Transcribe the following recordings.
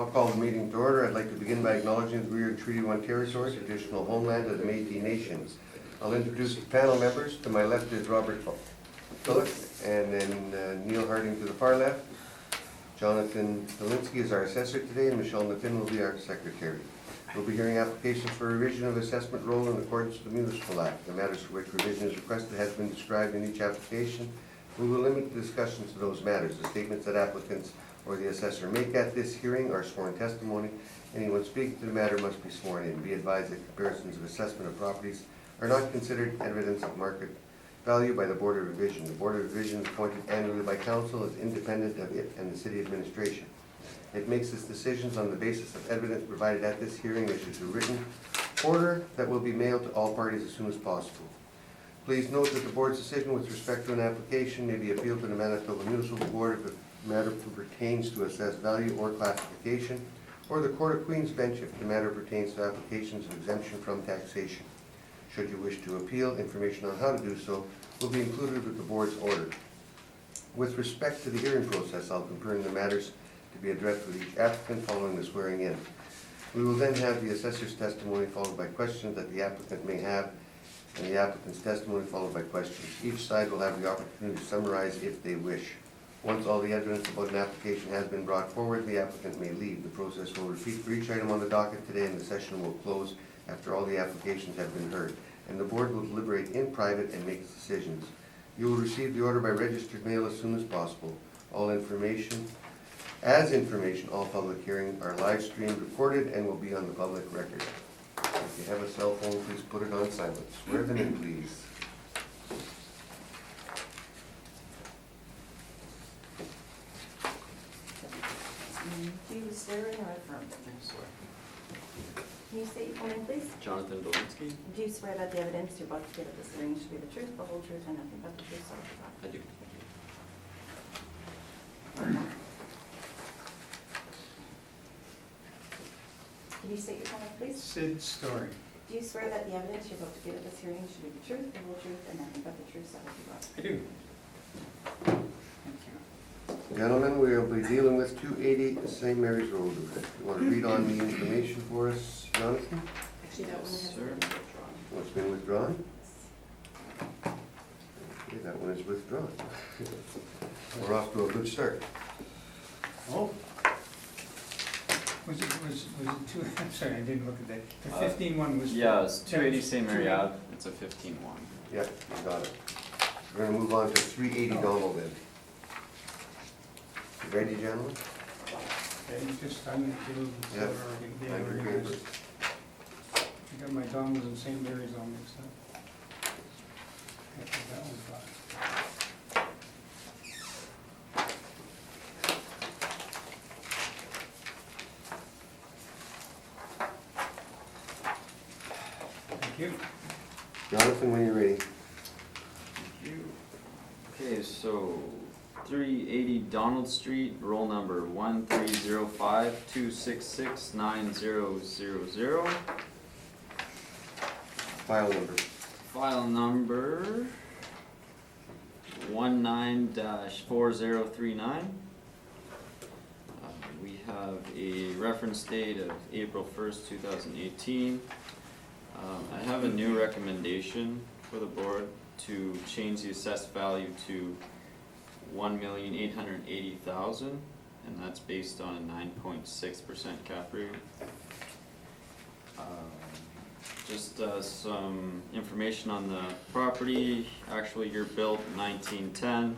I'll call the meeting to order. I'd like to begin by acknowledging that we are Treaty 1 territory, traditional homeland of the Métis Nations. I'll introduce the panel members. To my left is Robert Phillip, and then Neil Harding to the far left. Jonathan Dolinsky is our assessor today, and Michelle Nathan will be our secretary. We'll be hearing applications for revision of assessment roll in accordance with the Municipal Act. The matters for which revision is requested has been described in each application. We will limit the discussions to those matters. The statements that applicants or the assessor make at this hearing are sworn testimony. Anyone speaking to the matter must be sworn in. Be advised that comparisons of assessment of properties are not considered evidence of market value by the Board of Revision. The Board of Revision is appointed annually by Council as independent of it and the City Administration. It makes its decisions on the basis of evidence provided at this hearing, issues a written order that will be mailed to all parties as soon as possible. Please note that the Board's decision with respect to an application may be appealed to the Manitoba Municipal Board if the matter pertains to assessed value or classification, or the Court of Queen's Bench if the matter pertains to applications of exemption from taxation. Should you wish to appeal, information on how to do so will be included with the Board's order. With respect to the hearing process, I'll confirm the matters to be addressed with each applicant following the swearing in. We will then have the assessor's testimony followed by questions that the applicant may have, and the applicant's testimony followed by questions. Each side will have the opportunity to summarize if they wish. Once all the evidence about an application has been brought forward, the applicant may leave. The process will repeat for each item on the docket today, and the session will close after all the applications have been heard. And the Board will deliberate in private and make its decisions. You will receive the order by registered mail as soon as possible. All information, all public hearings are live streamed, recorded, and will be on the public record. If you have a cell phone, please put it on silent. Swear them in, please. Do you swear in or affirm? I swear. Can you state your full name, please? Jonathan Dolinsky? Do you swear that the evidence you're about to give at this hearing should be the truth, the whole truth, and nothing but the truth, so help you God? I do. Can you state your full name, please? Sid Story. Do you swear that the evidence you're about to give at this hearing should be the truth, the whole truth, and nothing but the truth, so help you God? I do. Thank you. Gentlemen, we'll be dealing with 280 St. Mary's Road. You want to read on the information for us, Jonathan? Actually, that one Yes, has sir. been withdrawn. What's been withdrawn? Okay, that one is withdrawn. We're off to a good start. Oh. Was it two, I'm sorry, I didn't look at that. The 15-1 was. Yeah, it's 280 St. Mary Ave. It's a 15-1. Yep, you got it. We're going to move on to 380 Donald then. You ready, gentlemen? Okay, just, I'm going to do Yeah. the Find your organized. papers. I got my Donalds and St. Mary's all mixed up. Okay, that one's fine. Thank you. Jonathan, when you're ready. Thank you. Okay, so 380 Donald Street, roll number 1305-266-9000. File number. File number 19-4039. We have a reference date of April 1st, 2018. I have a new recommendation for the board to change the assessed value to $1,880,000, and that's based on a 9.6% cap rate. Just some information on the property. Actually, year built 1910.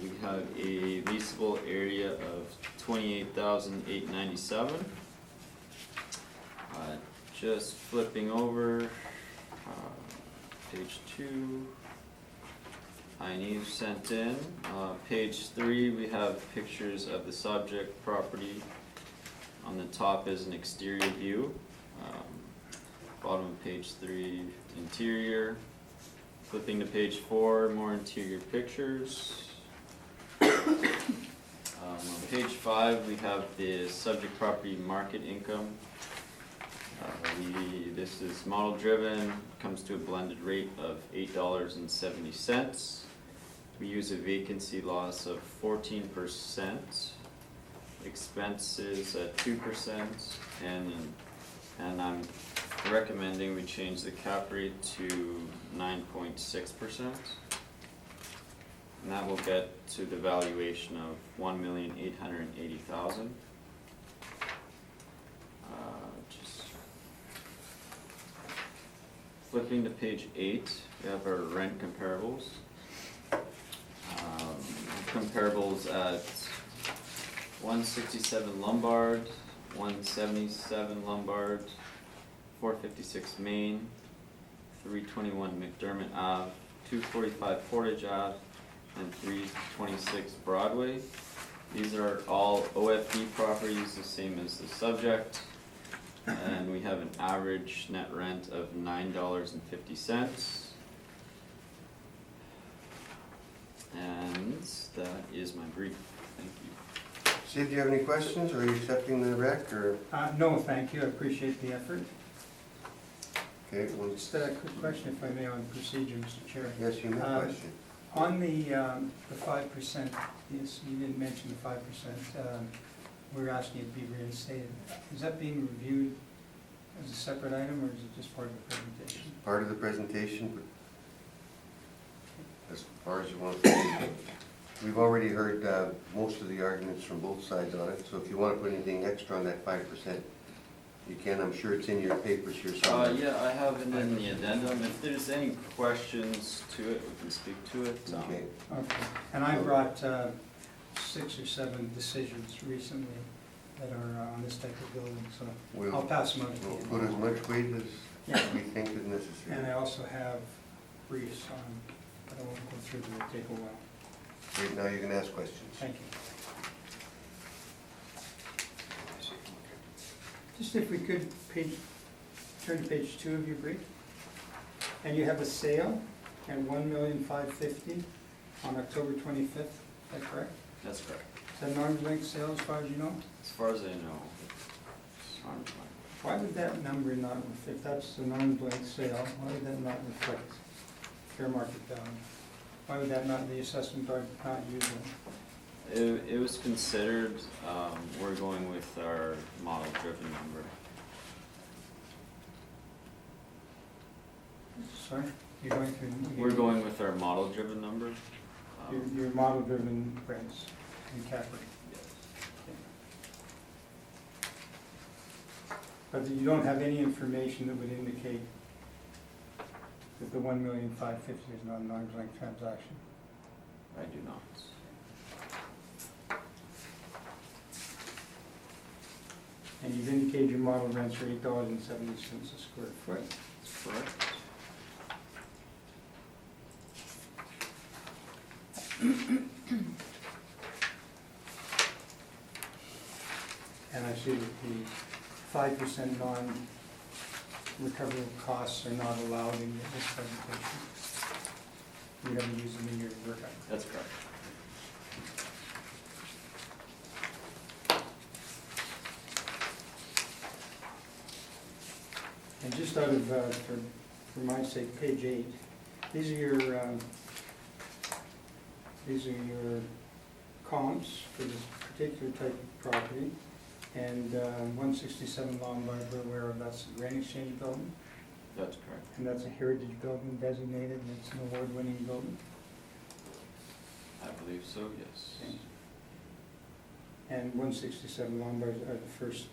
We have a leasable area of 28,897. Just flipping over, page 2. Yves sent in. Page 3, we have pictures of the subject property. On the top is an exterior view. Bottom of page 3, interior. Flipping to page 4, more interior pictures. On page 5, we have the subject property market income. This is model driven, comes to a blended rate of $8.70. We use a vacancy loss of 14%. expenses at 2%, and I'm recommending we change the cap rate to 9.6%. And that will get to the valuation of $1,880,000. Just flipping to page 8, we have our rent comparables. Comparables at 167 Lombard, 177 Lombard, 456 Main, 321 McDermott Ave, 245 Portage Ave, and 326 Broadway. These are all OFD properties, the same as the subject, and we have an average net rent of $9.50. And that is my brief. Thank you. Steve, do you have any questions, or are you accepting the rec, or? No, thank you, I appreciate the effort. Okay, well, Just a quick question, if I may, on procedure, Mr. Chair. yes, you may question. On the 5%, yes, you didn't mention the 5%, we're asking it to be reinstated. Is that being reviewed as a separate item, or is it just part of the presentation? Part of the presentation, but as far as you want to. We've already heard most of the arguments from both sides on it, so if you want to put anything extra on that 5%, you can. I'm sure it's in your papers here somewhere. Yeah, I have it in the addendum. If there's any questions to it, we can speak to it. Okay. Okay, and I brought 6 or 7 decisions recently that are on this type of building, so I'll We'll pass them on to we'll you. put as much weight as Yeah. we think is And necessary. I also have briefs on, but I won't go through them, it'll take a while. Right now, you can ask questions. Thank you. Just if we could, turn to page 2 of your brief. And you have a sale at $1,550,000 on October 25th, is that correct? That's correct. Is that an arm's length sale as far as you know? As far as I know, it's arm's length. Why would that number not, if that's an arm's length sale, why would that not reflect fair market value? Why would that not, the assessment not use it? It was considered, we're going with our model-driven number. Sorry, you're going through. We're going with our model-driven number. Your model-driven rents in cap rate. Yes. But you don't have any information that would indicate that the $1,550,000 is not an arm's length transaction? I do not. And you've indicated your model rents are $8.70 a square foot. That's correct. And I see that the 5% non-recoverable costs are not allowed in this presentation. You haven't used them in your workout. That's correct. And just out of, for my sake, page 8, these are your comps for this particular type of property. And 167 Lombard, we're aware of, that's a grain exchange building, That's correct. and that's a heritage building designated, and it's an award-winning building. I believe so, yes. Okay. And 167 Lombard are the first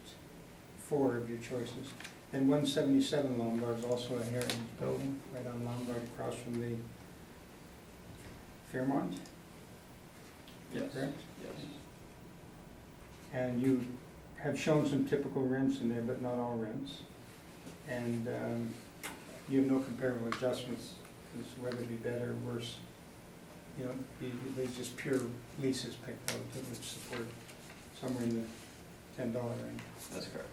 4 of your choices. And 177 Lombard is also a heritage building, right on Lombard, across from the Fairmont, Yes. correct? Yes. And you have shown some typical rents in there, but not all rents. And you have no comparable adjustments as to whether it be better or worse. You know, there's just pure leases picked out that would support somewhere in the $10 range. That's correct.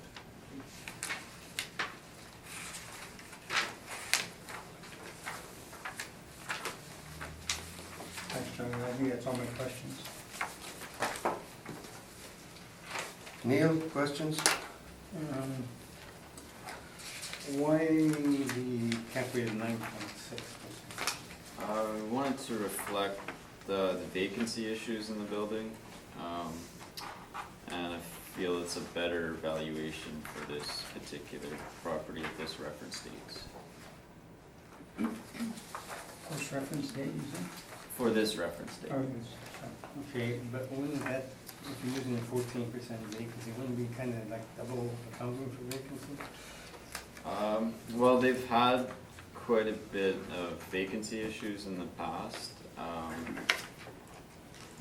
Thanks, John. I think that's all my questions. Neil, questions? Why the cap rate of 9.6%? We wanted to reflect the vacancy issues in the building. and I feel it's a better valuation for this particular property at this reference date. Post-reference date, you said? For this reference date. Oh, yes. Okay, but wouldn't that, if you're using a 14% vacancy, wouldn't it be kind of like double accounting for vacancy? Well, they've had quite a bit of vacancy issues in the past.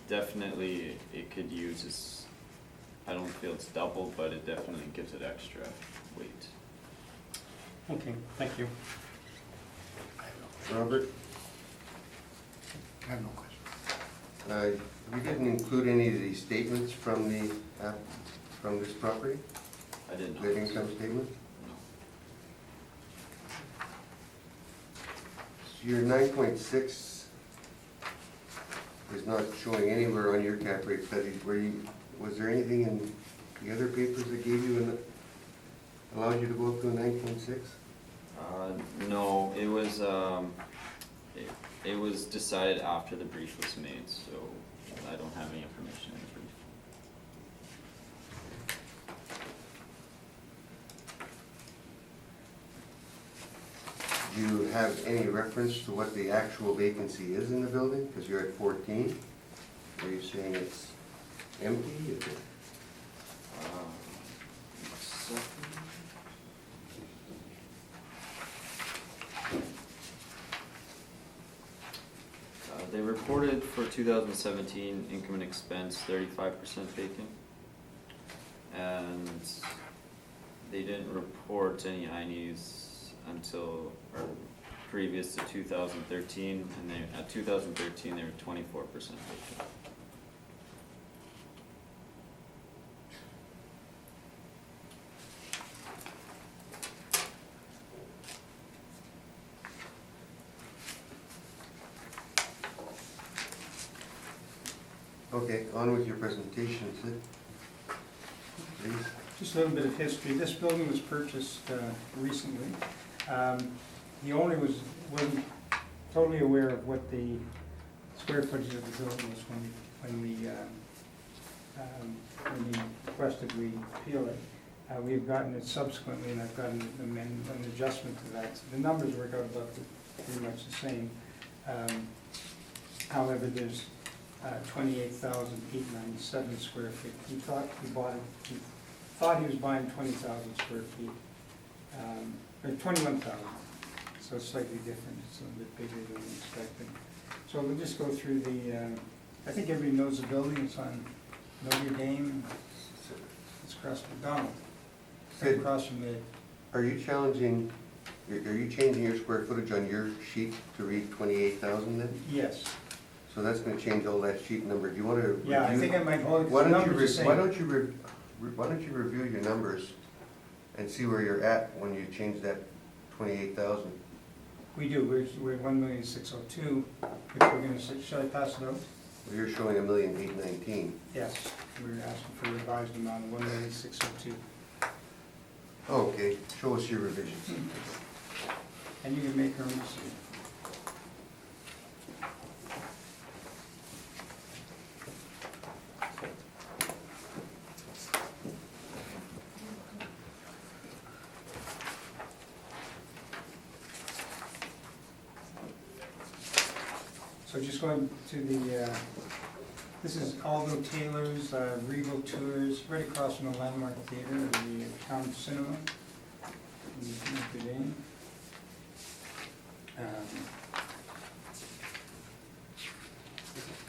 Definitely it could use this, I don't feel it's double, but it definitely gives it extra weight. Okay, thank you. Robert, I have no questions. you didn't include any of these statements from this property, I didn't know. the income statement? No. So your 9.6 is not showing anywhere on your cap rate studies. Was there anything in the other papers that gave you allowed you to go up to a 9.6? No, it was, it was decided after the brief was made, so I don't have any information in the brief. Do you have any reference to what the actual vacancy is in the building? Because you're at 14. Are you saying it's empty? Is it- Second. They reported for 2017 income and expense 35% vacant. And they didn't report any INEs until, or previous to 2013, and they, at 2013, they were 24% vacant. Okay, on with your presentation, Sid. Please. Just a little bit of history. This building was purchased recently. The owner wasn't totally aware of what the square footage of the building was when we requested we appeal it. We've gotten it subsequently, and I've gotten an adjustment to that. So the numbers work out about pretty much the same. However, there's 28,897 square feet. He thought he was buying 20,000 square feet, or 21,000. So it's slightly different. It's a little bit bigger than we expected. So we'll just go through the. I think everybody knows the building. It's on Notre Dame. It's across McDonald. Sid, Across from the. are you changing your square footage on your sheet to read 28,000 then? Yes. So that's gonna change all that sheet number. Do you wanna review? Yeah, I think I might hold it. 'Cause Why the don't numbers are the same. why don't you review your numbers and see where you're at when you change that 28,000? We do. We're 1,602,000, which we're gonna say. Should I pass it out? Well, you're showing 1,819,000. Yes. We're asking for a revised amount of 1,602,000. Okay, show us your revisions. And you can make her own decision. So just going to the, this is Aldo Taylor's Regal Tours, right across from the Landmark Theater, the Town Cinema. in Notre Dame.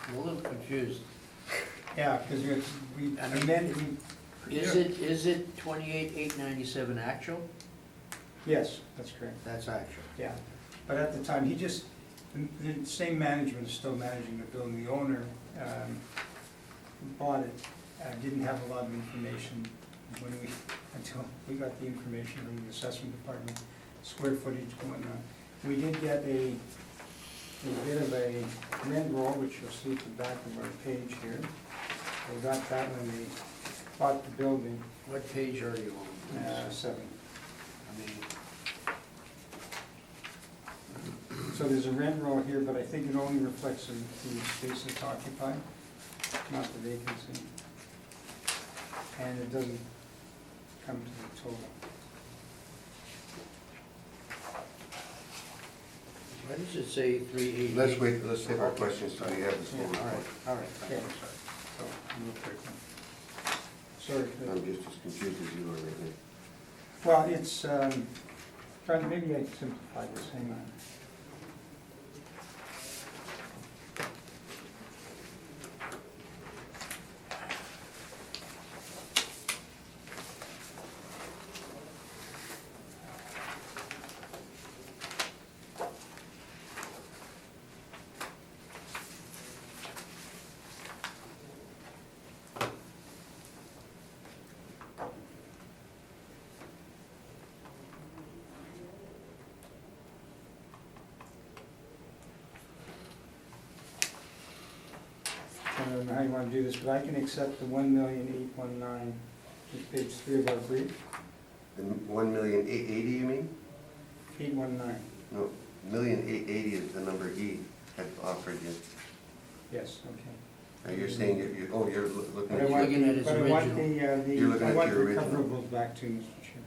I'm a little confused. Yeah, because we amended, Is it 28,897 actual? yes, that's correct, That's actual. yeah. But at the time, the same management is still managing the building. The owner who bought it didn't have a lot of information until we got the information from the assessment department, square footage and whatnot. We did get a bit of a rent roll, which you'll see at the back of our page here. We got that when we bought the building, What page are you on? 7. I mean, So there's a rent roll here, but I think it only reflects the space that's occupied, not the vacancy. and it doesn't come to the total. Why does it say 388? Let's wait, let's save our questions till we have this Yeah, full all right, report. all right, Okay. I'm sorry. So, real quick one. Sorry. I'm just as confused as you are right now. Well, it's, maybe I can simplify this, hang on. I don't know how you want to do this, but I can accept the 1,819,000, which is page 3 of our brief, The 1,880,000 you mean? 819, No, 1,880,000 is the number he had offered you. yes, okay. Now you're saying you're looking But I at want, looking at his but I want original. You're looking I at want the your original. recoverables back too, Mr. Chair.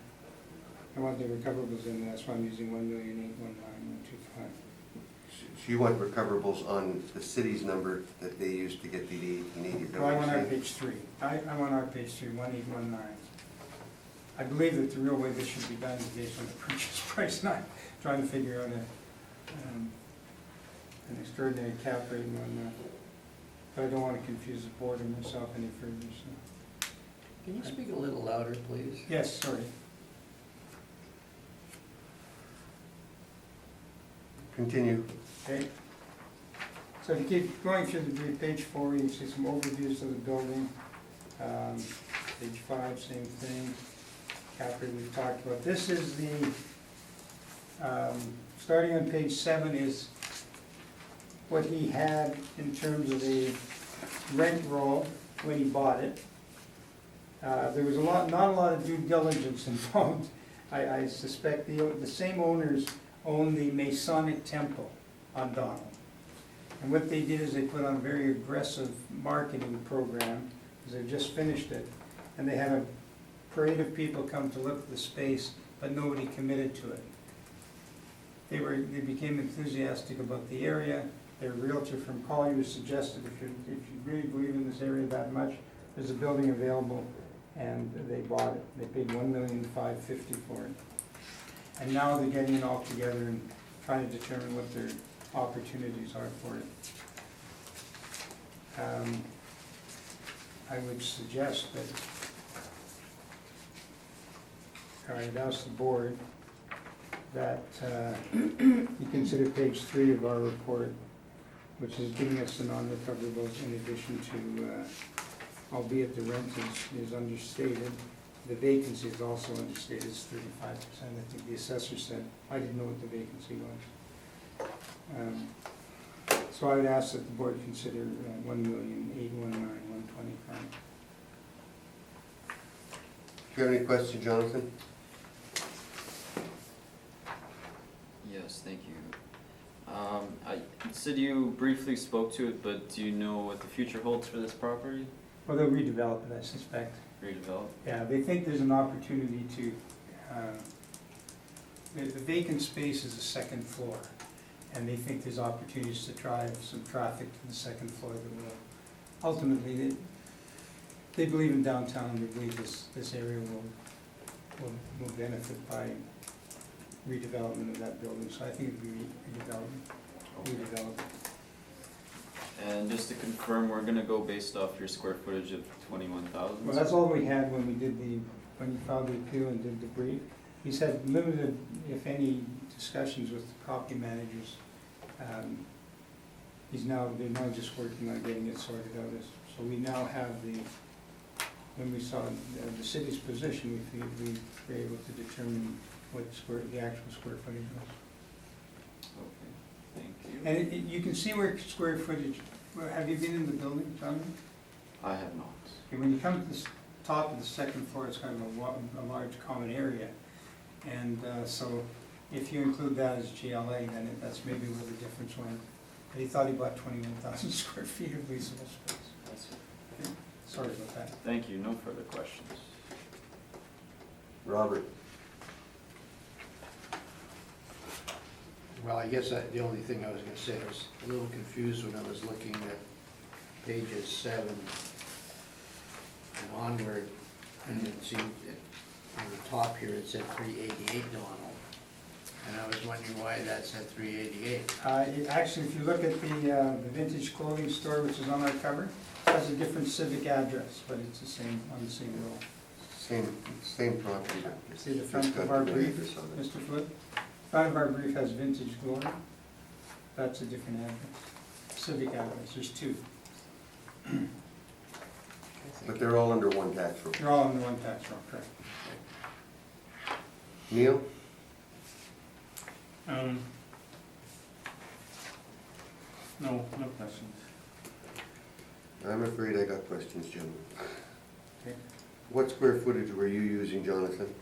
I want the recoverables in there, that's why I'm using 1,819,125. So you want recoverables on the city's number that they used to get the 1880, is that Well, I what want you're our saying? page 3. I want our page 3, 1819. I believe that the real way this should be done is based on the purchase price, not trying to figure out an extraordinary cap rate and whatnot. But I don't want to confuse the board or myself any further, so. Can you speak a little louder, please? Yes, sorry. Continue. Okay. So if you keep going through the brief, page 4, you see some overviews of the building. Page 5, same thing. Cap rate we've talked about. This is the, starting on page 7 is what he had in terms of the rent roll when he bought it. There was not a lot of due diligence involved. I suspect the same owners own the Masonic Temple on Donald. And what they did is they put on a very aggressive marketing program, because they've just finished it, and they had a parade of people come to look at the space, but nobody committed to it. They became enthusiastic about the area. Their realtor from Collier suggested if you really believe in this area that much, there's a building available, and they bought it. They paid $1,550,000 for it. And now they're getting it all together and trying to determine what their opportunities are for it. I would suggest that, I'd ask the board that you consider page 3 of our report, which is giving us the non-recoverables in addition to, albeit the rent is understated, the vacancy is also understated, it's 35%. I think the assessor said, I didn't know what the vacancy was. So I would ask that the board consider 1,819,125. Do you have any questions, Jonathan? Yes, thank you. I said you briefly spoke to it, but do you know what the future holds for this property? Well, they'll redevelop it, I suspect. Redevelop? Yeah, they think there's an opportunity to, the vacant space is the second floor, and they think there's opportunities to drive some traffic to the second floor that will, ultimately, they believe in downtown, and they believe this area will benefit by redevelopment of that building, so I think it'd be redeveloped. And just to confirm, we're gonna go based off your square footage of 21,000? Well, that's all we had when we did when you filed the appeal and did the brief. He's had limited, if any, discussions with the property managers. They're now just working on getting it sorted out. So we now have when we saw the city's position, we figured we were able to determine what the actual square footage was. Okay, thank you. And you can see where square footage, have you been in the building, Jonathan? I have not. Okay, when you come to the top of the second floor, it's kind of a large common area. And so if you include that as GLA, then that's maybe where the difference went. But he thought he bought 21,000 square feet of leasable space. That's Okay. Sorry about that. Thank you, no further questions. Robert? Well, I guess the only thing I was gonna say, I was a little confused when I was looking at pages 7 and onward, and it seemed, on the top here, it said 388 Donald. And I was wondering why that said 388. Actually, if you look at the vintage clothing store, which is on our cover, it has a different civic address, but it's the same, on the same roll. Same property. See the front of our brief, Mr. Flip? Front of our brief has vintage glory. That's a different address, civic address, there's two. But they're all under one tax roll. They're all under one tax roll, correct. Neil? No, no questions. I'm afraid I got questions, gentlemen. Okay. What square footage were you using, Jonathan,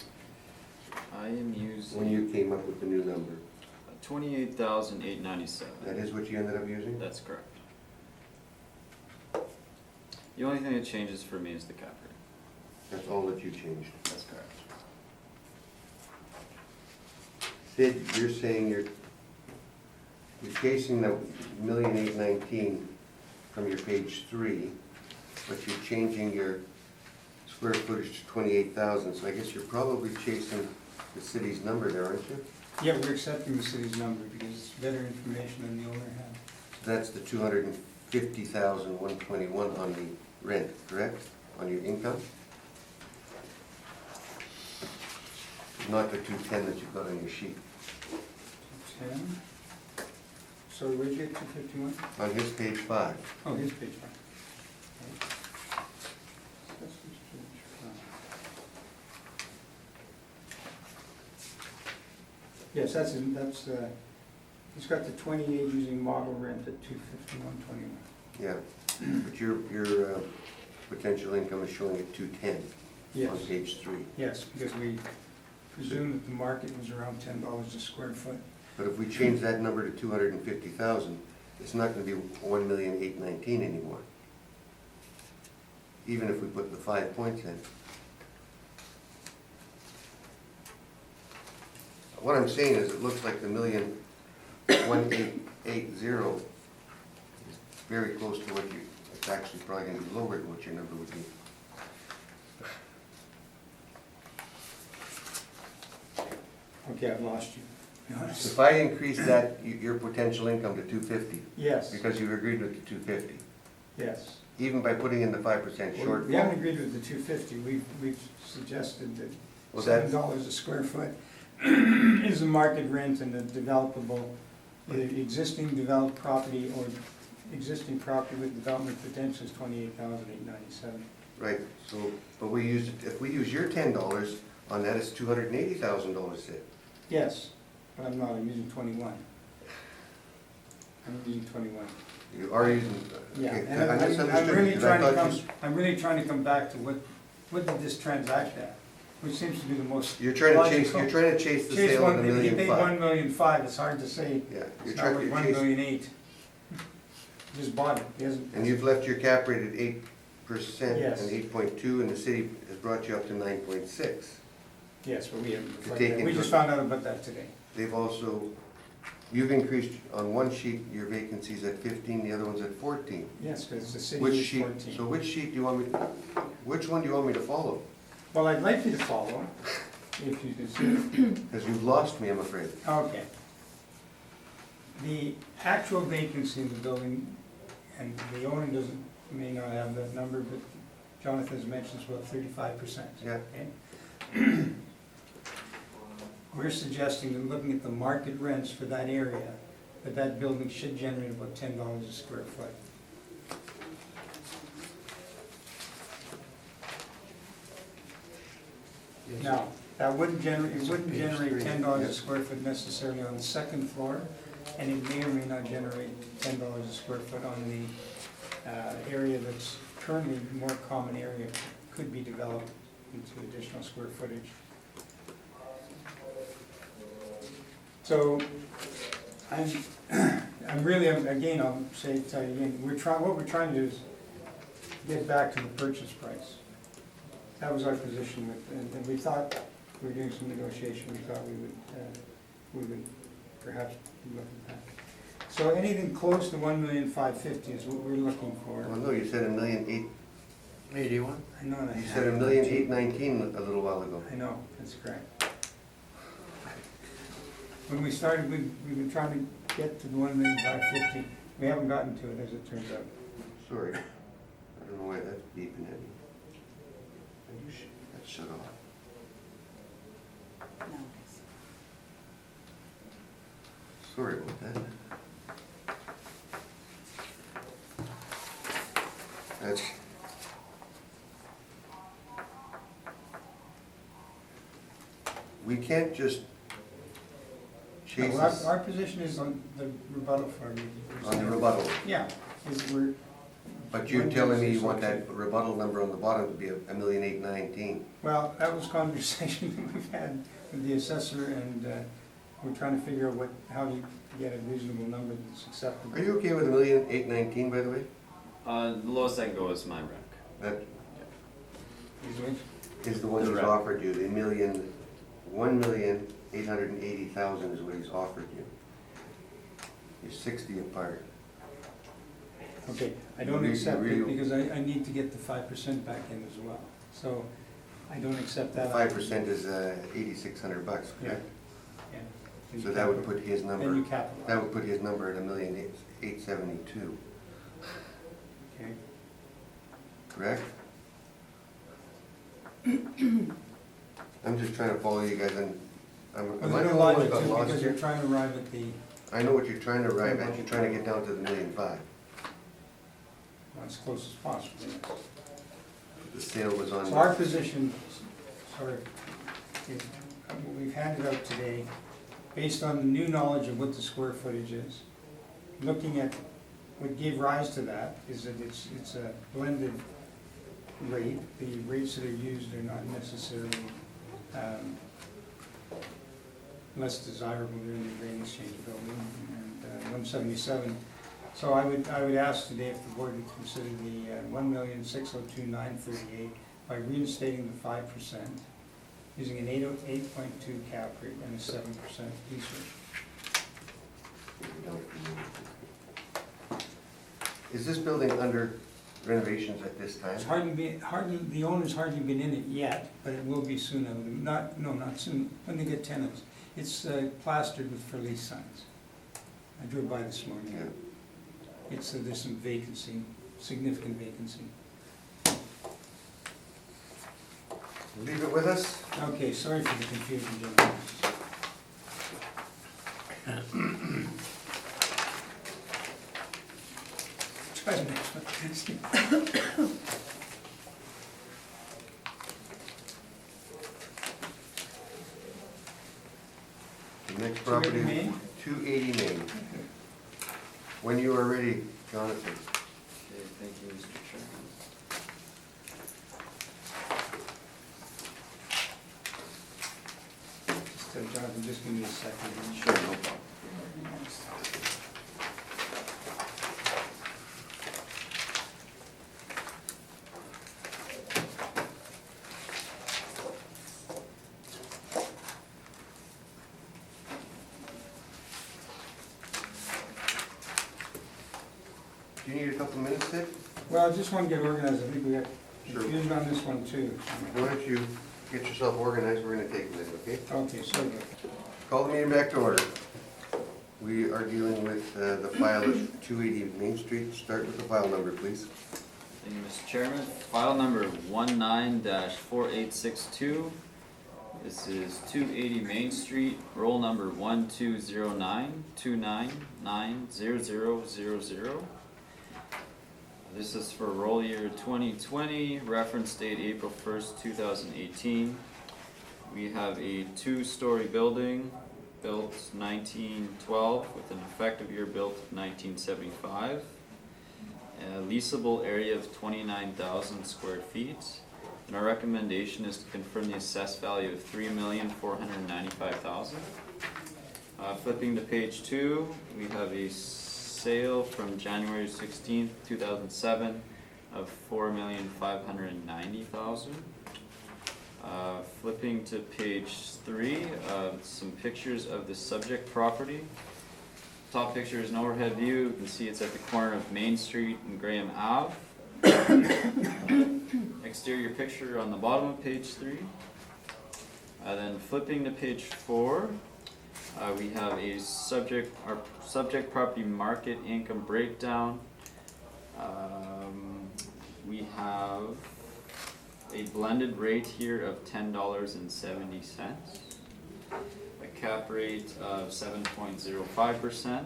I am when using you came up with the new number? 28,897. That is what you ended up using? That's correct. The only thing that changes for me is the cap rate. That's all that you changed. That's correct. Sid, you're saying you're chasing the 1,819,000 from your page 3, but you're changing your square footage to 28,000, so I guess you're probably chasing the city's number there, aren't you? Yeah, we're accepting the city's number because it's better information than the owner had. That's the 250,121 on the rent, correct? On your income? Not the 210 that you've got on your sheet. 10. So where'd you get 251? On his page 5. Oh, here's page 5. That's page 5. Yes, it's got the 28 using model rent at 251.21. Yeah, but your potential income is showing at 210 Yes, on page 3. yes, because we presumed that the market was around $10 a square foot. But if we change that number to 250,000, it's not gonna be 1,819,000 anymore. Even if we put the 5 points in. What I'm saying is, it looks like the 1,1880 is very close to what you, it's actually probably gonna be lower than what your number would be. Okay, I've lost you, to be honest. If I increase that, your potential income to 250, Yes, because you've agreed with the 250, yes. even by putting in the 5% We haven't shortfall. agreed with the 250, we've suggested that Well, that's, $7 a square foot is the market rent and the developable, either existing developed property or existing property with development potential is 28,897. right, so, but we use, if we use your $10 on that, it's $280,000 Sid. Yes, but I'm not, I'm using 21. I'm using 21. You are using, Yeah, okay, and I I'm misunderstood really because I trying to thought come, you, I'm really trying to come back to what did this transact at? Which seems to be the most you're trying to chase, logical. you're trying to chase the Chase sale of one, the he paid 1,500,000. 1,500,000, it's hard to say, Yeah, it's you're not trying, worth you're 1,800,000. chasing, Just bought it, he hasn't. and you've left your cap rate at 8% Yes. and 8.2, and the city has brought you up to 9.6. Yes, but we haven't, To reflected take that. We into- just found out about that today. They've also, you've increased, on one sheet, your vacancies at 15, the other one's at 14. Yes, because the city Which is sheet, 14. so which sheet do you want me, which one do you want me to follow? Well, I'd like you to follow, if you consider. Because you've lost me, I'm afraid. Okay. The actual vacancy in the building, and the owner doesn't, may not have that number, but Jonathan's mentioned it's about 35%. Yeah. Okay? We're suggesting that looking at the market rents for that area, that building should generate about $10 a square foot. Yes. Now, that wouldn't generate, it wouldn't Page generate 3, $10 yeah. a square foot necessarily on the second floor, and it may or may not generate $10 a square foot on the area that's currently more common area, could be developed into additional square footage. So, I'm really, again, I'll tell you again, what we're trying to do is get back to the purchase price. That was our position with, and we thought, we were doing some negotiation, we thought we would perhaps be looking back. So anything close to 1,550,000 is what we're looking for. Well, no, you said 1,000,008, 81? I know that. you said 1,000,819 a little while ago. I know, that's correct. When we started, we've been trying to get to the 1,550,000. We haven't gotten to it, as it turns out. Sorry, I don't know why that's beeping at me. That shut off. No, it's- Sorry about that. That's. We can't just chase Well, this our position is on the rebuttal for you. on the rebuttal, Yeah, is we're. but you're telling me you want that rebuttal number on the bottom to be 1,000,819. Well, that was conversation that we've had with the assessor, and we're trying to figure out how to get a reasonable number that's acceptable. Are you okay with 1,000,819, by the way? The lowest I can go is my rec. That Is it? is the one he's Correct. offered you, the 1,880,000 is what he's offered you. You're 60 apart. Okay, I don't Really- accept it really- because I need to get the 5% back in as well. So I don't accept that. 5% is $8,600, correct? Yeah. So that would put his Then you number, capitalize. that would put his number at 1,872, Okay. correct? I'm just trying to follow you guys and, Well, am I there's the no only one logic that got to it lost because you're here? trying to arrive at the, I know what you're trying to arrive at, you're trying to get down to the 1,000,500. as close as possible. Yes. The sale was on. So our position, sorry, is what we've handed out today, based on the new knowledge of what the square footage is, looking at what gave rise to that is that it's a blended rate. The rates that are used are not necessarily less desirable during the grain exchange building, and 177. So I would ask today if the board would consider the 1,602,938 by reinstating the 5%, using an 8.2 cap rate and a 7% lease rate. Is this building under renovations at this time? It's the owner's hardly been in it yet, but it will be soon. Not soon, when they get tenants. It's plastered with for lease signs. I drove by this morning. Yeah. There's some vacancy, significant vacancy. Leave it with us. Okay, sorry for the confusion, gentlemen. Try the next one. The next property, 280 Main? 280 Main. When you are ready, Jonathan. Okay, thank you, Mr. Chairman. Jonathan, just give me a second. Sure, no problem. Do you need a couple of minutes, Sid? Well, I just want to get organized. I think we got Sure. confusion on this one too. Why don't you get yourself organized, we're gonna take a minute, okay? Okay, sorry about that. Call the meeting back to order. We are dealing with the file of 280 Main Street. Start with the file number, please. Thank you, Mr. Chairman. File number 19-4862. This is 280 Main Street, roll number 120929900000. This is for roll year 2020, reference date April 1st, 2018. We have a two-story building built 1912 with an effective year built 1975. A leasable area of 29,000 square feet. And our recommendation is to confirm the assessed value of $3,495,000. Flipping to page 2, we have a sale from January 16th, 2007 of $4,590,000. Flipping to page 3, some pictures of the subject property. Top picture is an overhead view. You can see it's at the corner of Main Street and Graham Ave. Exterior picture on the bottom of page 3. Then flipping to page 4, we have our subject property market income breakdown. We have a blended rate here of $10.70, a cap rate of 7.05%,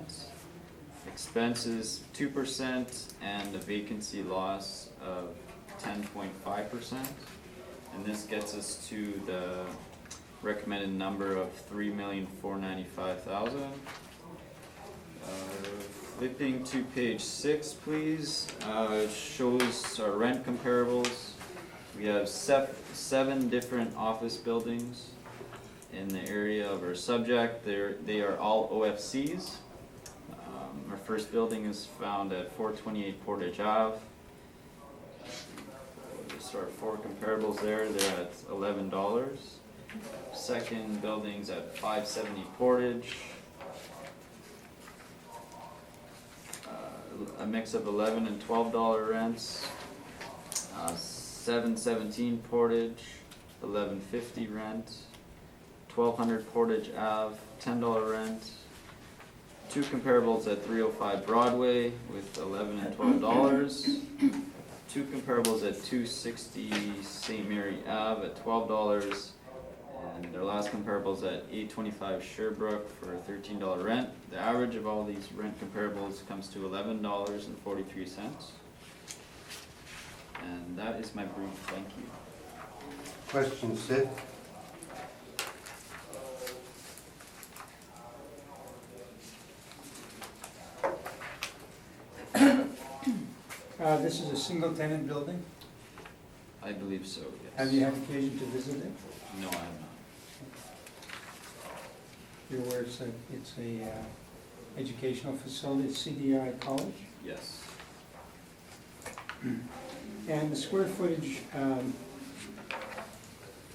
expenses 2%, and a vacancy loss of 10.5%. And this gets us to the recommended number of $3,495,000. Flipping to page 6, please. It shows our rent comparables. We have 7 different office buildings in the area of our subject. They are all OFCs. Our first building is found at 428 Portage Ave. Just our 4 comparables there. They're at $11. Second building's at 570 Portage. A mix of $11 and $12 rents. 717 Portage, $11.50 rent. 1200 Portage Ave, $10 rent. 2 comparables at 305 Broadway with $11 and $12. 2 comparables at 260 St. Mary Ave at $12. And their last comparables at 825 Sherbrooke for a $13 rent. The average of all these rent comparables comes to $11.43. And that is my brief, thank you. Questions, Sid? This is a single tenant building. I believe so, yes. Have you had occasion to visit it? No, I have not. You're aware it's a educational facility at CDI College? Yes. And the square footage,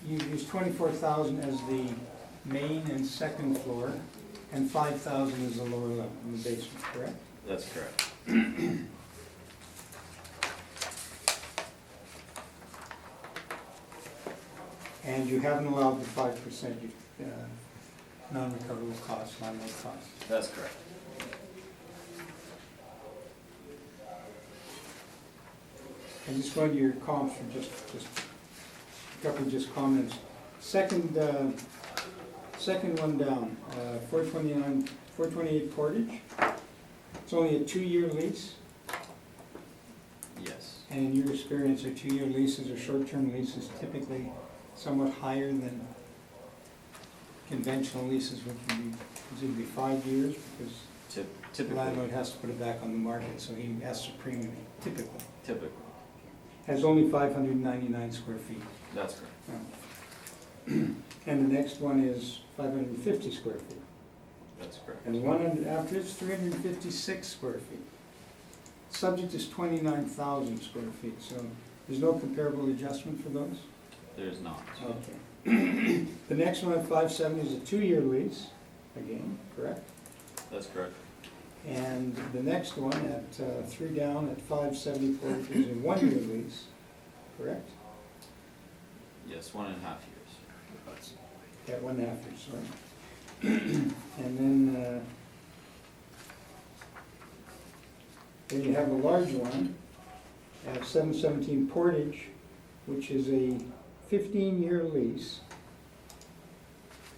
you use 24,000 as the main and second floor, and 5,000 as the lower level in the basement, correct? That's correct. And you haven't allowed the 5% non-recoverable costs, landlord costs. That's correct. And just going to your comps for just a couple of just comments. Second one down, 428 Portage. It's only a 2-year lease, Yes. and in your experience, are 2-year leases or short-term leases typically somewhat higher than conventional leases, which would be presumably 5 years, because the Typically. landlord has to put it back on the market, so he asks a premium, typically. Typically. Has only 599 square feet. That's correct. And the next one is 550 square feet. That's correct. And the one after it's 356 square feet. Subject is 29,000 square feet, so there's no comparable adjustment for those? There's not. Okay. The next one at 570 is a 2-year lease, again, correct? That's correct. And the next one at 3 down at 574 is a 1-year lease, correct? Yes, 1.5 years. Yeah, 1.5 years, sorry. And then you have a large one at 717 Portage, which is a 15-year lease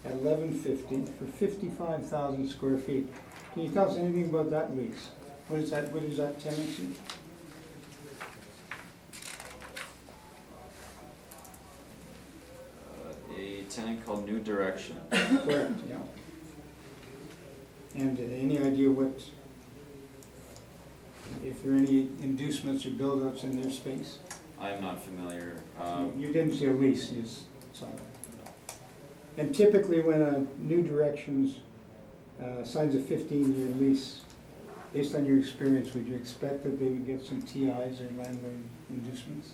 at 1150 for 55,000 square feet. Can you tell us anything about that lease? What is that tenancy? A tenant called New Direction. Correct, yeah. And any idea if there are any inducements or build-outs in their space? I'm not familiar. You didn't see a lease, you just saw it. And typically when a New Directions signs a 15-year lease, Based on your experience, would you expect that they would get some TIs or landlord inducements?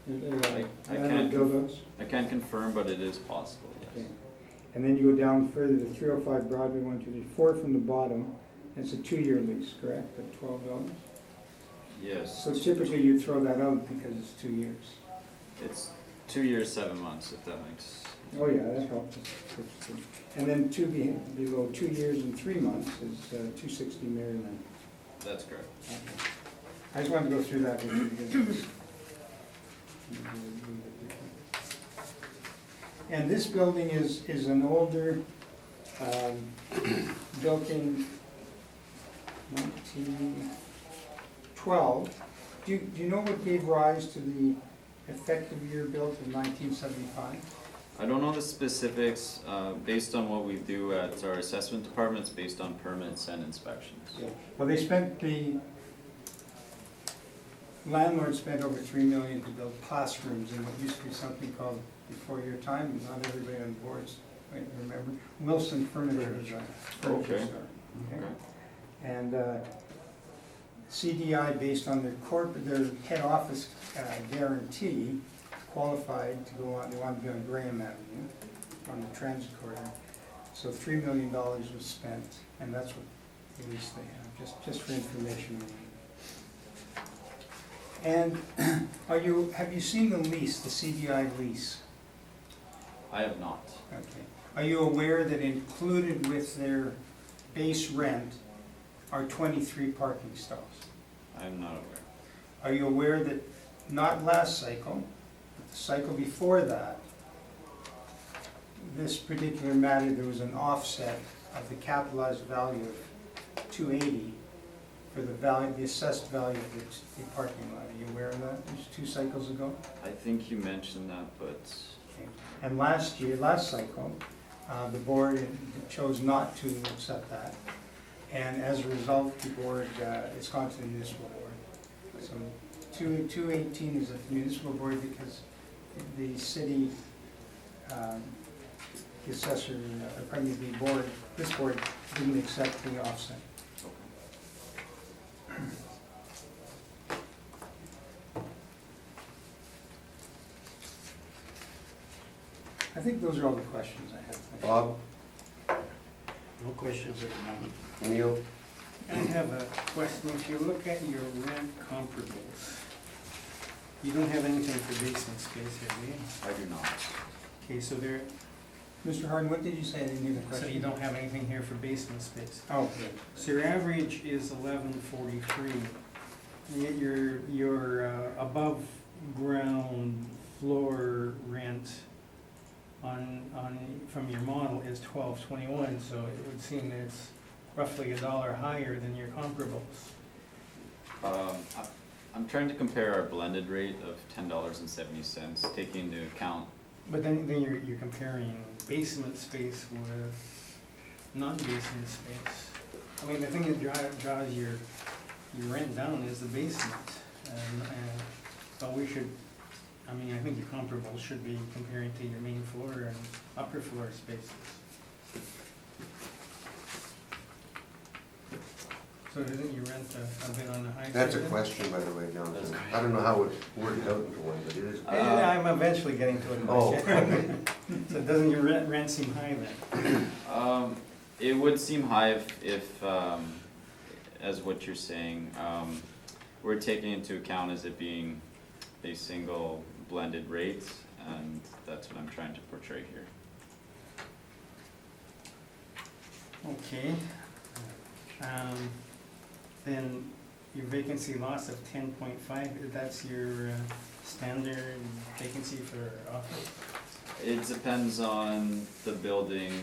I Landlord can't- build-outs? I can't confirm, but it is possible, yes. Okay. And then you go down further to 305 Broadway, 1, 2, 3, 4 from the bottom. It's a 2-year lease, correct, at $12? Yes, So typically you throw that out because it's 2 years. it's 2 years, 7 months, if that makes. Oh, yeah, that helps. And then below 2 years and 3 months is 260 Maryland. That's correct. Okay. I just wanted to go through that with you because. And this building is an older, built in 1912. Do you know what gave rise to the effective year built in 1975? I don't know the specifics, based on what we do at our assessment departments, based on permits and inspections. Well, the landlord spent over $3 million to build classrooms in what used to be something called, before your time, not everybody on boards might remember, Wilson Furniture Furniture Okay. Store. Okay? Okay. And CDI, based on their head office guarantee, qualified to go on, they wanted to be on Graham Avenue, on the transit corridor. So $3 million was spent, and that's what at least they have, just for information. And have you seen the lease, the CDI lease? I have not. Okay. Are you aware that included with their base rent are 23 parking stalls? I'm not aware. Are you aware that, not last cycle, but the cycle before that, this particular matter, there was an offset of the capitalized value of 280 for the value, the assessed value of the parking lot? Are you aware of that? It was 2 cycles ago? I think you mentioned that, but Okay. And last cycle, the board chose not to accept that. And as a result, the board, it's gone to the municipal board. So 218 is at the municipal board because the city, the assessor, the board, this board didn't accept the offset. I think those are all the questions I have. Bob, No questions at the moment. Neil, I have a question. If you look at your rent comparables, you don't have anything for basement space, have you? I do not. Okay, so there, Mr. Harden, what did you say? I didn't hear the so question. you don't have anything here for basement space. Oh, good. So your average is 1143, and yet your above ground floor rent from your model is 1221, so it would seem that it's roughly $1 higher than your comparables. I'm trying to compare our blended rate of $10.70, taking into account. But then you're comparing basement space with non-basement space. I mean, the thing that draws your rent down is the basement, but we should. I mean, I think your comparables should be comparing to your main floor and upper floor spaces. So isn't your rent a bit on the high side? that's a then? question, by the way, Jonathan. I don't know how it's worked out into one, but it is. Yeah, I'm eventually getting to it. Oh, okay. So doesn't your rent seem high then? It would seem high if as what you're saying, we're taking into account as it being a single blended rate, and that's what I'm trying to portray here. Okay. Then your vacancy loss of 10.5, that's your standard vacancy for office? It depends on the building,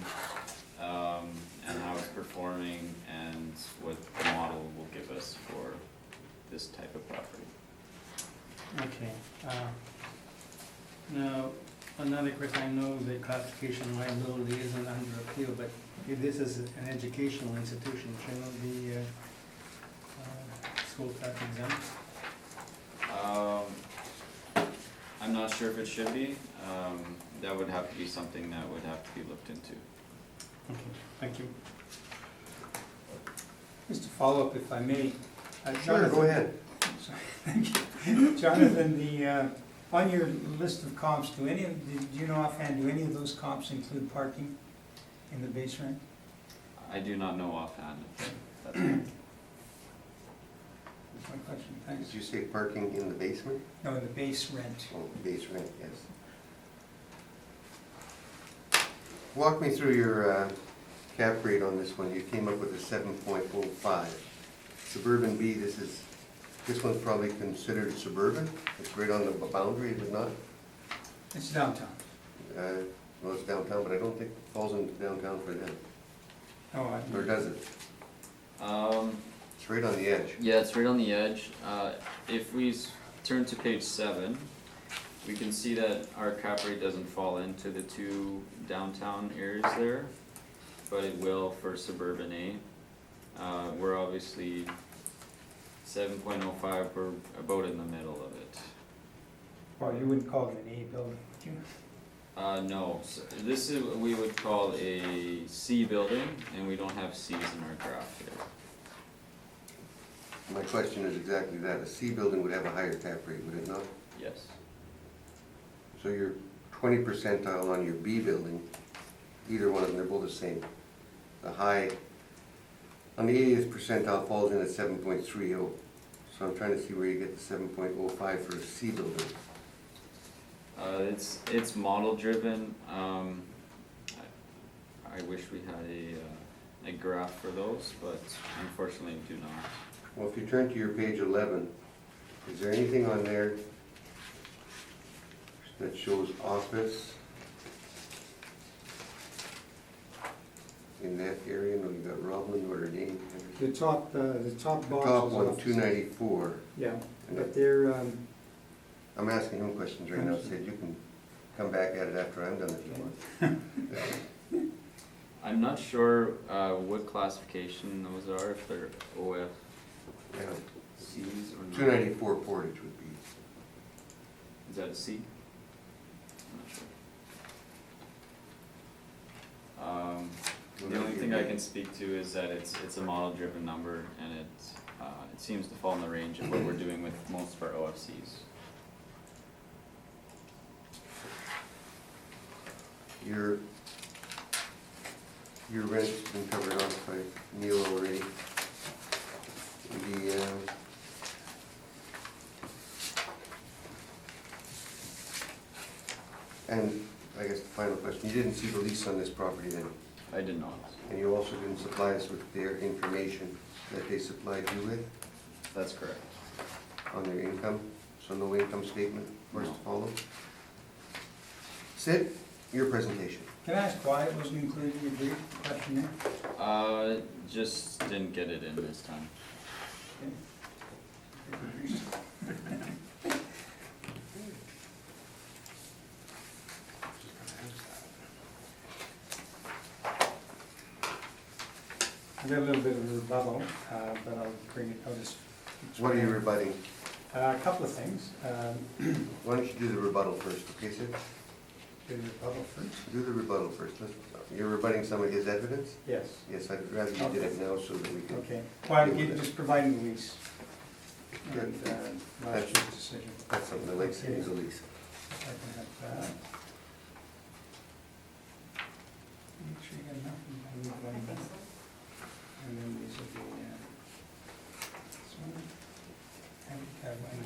and how it's performing, and what the model will give us for this type of property. Okay. Now, another question, I know the classification liability isn't under appeal, but if this is an educational institution, shouldn't it be school tax exempt? I'm not sure if it should be. That would have to be something that would have to be looked into. Okay, thank you. Just a follow-up, if I may. Sure, go ahead. Sorry, thank you. Jonathan, on your list of comps, do you know offhand, do any of those comps include parking in the base rent? I do not know offhand. That's That's my question, thanks. Did you say parking in the basement? No, the base rent. Oh, base rent, yes. Walk me through your cap rate on this one. You came up with a 7.05. Suburban B, this one's probably considered suburban. It's right on the boundary, is it not? It's downtown. Well, it's downtown, but I don't think it falls into downtown for them. Oh, Or does it? It's right on the edge. Yeah, it's right on the edge. If we turn to page 7, we can see that our cap rate doesn't fall into the 2 downtown areas there, but it will for suburban A. We're obviously 7.05, we're about in the middle of it. well, you wouldn't call it an A building, would you? No, so this is what we would call a C building, and we don't have Cs in our graph here. My question is exactly that. A C building would have a higher cap rate, would it not? Yes. So your 20 percentile on your B building, either one of them, they're both the same. The high, on the 80th percentile falls in at 7.30. So I'm trying to see where you get the 7.05 for a C building. It's model driven. I wish we had a graph for those, but unfortunately we do not. Well, if you turn to your page 11, is there anything on there that shows office in that area? No, you got Roblin, Notre Dame. The top box Top is one, office. 294. Yeah, but they're, I'm asking him questions right now, Sid. You can come back at it after I'm done if you want. I'm not sure what classification those are, if they're OFCs Yeah. or not. 294 Portage would be. Is that a C? I'm not sure. The only thing I can speak to is that it's a model driven number, and it seems to fall in the range of what we're doing with most of our OFCs. Your rent's been covered off by Neil already. And I guess the final question, you didn't see the lease on this property then? I did not. And you also didn't supply us with their information that they supplied you with That's correct. on their income? So no income statement for us to No. follow? Sid, your presentation. can I ask why it wasn't included in your brief questionnaire? Just didn't get it in this time. I've got a little bit of a rebuttal, but I'll bring it, I'll just. What are you rebutting? A couple of things. Why don't you do the rebuttal first, okay, Sid? Do the rebuttal first? Do the rebuttal first. You're rebutting some of his evidence? Yes. Yes, I'd rather you did it now so that we can. Okay. Well, I'm just providing the lease. Good. And last year's decision. That's something I like, seeing the lease. If I can have that. Make sure you got enough. I need I one think more. so. And then these will be, this one. And we have one.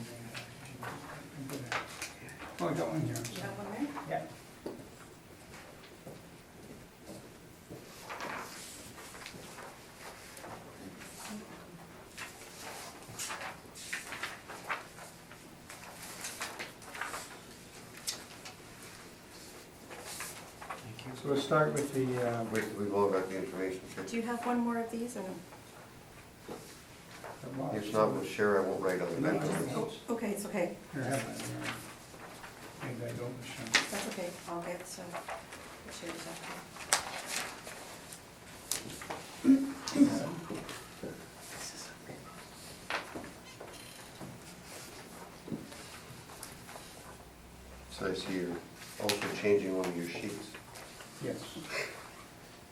Oh, I got one here. I'm You sorry. have one there? Yeah. So we'll start with the, Wait, we've all got the information, Sid. Do you have one more of these or no? the law. If not, we'll share, I won't write on the back. Oh, okay, it's okay. Here, have that. Maybe I don't, Michelle. That's okay. I'll get the shares after. So I see you're also changing one of your sheets. Yes.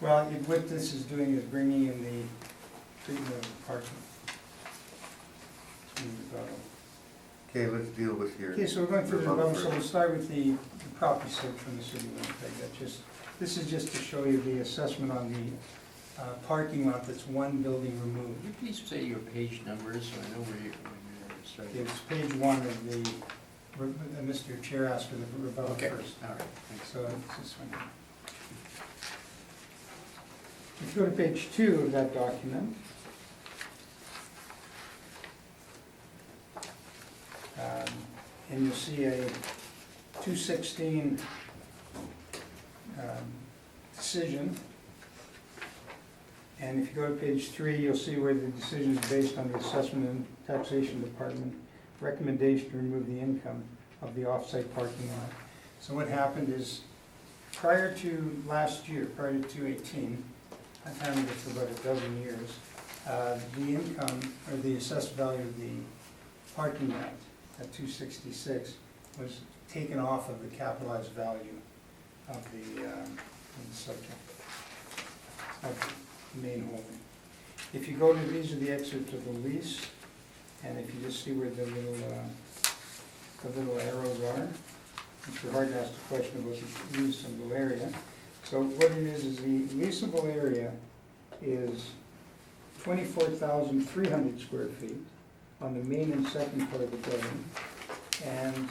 Well, what this is doing is bringing in treatment of the parking. In rebuttal. Okay, let's deal with your. Okay, so we're going through the rebuttal rebuttal, so we'll first. start with the property search from the city of Winnipeg. This is just to show you the assessment on the parking lot that's one building removed. Would you please say your page numbers, so I know where you're starting? It's page 1 of the, Mr. Chair asked for the rebuttal Okay, first. all right, thanks. So it's this one. If you go to page 2 of that document, and you'll see a 216 decision. And if you go to page 3, you'll see where the decision is based on the Assessment and Taxation Department recommendation to remove the income of the off-site parking lot. So what happened is, prior to last year, prior to 2018, I've handled it for about a dozen years, the income, or the assessed value of the parking lot at 266 was taken off of the capitalized value of the subject, of the main holding. If you go to, these are the excerpts of the lease, and if you just see where the little arrows are, it's hard to ask the question about the leasable area. So what it is the leasable area is 24,300 square feet on the main and second part of the building. And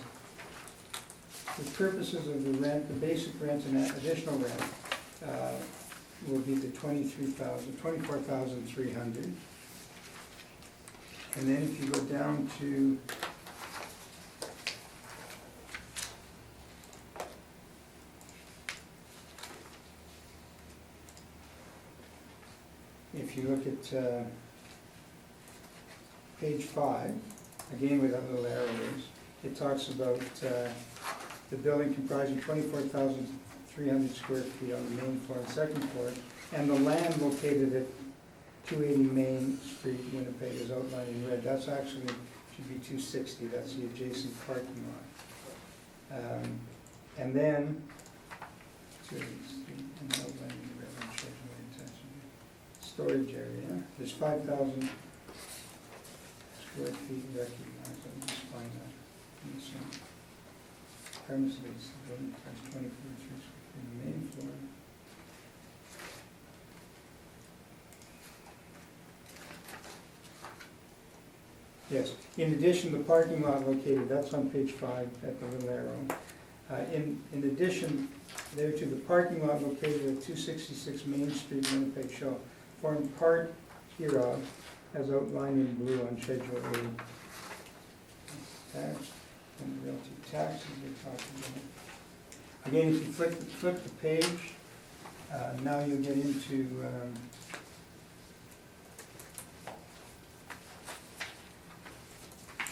for purposes of the rent, the basic rent and additional rent will be the 24,300. And then if you go down to if you look at page 5, again with that little arrow is, it talks about the building comprising 24,300 square feet on the main floor and second floor, and the land located at 280 Main Street, Winnipeg, is outlined in red. That's actually, should be 260, that's the adjacent parking lot. And then, 280 Street, and outlined in red, I'm sure it's my intention. Storage area, there's 5,000 square feet recognized, I'll just find that. Let me see. Premises, the building has 24 square feet in the main floor. Yes, in addition, the parking lot located, that's on page 5 at the little arrow. In addition, there to the parking lot located at 266 Main Street, Winnipeg shall form part hereof as outlined in blue on Schedule A. Tax and realty taxes we're talking about. Again, if you flip the page, now you'll get into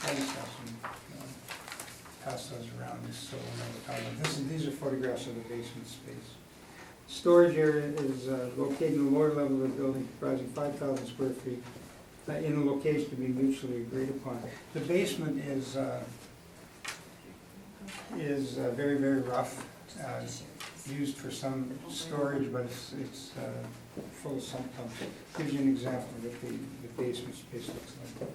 I just have some, pass those around just so we'll know what we're talking about. These are photographs of the basement space. Storage area is located in the lower level of the building, comprising 5,000 square feet, in a location to be mutually agreed upon. The basement is very, very rough, used for some storage, but it's full of sump pumps. Gives you an example of what the basement space looks like.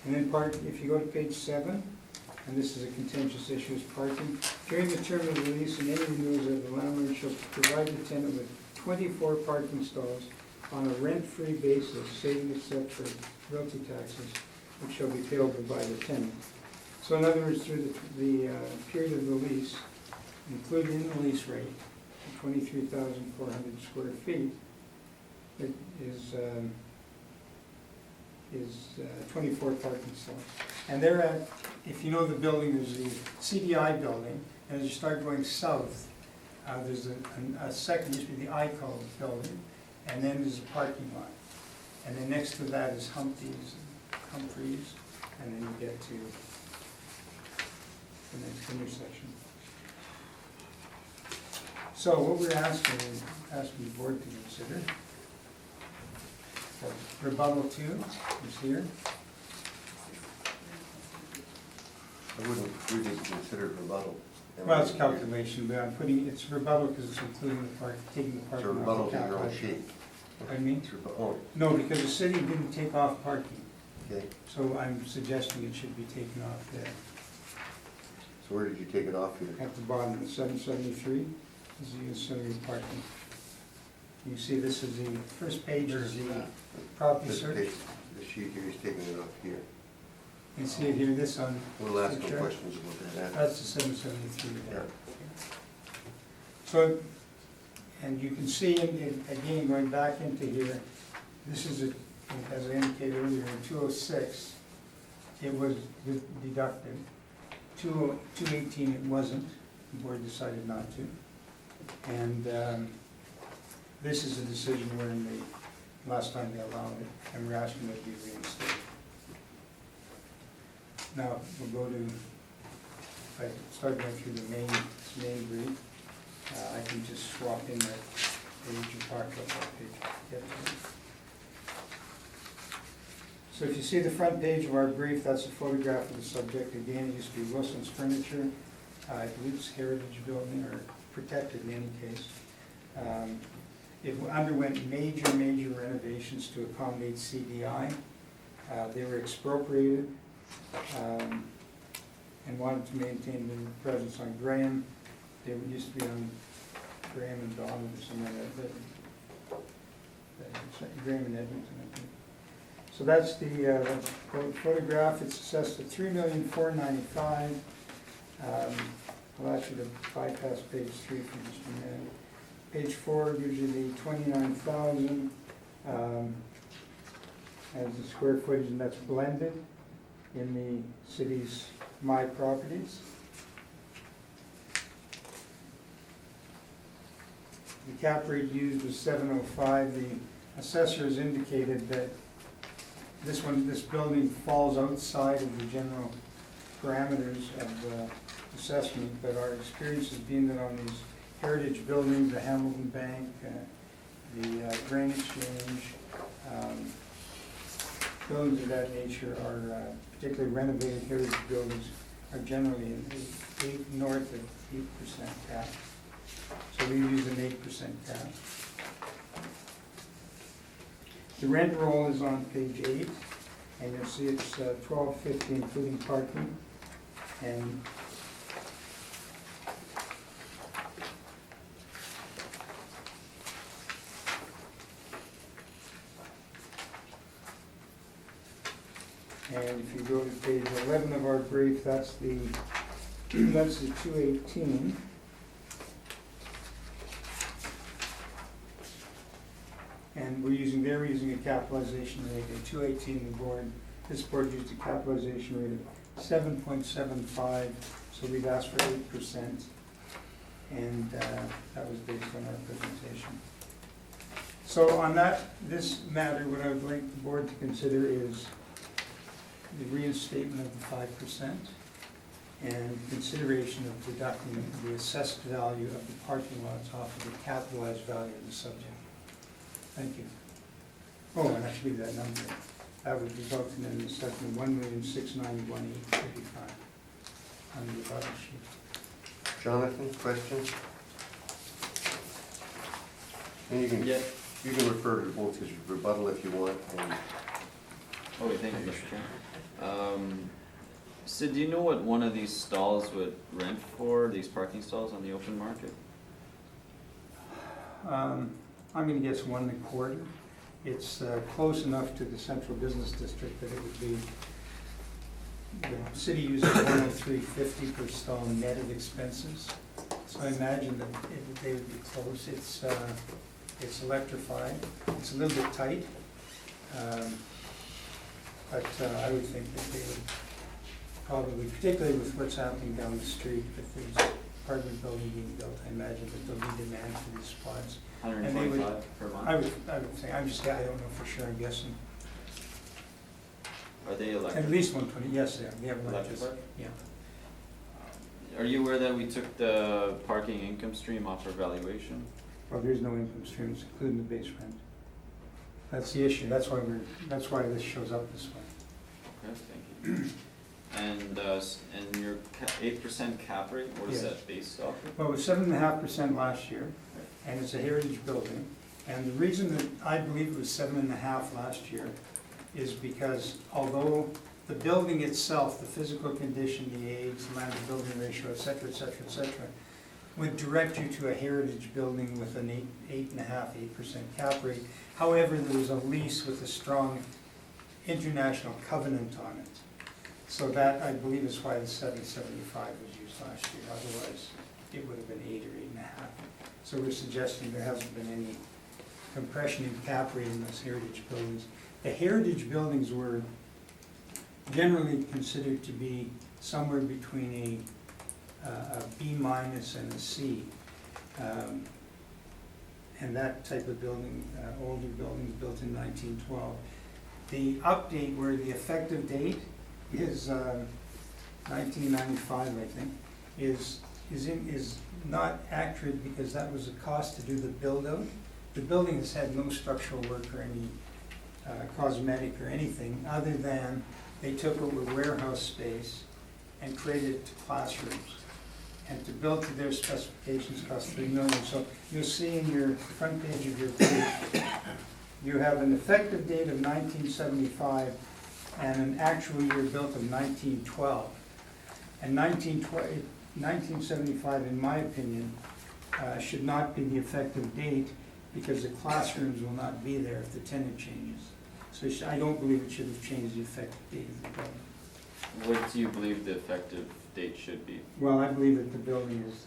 And then if you go to page 7, and this is a contentious issue, is parking. During the term of the lease and any renewals of the landlord shall provide the tenant with 24 parking stalls on a rent-free basis, saving except for realty taxes, which shall be payable by the tenant. So in other words, through the period of the lease, included in the lease rate, 23,400 square feet, it is 24 parking stalls. And they're at, if you know the building, there's the CDI building, and as you start going south, there's a second, used to be the ICO building, and then there's a parking lot. And then next to that is Humphreys, and then you get to the next intersection. So what we're asking the board to consider, rebuttal 2 is here. I wouldn't really consider it rebuttal. Well, it's calculation, but I'm putting, it's rebuttal because it's including the park, taking the So parking off rebuttal the to your own calculation. sheet. I mean, It's rebuttal, no, because the city didn't take off parking, okay, so I'm suggesting it should be taken off there. so where did you take it off here? At the bottom, the 773 is the ancillary parking. You see, this is the first page is the property This search. page, the sheet here is taking it off here. You see it here, this on, We'll ask Picture. no questions about that. that's the 773 there. Yeah. So, and you can see, again, going back into here, this is, as I indicated earlier, in 206, it was deducted. 218, it wasn't, the board decided not to. And this is a decision wherein they, last time they allowed it, and we're asking that it be reinstated. Now, we'll go to, if I start going through the main brief, I can just swap in that page and talk about that page. Get to it. So if you see the front page of our brief, that's a photograph of the subject. Again, it used to be Wilson's Furniture. I believe it's heritage building or protected in any case. It underwent major renovations to accommodate CDI. They were expropriated and wanted to maintain their presence on Graham. They used to be on Graham and Donald or somewhere like that. Graham and Edmonton, I think. So that's the photograph. It's assessed at $3,495,000. I'll ask you to bypass page 3 for just a minute. Page 4 gives you the 29,000 as the square footage, and that's blended in the city's My Properties. The cap rate used was 705. The assessor has indicated that this building falls outside of the general parameters of the assessment, but our experience has been that on these heritage buildings, the Hamilton Bank, the Grain Exchange, buildings of that nature are, particularly renovated heritage buildings, are generally in north of 8% cap. So we use an 8% cap. The rent roll is on page 8, and you'll see it's $12.50 including parking. And if you go to page 11 of our brief, that's the 218. And they were using a capitalization rate of 218, this board used a capitalization rate of 7.75, so we've asked for 8%, and that was based on our presentation. So on this matter, what I would like the board to consider is the reinstatement of the 5% and consideration of deducting the assessed value of the parking lots off of the capitalized value of the subject. Thank you. Oh, and I should leave that number. That would result in an assessment of $1,691,855 on the bottom sheet. Jonathan, questions? And you can refer to both as rebuttal if you want, and Okay, thank you, Mr. Chairman. Sid, do you know what one of these stalls would rent for, these parking stalls on the open market? I'm gonna guess 1 1/4. It's close enough to the central business district that it would be, the city uses $103.50 per stall net of expenses. So I imagine that they would be close. It's electrified. It's a little bit tight. But I would think that they would probably, particularly with what's happening down the street, if there's apartment building being built, I imagine that there'll be demand for these spots. $125 per month? I would say, I don't know for sure, I'm guessing. Are they electric? At least 120, yes, they are. They have Electric electricity. park? Yeah. Are you aware that we took the parking income stream off our valuation? Well, there's no income streams, including the base rent. That's the issue. That's why this shows up this way. Okay, thank you. And your 8% cap rate, what is Yes. that based off of? Well, it was 7.5% last year, and it's a heritage building. And the reason that I believe it was 7.5 last year is because although the building itself, the physical condition, the age, the land to building ratio, et cetera, et cetera, et cetera, would direct you to a heritage building with an 8% cap rate. However, there was a lease with a strong international covenant on it. So that, I believe, is why the 775 was used last year. Otherwise, it would have been 8 or 8.5. So we're suggesting there hasn't been any compression in cap rate in those heritage buildings. The heritage buildings were generally considered to be somewhere between a B minus and a C. And that type of building, older buildings built in 1912. The update where the effective date is 1995, I think, is not accurate because that was the cost to do the build-out. The building has had no structural work or any cosmetic or anything, other than they took over warehouse space and created it to classrooms. And to build to their specifications cost $3 million. So you'll see in your front page of your page, you have an effective date of 1975 and an actual year built of 1912. And 1975, in my opinion, should not be the effective date because the classrooms will not be there if the tenant changes. So I don't believe it should have changed the effective date of the building. What do you believe the effective date should be? Well, I believe that the building is,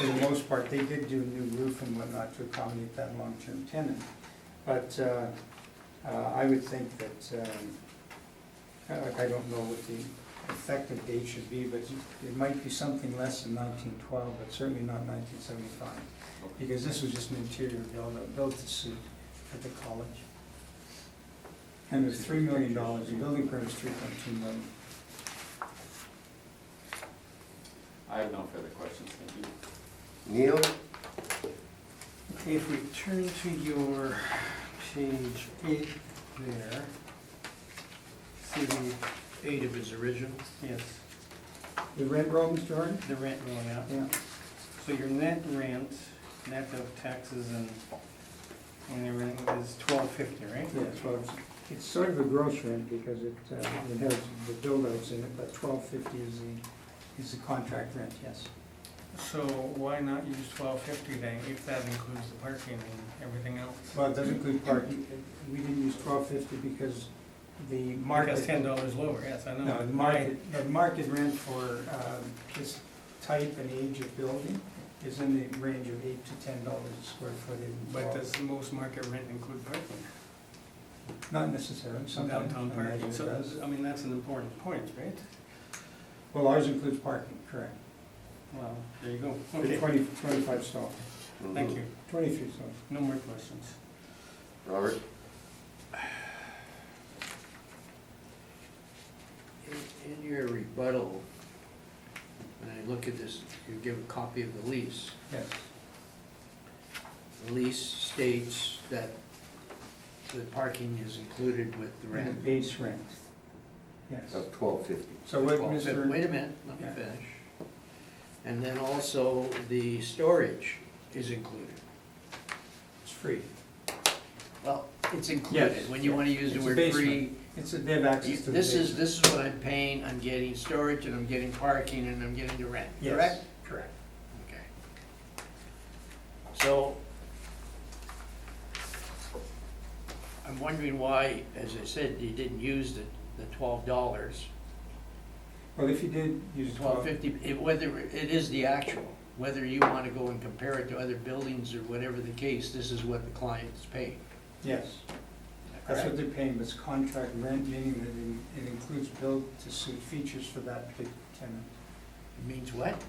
for the most part, they did do a new roof and whatnot to accommodate that long-term tenant. But I would think that, I don't know what the effective date should be, but it might be something less than 1912, but certainly not 1975. Because this was just an interior built to suit at the college. And it was $3 million, the building permit was $3.2 million. I have no further questions, thank you. Neil? Okay, if we turn to your page 8 there, see the, 8 of his original. yes, The rent roll, Mr. Harden? the rent rolling out. Yeah. So your net rent, net of taxes and everything is $12.50, right? Yeah, so it's sort of a gross rent because it has the build-outs in it, but $12.50 is the contract rent, yes. So why not use $12.50 then, if that includes the parking and everything else? Well, it doesn't include parking. We didn't use $12.50 because the market. Because $10 lower, yes, I know. No, the market rent for this type and age of building is in the range of $8 to $10 a square foot. But does most market rent include parking? Not necessarily, sometimes. Downtown I parking, imagine it so, does. I mean, that's an important point, right? Well, ours includes parking, correct. Well, there you go. For Okay, 25 stalls, thank you. 23 stalls. No more questions. Robert? In your rebuttal, when I look at this, you give a copy of the lease. Yes. The lease states that the parking is included with the And rent. the base rent. Yes. Of $12.50. So what Well, Mr. Wait a minute, let me Yeah. finish. And then also the storage is included. It's free. Well, it's included, Yes. when you wanna use the It's a word basement. free. They have access to the basement. This is what I'm paying, I'm getting storage and I'm getting parking and I'm getting the rent, Yes, correct? correct. Okay. So, I'm wondering why, as I said, you didn't use the $12, Well, if you did use $12.50, whether it is the actual, whether you wanna go and compare it to other buildings or whatever the case, this is what the client is paying. yes, that's what they're paying, but it's contract rent, meaning that it includes built-to-suit features for that particular tenant. It means what?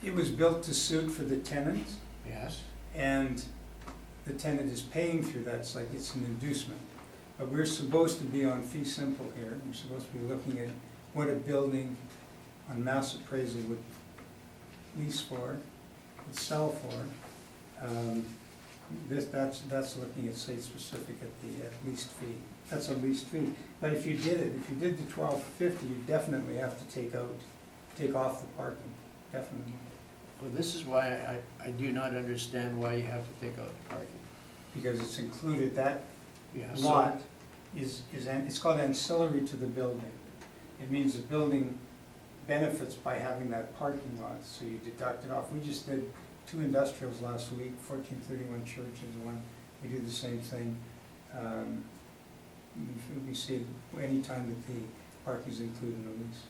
It was built to suit for the tenant, Yes. and the tenant is paying through that, it's like it's an inducement. But we're supposed to be on fee simple here, we're supposed to be looking at what a building on mass appraisal would lease for, would sell for. That's looking at site specific at the least fee. That's a least fee. But if you did the $12.50, you definitely have to take off the parking, definitely. Well, this is why I do not understand why you have to take out the parking. Because it's included, that Yeah, so- lot it's called ancillary to the building. It means the building benefits by having that parking lot, so you deduct it off. We just did 2 industrials last week, 1431 Church is one. We do the same thing. We see it anytime that the parking's included in the lease.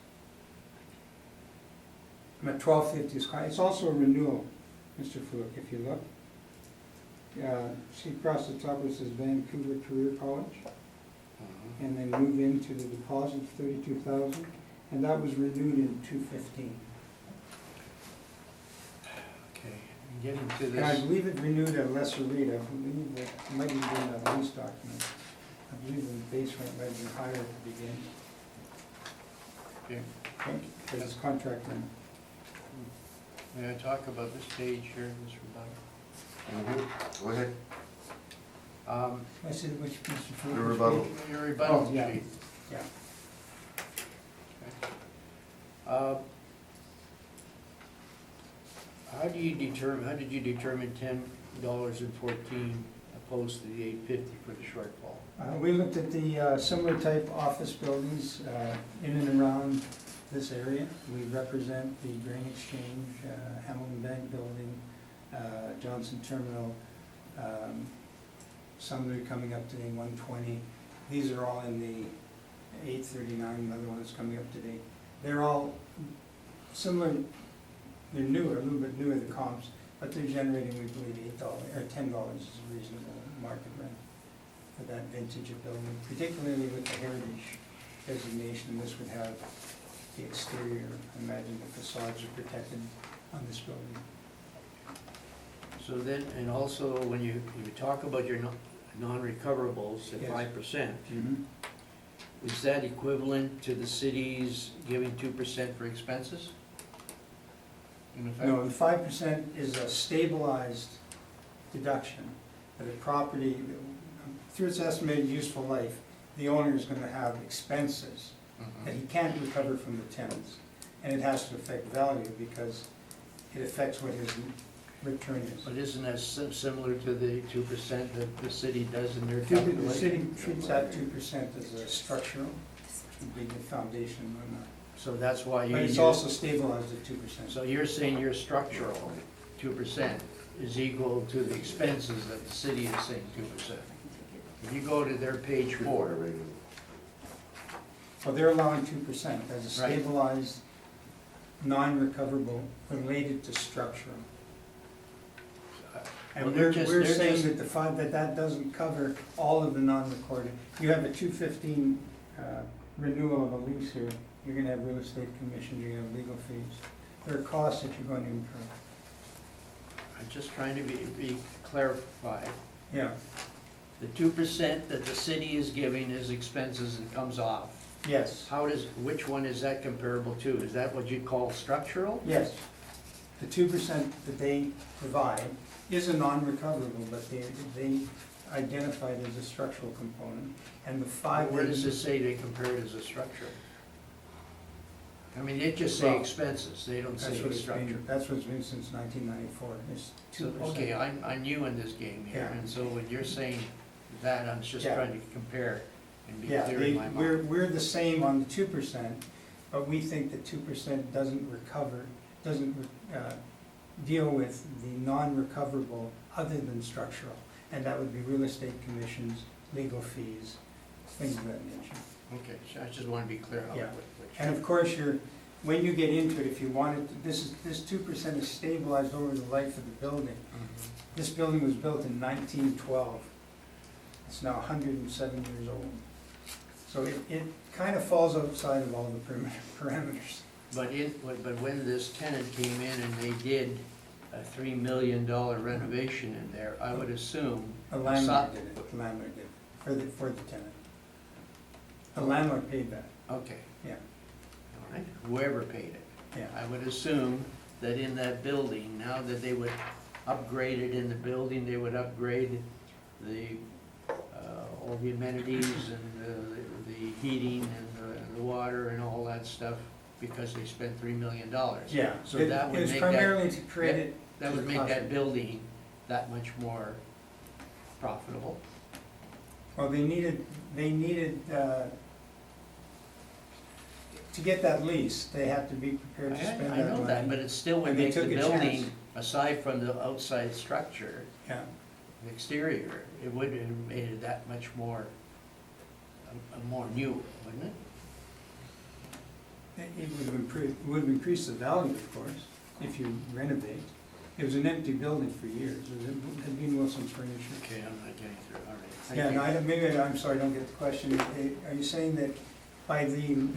I'm at $12.50 is high. It's also a renewal, Mr. Fuluk, if you look. See across the top where it says Vancouver Career College, and then move into the deposit of $32,000, and that was renewed in 2/15. Okay, I'm getting to And I this. believe it renewed at a lesser rate. I believe that it might have been a lease document. I believe the base rate might have been higher at the beginning. Okay. Okay, because it's contract rent. May I talk about this page here, Mr. Butler? Go ahead. I said which Mr. Fuluk? Your which rebuttal. page? Your rebuttal Oh, yeah. sheet. Yeah. How did you determine $10.14 opposed to the $8.50 for the shortfall? We looked at the similar type office buildings in and around this area. We represent the Grain Exchange, Hamilton Bank Building, Johnson Terminal, some that are coming up to the 120. These are all in the 839, another one that's coming up today. They're all similar, they're newer, a little bit newer, the comps, but they're generating, we believe, $8 or $10 is a reasonable market rent for that vintage of building, particularly with the heritage designation. This would have the exterior, I imagine the facades are protected on this building. So then, and also when you talk about your non-recoverables at Yes. 5%, is that equivalent to the city's giving 2% for expenses? In effect? No, the 5% is a stabilized deduction for the property. Through its estimated useful life, the owner is gonna have expenses that he can't recover from the tenants. And it has to affect value because it affects what his return is. But isn't that similar to the 2% that the city does in their The calculation? city treats that 2% as a structural, would be the foundation and whatnot. So that's why you But it's use. also stabilized at 2%. So you're saying your structural 2% is equal to the expenses that the city is saying 2%? If you go to their page 4, Well, they're allowing 2% as a Right. stabilized, non-recoverable related to structural. And Well, they're we're just- saying that that doesn't cover all of the non-recorded. You have a 215 renewal of a lease here, you're gonna have real estate commissions, you're gonna have legal fees. There are costs that you're going to incur. I'm just trying to be clarified. Yeah, The 2% that the city is giving as expenses and comes off, yes, which one is that comparable to? Is that what you call structural? yes. The 2% that they provide is a non-recoverable, but they identify it as a structural component. And the 5. Where does it say they compare it as a structure? I mean, they just say Well, expenses, they don't say That's what it's structure. been, that's what it's been since 1994, it's So, 2%. okay, I'm new in this game here, Yeah. and so when you're saying that, I'm just Yeah. trying to compare and be Yeah, clear in my mind. we're the same on the 2%, but we think that 2% doesn't deal with the non-recoverable other than structural. And that would be real estate commissions, legal fees, things of that nature. Okay, so I just want to be clear on Yeah. what. And of course, when you get into it, if you wanted, this 2% is stabilized over the life of the building. Mhm. This building was built in 1912. It's now 107 years old. So it kind of falls outside of all the parameters. But when this tenant came in and they did a $3 million renovation in there, I would assume. The landlord did it, the landlord did it, for the tenant. The landlord paid that, Okay, yeah, all right, whoever paid it. yeah. I would assume that in that building, now that they would upgraded in the building, they would upgrade the, all the amenities and the heating and the water and all that stuff, because they spent $3 million. Yeah, So it that would it was make that- primarily to create it. That would make that building that much more profitable. Well, they needed, to get that lease, they had to be prepared to spend that I money. know that, but it still would And they make the took a building, chance. aside from the outside structure, Yeah, the exterior, it would have made it that much more, more new, wouldn't it? it would have increased the value, of course, if you renovate. It was an empty building for years, it had been Wilson's Furniture. Okay, I'm not getting through, all right. Thank Yeah, you. no, maybe, I'm sorry, I don't get the question. Are you saying that by the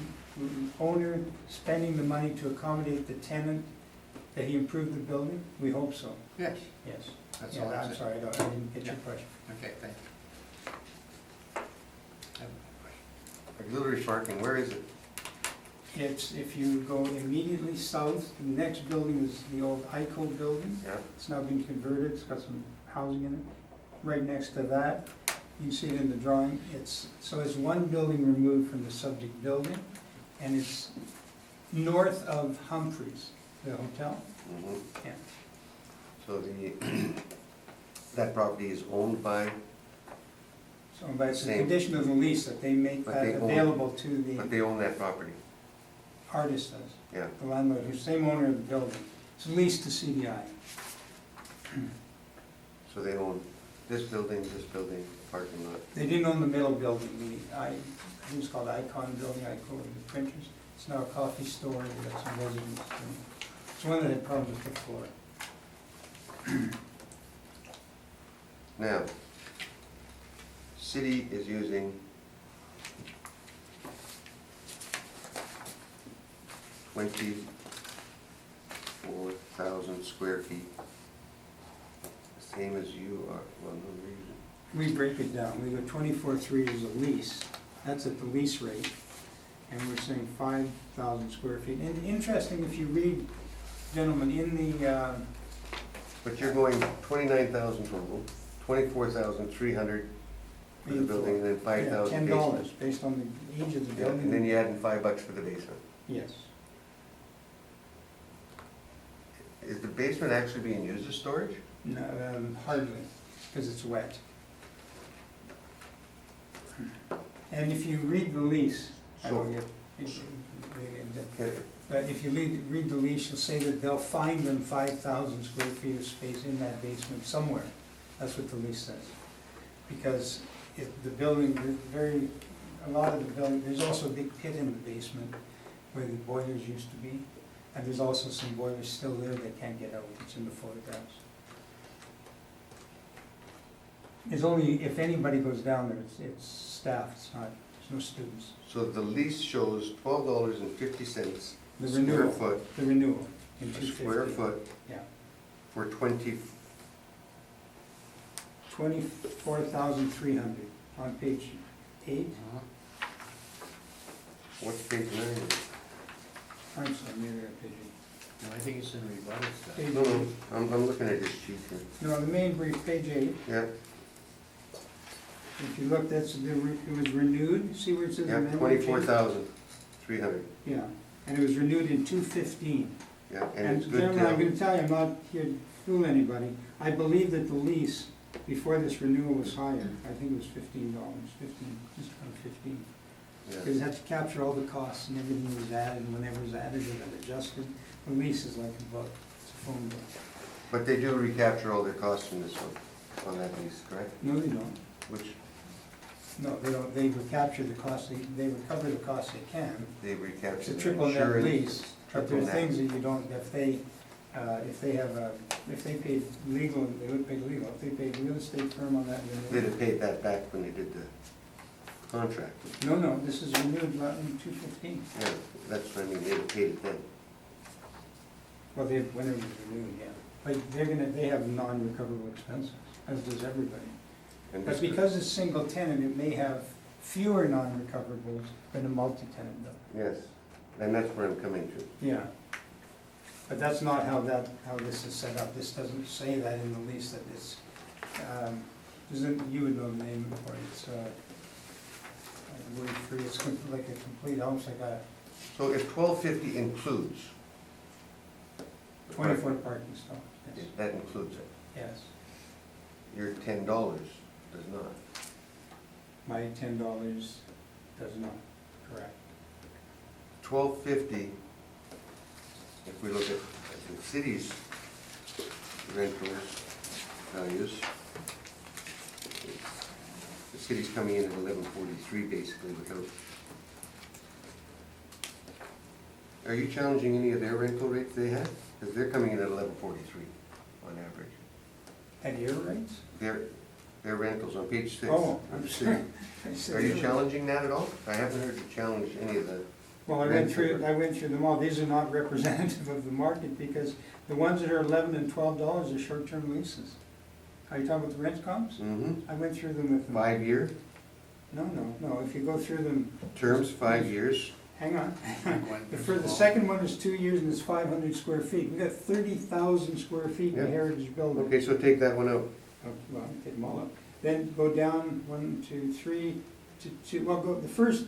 owner spending the money to accommodate the tenant, that he improved the building? We hope so, Yes, yes. that's Yeah, all I'm I'm saying. sorry, I didn't get your Yeah. question. Okay, thank you. I have no question. Auxiliary parking, where is it? It's, if you go immediately south, the next building is the old ICO building. Yeah. It's now been converted, it's got some housing in it. Right next to that, you see it in the drawing, so it's one building removed from the subject building, and it's north of Humphreys, the hotel. Mhm. Yeah. So that property is owned by, So, but it's a Same. condition of the lease that they make But that they own- available to but the they own that property, artist does, yeah. the landlord, who's the same owner of the building. It's leased to CDI. So they own this building, parking lot. They didn't own the middle building, I think it's called Icon Building, ICO, the printers. It's now a coffee store, they've got some residents. It's one that had problems with the floor. Now, city is using 24,000 square feet. Same as you are, well, no reason. We break it down, we go 24/3 is a lease, that's at the lease rate, and we're saying 5,000 square feet. And interesting, if you read, gentlemen, in the, But you're going 29,000 total, 24,300 for the building, and then 5,000 basement. $10, based on the age of the Yeah, and then building. you add in $5 for the basement. Yes, Is the basement actually being used as storage? no, hardly, because it's wet. And if you read the lease, I don't get, Okay. but if you read the lease, you'll say that they'll find them 5,000 square feet of space in that basement somewhere. That's what the lease says. Because if the building, a lot of the building, there's also a big pit in the basement where the boilers used to be. And there's also some boilers still there that can't get out, it's in the photographs. It's only, if anybody goes down there, it's staff, it's not, there's no students. So the lease shows $12.50 The square renewal, foot, the renewal in a 250. square foot Yeah, for 24,300 on page 8. what's page 9? I'm sorry, maybe I page No, I think it's in rebuttal 8. stuff. Page No, no, 8. I'm looking at this sheet here. No, the main brief, page 8. Yeah, If you look, it was renewed, see where it says yeah, amended? 24,300, Yeah, and it was renewed in 2/15. yeah, and And it's good gentlemen, I'm to, gonna tell you, I'm not here to fool anybody. I believe that the lease before this renewal was higher. I think it was $15, just around 15. Because yeah. it had to capture all the costs and everything was added, and whenever it was added, it got adjusted. The lease is like a book, it's a phone book. But they do recapture all their costs in this one, on that lease, correct? No, they don't. Which No, they don't, they recapture the costs, they recover the costs they can. they It's recapture a the triple net insurance. lease, but there are triple net. things that you don't, if they paid legal, they would pay legal. If they paid real estate firm on that, then They'd have paid that back when they did the contract. No, this is renewed in 2/15. Yeah, that's what I mean, they'd have paid it then. Well, when it was renewed, yeah. But they have non-recoverable expenses, as does everybody. And But this- because it's single tenant, it may have fewer non-recoverables than a multi-tenant does. Yes, and that's where I'm coming to. Yeah. But that's not how this is set up. This doesn't say that in the lease that it's, you would know the name for it. It's, word free, it's like a complete house, like a So if 1250 includes, 20-foot parking stall, yes. that includes it. Yes. Your $10 does not. My $10 does not, correct. 1250, if we look at the city's rental values, the city's coming in at 1143 basically without. Are you challenging any of their rental rates they have? Because they're coming in at 1143 on average. At your rates? Their rentals on page 6. Oh, of I'm the sorry. city. Are you challenging that at all? I haven't heard you challenge any of the. Well, I went through them all. These are not representative of the market because the ones that are $11 and $12 are short-term leases. Are you talking about the rent comps? Mm-hmm. I went through them with them. 5-year No, if you go through them, terms, 5 years. hang on. Went For the second one is 2 years and it's 500 square feet. We got 30,000 square feet in Yeah. the Heritage Building. Okay, so take that one out. Oh, well, take them all up. Then go down 1, 2, 3, to 2, well, go, the first,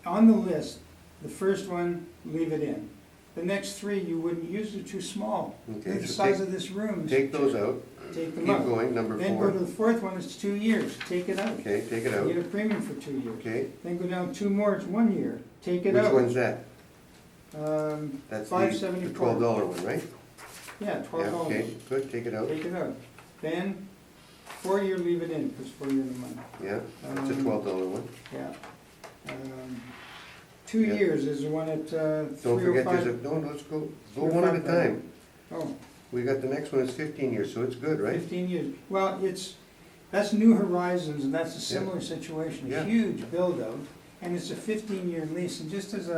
on the list, the first one, leave it in. The next 3 you wouldn't use, they're too small. Okay, They're the so size of this room. Take those out. Take them Keep out. going, number Then go to 4. the fourth one, it's 2 years, take it out. Okay, take it You out. get a premium for 2 years. Okay, Then go down 2 more, it's 1 year, take it which out. one's that? Um, That's $5.74. the $12 one, right? Yeah, Yeah, $12. okay, good, take it out. Take it out. Then, 4 year, leave it in, because 4 years a month. Yeah, that's a $12 one. Yeah. 2 Yeah. years is the one at Don't forget, there's 305. a, no, let's go one at a time. Oh, We got the next one is 15 years, so it's good, right? 15 years. Well, that's New Horizons, and that's a Yeah. similar situation, a Yeah. huge build-out, and it's a 15-year lease, and just as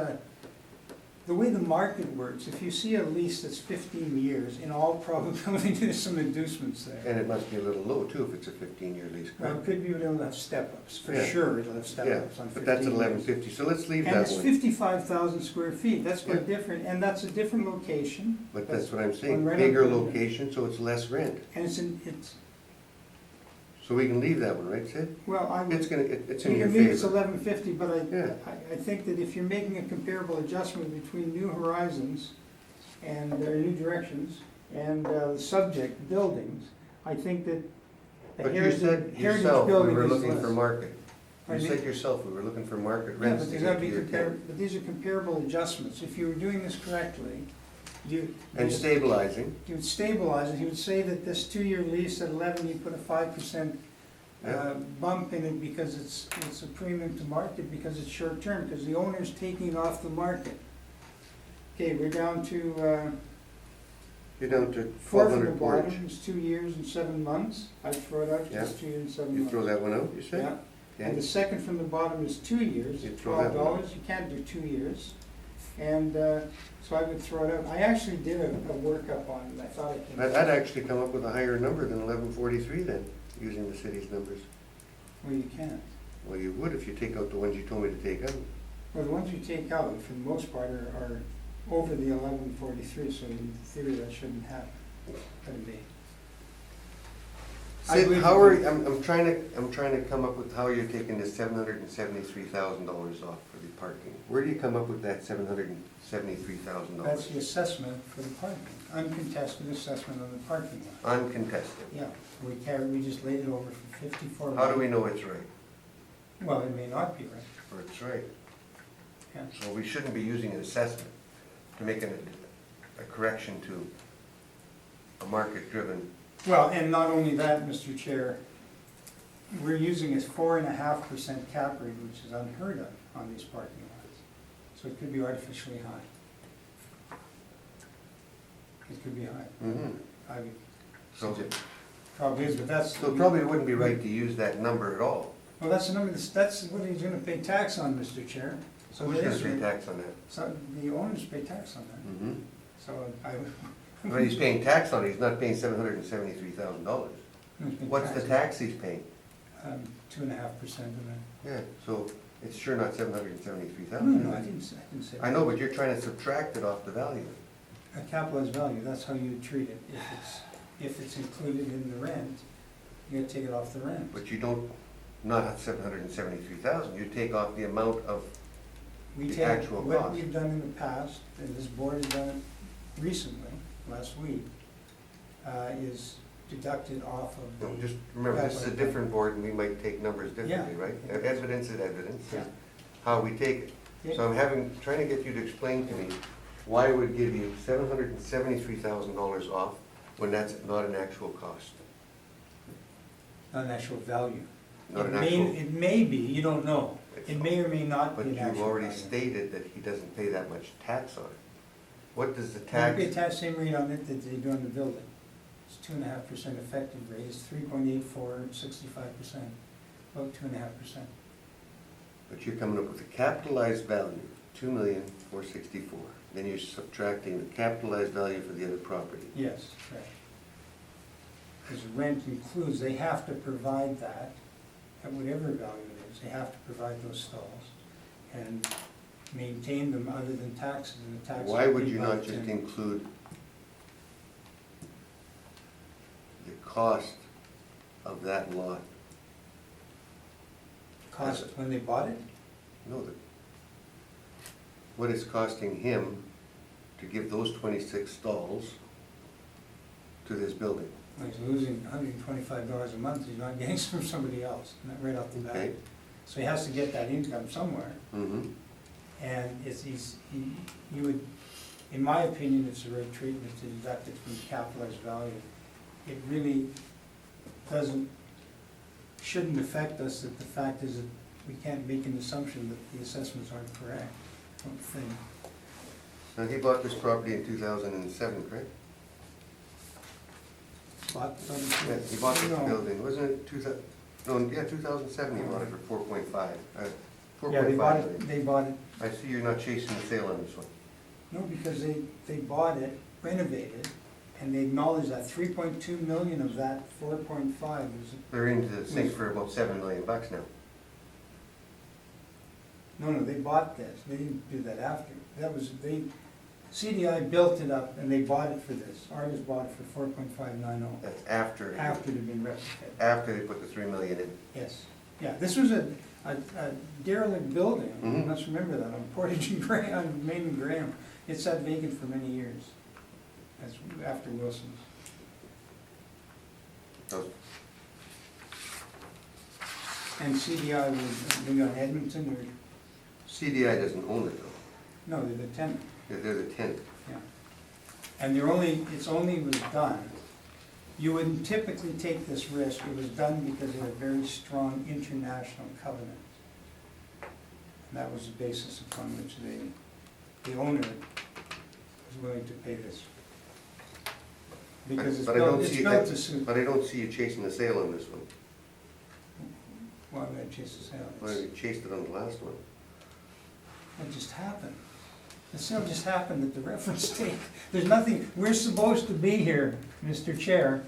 the way the market works, if you see a lease that's 15 years, in all probability, there's some inducements there. And it must be a little low too if it's a 15-year lease, Well, it correct? could be it'll have step-ups, for Yeah. sure it'll have Yeah, step-ups on 15 but that's at years. 1150, so let's leave And that it's one. 55,000 square feet, that's quite Yeah. different, and that's a different location. But that's what I'm saying, One right bigger up there. location, so it's less rent. And it's, So we can leave that one, right, Sid? well, I would. It's in You your can leave it's favor. 1150, but Yeah. I think that if you're making a comparable adjustment between New Horizons and their New Directions and the subject buildings, I think that the But you said Heritage yourself, we Building were is looking for less. market. You Pardon me? said yourself, we were looking for market Yeah, rents but to these get gotta to be your 10. but these are comparable adjustments. If you were doing this correctly, And stabilizing, you'd stabilize it. You would say that this 2-year lease at 11, you put a 5% Yeah. bump in it because it's a premium to market because it's short term, because the owner's taking it off the market. Okay, we're down to, you're down to fourth from the 1,200 porch. bottom, it's 2 years and 7 months. I'd throw it out, just 2 years and 7 You months. throw that one out, you said? Yeah, and the Okay. second from the bottom is 2 years, You throw that one out. $12, you can't do 2 years. And, so I would throw it out. I actually did a workup on it, I thought I came. I'd actually come up with a higher number than 1143 then, using the city's numbers. Well, you can't. Well, you would if you take out the ones you told me to take out. Well, the ones you take out, for the most part, are over the 1143, so in theory, that shouldn't happen. Couldn't be. I Sid, believe how you are, do. I'm trying to come up with how you're taking this $773,000 off for the parking. Where do you come up with that $773,000? That's the assessment for the parking, uncontested assessment on the parking lot. Uncontested. Yeah, we just laid it over for 54. How do we know it's right? Well, it may not be right, Or it's right? yeah. So we shouldn't be using an assessment to make a correction to a market-driven. Well, and not only that, Mr. Chair, we're using a 4.5% cap rate, which is unheard of on these parking lots. So it could be artificially high. It could be high. Mhm. I would, So, probably is, but that's. so it probably wouldn't be right to use that number at all. Well, that's the number, that's what he's gonna pay tax on, Mr. Chair. So Who's it gonna is pay right. tax on that? So the owners pay tax on that. Mhm. So I would. But he's paying tax on it, he's not paying $773,000. Who's paying What's the tax he's paying? 2.5% of that. Yeah, so it's sure not $773,000. No, I didn't say. I know, but you're trying to subtract it off the value. A capitalized value, that's how you treat it. If it's included in the rent, you gotta take it off the rent. But you don't, not at 773,000, you take off the amount of, We the take actual what cost. we've done in the past, and this board has done it recently, last week, is deducted off of no, the. just remember, this is a different board and we might take numbers differently, Yeah. right? Evidence is evidence, Yeah. how we take it. Yeah. So I'm trying to get you to explain to me why it would give you $773,000 off when that's not an actual cost, Not an actual value. not It an may- actual. It may be, you don't know. It's It not. may or may not But be an you've actual already value. stated that he doesn't pay that much tax on it. What does the They tax, pay tax same rate on it that they do on the building. It's 2.5% effective rate, it's 3.84, 65%, about 2.5%. but you're coming up with a capitalized value, 2,464,000. Then you're subtracting the capitalized value for the other property. Yes, right. Because rent includes, they have to provide that, at whatever value it is, they have to provide those stalls and maintain them other than taxes, and the taxes. Why are would paid you by not the just tenant. include the cost of that lot? Cost when they bought it? No, what it's costing him to give those 26 stalls to this building, Well, he's losing $125 a month, he's not getting from somebody else, not right off the bat. okay? So he has to get that income somewhere, Mm-hmm. and you would, in my opinion, it's the right treatment to deduct it from the capitalized value. It really shouldn't affect us, that the fact is that we can't make an assumption that the assessments aren't correct, I don't think. Now, he bought this property in 2007, correct? Yeah, he bought this No. building, wasn't it 2007 he bought it for 4.5. Yeah, they bought 4.5 million. it, they bought it, I see you're not chasing the sale on this one. no, because they bought it, renovated, and they acknowledged that 3.2 million of that 4.5 was. They're into the sink for about $7 million now. No, they bought this, they didn't do that after. CDI built it up and they bought it for this. Artis bought it for 4.590 That's after. after it had been replicated. After they put the 3 million in. Yes, yeah, this was a derelict building, you Mhm. must remember that, on Portage and Graham, on Main and Graham. It sat vacant for many years, that's after Wilson's. Those- And CDI was, maybe on Edmonton, or, CDI doesn't own it though. no, they're the tenant. They're the tenant. Yeah. And it's only was done, you wouldn't typically take this risk, it was done because of a very strong international covenant. And that was the basis upon which the owner was willing to pay this. Because But I don't it's see- built to suit, But I don't see you chasing the sale on this one. why would I chase the sale? Well, you chased it on the last one. It just happened. The sale just happened at the reference date. There's nothing, we're supposed to be here, Mr. Chair,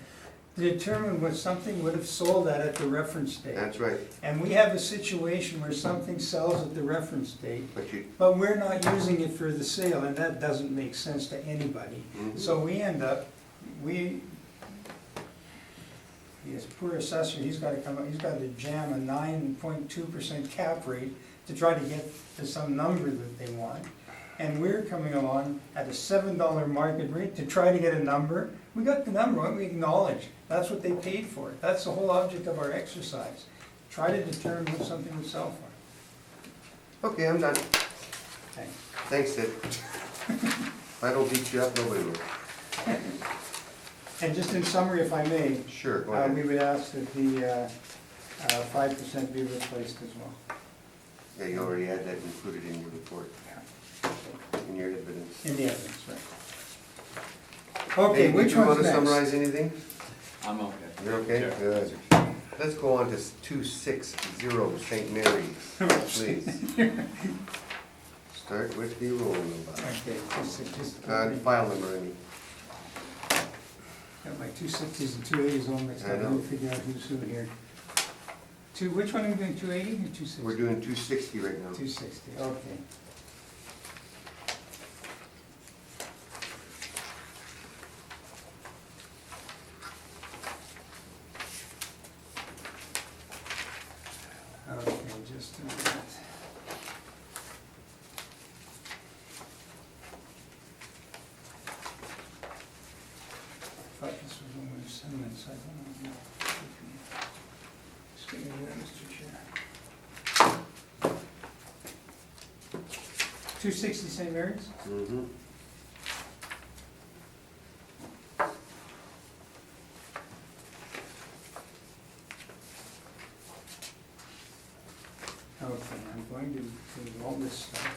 to determine what something would have sold at the reference date. That's right, And we have a situation where something sells at the reference date, but you, but we're not using it for the sale, and that doesn't make sense to anybody. Mhm. So we end up, this poor assessor, he's gotta come up, he's got to jam a 9.2% cap rate to try to get to some number that they want. And we're coming along at a $7 market rate to try to get a number. We got the number, we acknowledge, that's what they paid for it. That's the whole object of our exercise. Try to determine what something would sell for. okay, I'm done. Thanks. Thanks, Sid. If I don't beat you up, nobody will. And just in summary, if I may, Sure, go we ahead. would ask that the 5% be replaced as well. Yeah, you already had that included in your report, in your evidence. In the evidence, right. Okay, Hey, which did you want one's to next? summarize anything? I'm okay. You're okay? Sure. Good. Let's go on to 260 St. Mary's, please. Start with the roll number. Okay, just, File number, I mean. got my 260s and 280s all mixed I up, know. let me figure out who's who here. Which one are we doing, 280 or 260? We're doing 260 right now. 260, okay. Sentiments, I don't know. Just give me that, Mr. Chair. 260 St. Mary's? Mm-hmm. Okay, I'm going to do all this stuff.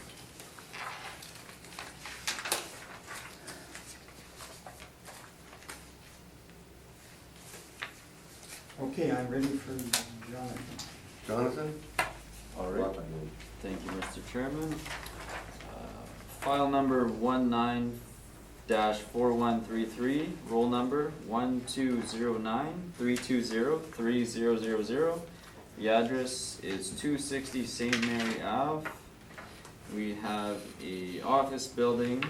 Okay, I'm ready for Jonathan. Jonathan? All right. Thank you, Mr. Chairman. File number 19-4133, roll number 1209-320-3000. The address is 260 St. Mary Ave. We have a office building,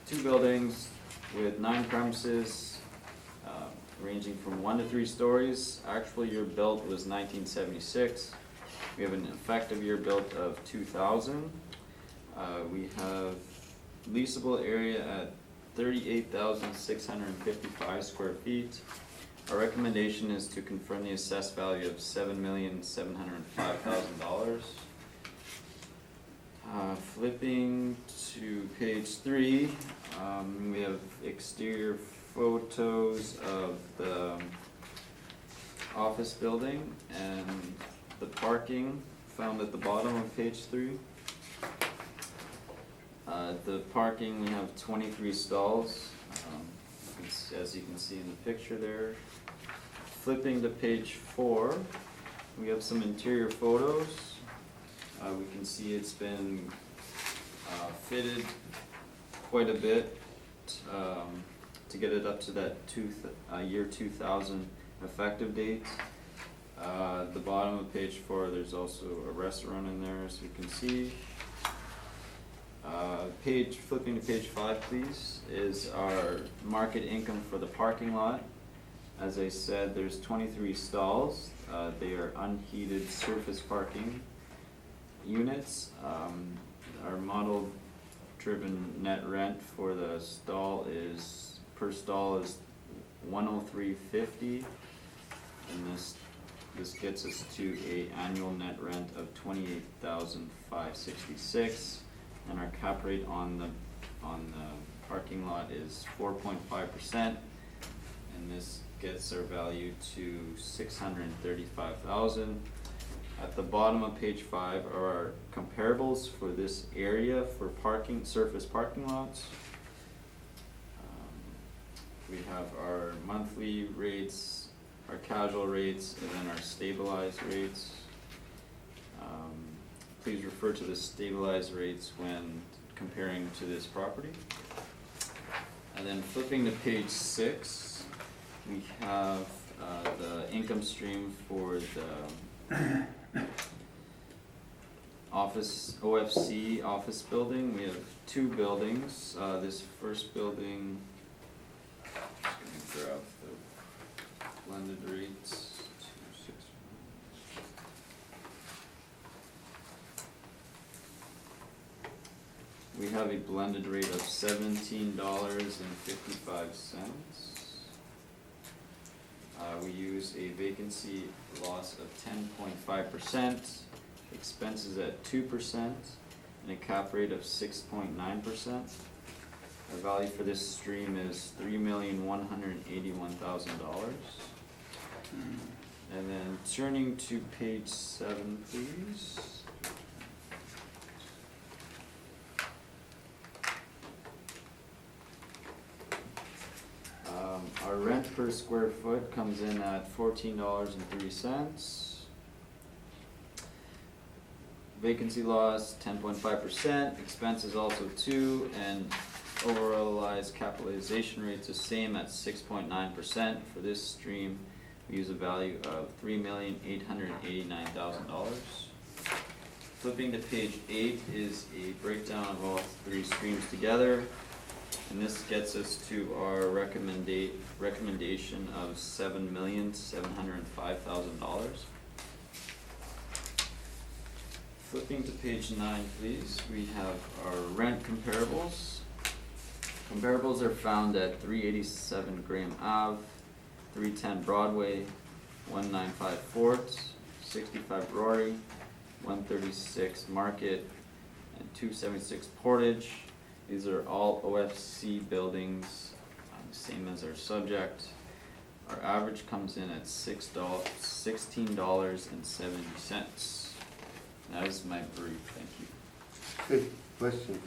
two buildings with 9 premises, ranging from 1 to 3 stories. Actual year built was 1976. We have an effective year built of 2000. We have leasable area at 38,655 square feet. Our recommendation is to confirm the assessed value of $7,705,000. Flipping to page 3, we have exterior photos of the office building and the parking found at the bottom of page 3. The parking, we have 23 stalls, as you can see in the picture there. Flipping to page 4, we have some interior photos. We can see it's been fitted quite a bit to get it up to that year 2000 effective date. At the bottom of page 4, there's also a restaurant in there, as you can see. Flipping to page 5, please, is our market income for the parking lot. As I said, there's 23 stalls. They are unheated surface parking units. Our model-driven net rent for the stall is, per stall is $103.50, and this gets us to a annual net rent of $28,566, and our cap rate on the parking lot is 4.5%, and this gets our value to $635,000. At the bottom of page 5 are our comparables for this area for parking, surface parking lots. We have our monthly rates, our casual rates, and then our stabilized rates. Please refer to the stabilized rates when comparing to this property. And then flipping to page 6, we have the income stream for the OFC office building. We have 2 buildings. This first building, just gonna grab the blended rates. 260. We have a blended rate of $17.55. We use a vacancy loss of 10.5%, expenses at 2%, and a cap rate of 6.9%. Our value for this stream is $3,181,000. And then turning to page 7, please. Our rent per square foot comes in at $14.03. Vacancy loss 10.5%, expenses also 2, and overallized capitalization rates the same at 6.9%. For this stream, we use a value of $3,889,000. Flipping to page 8 is a breakdown of all 3 streams together. And this gets us to our recommendation of $7,705,000. Flipping to page 9, please, we have our rent comparables. Comparables are found at 387 Graham Ave, 310 Broadway, 195 Fort, 65 Rory, 136 Market, and 276 Portage. These are all OFC buildings, same as our subject. Our average comes in at $16.70. That is my brief, thank you. Good, question.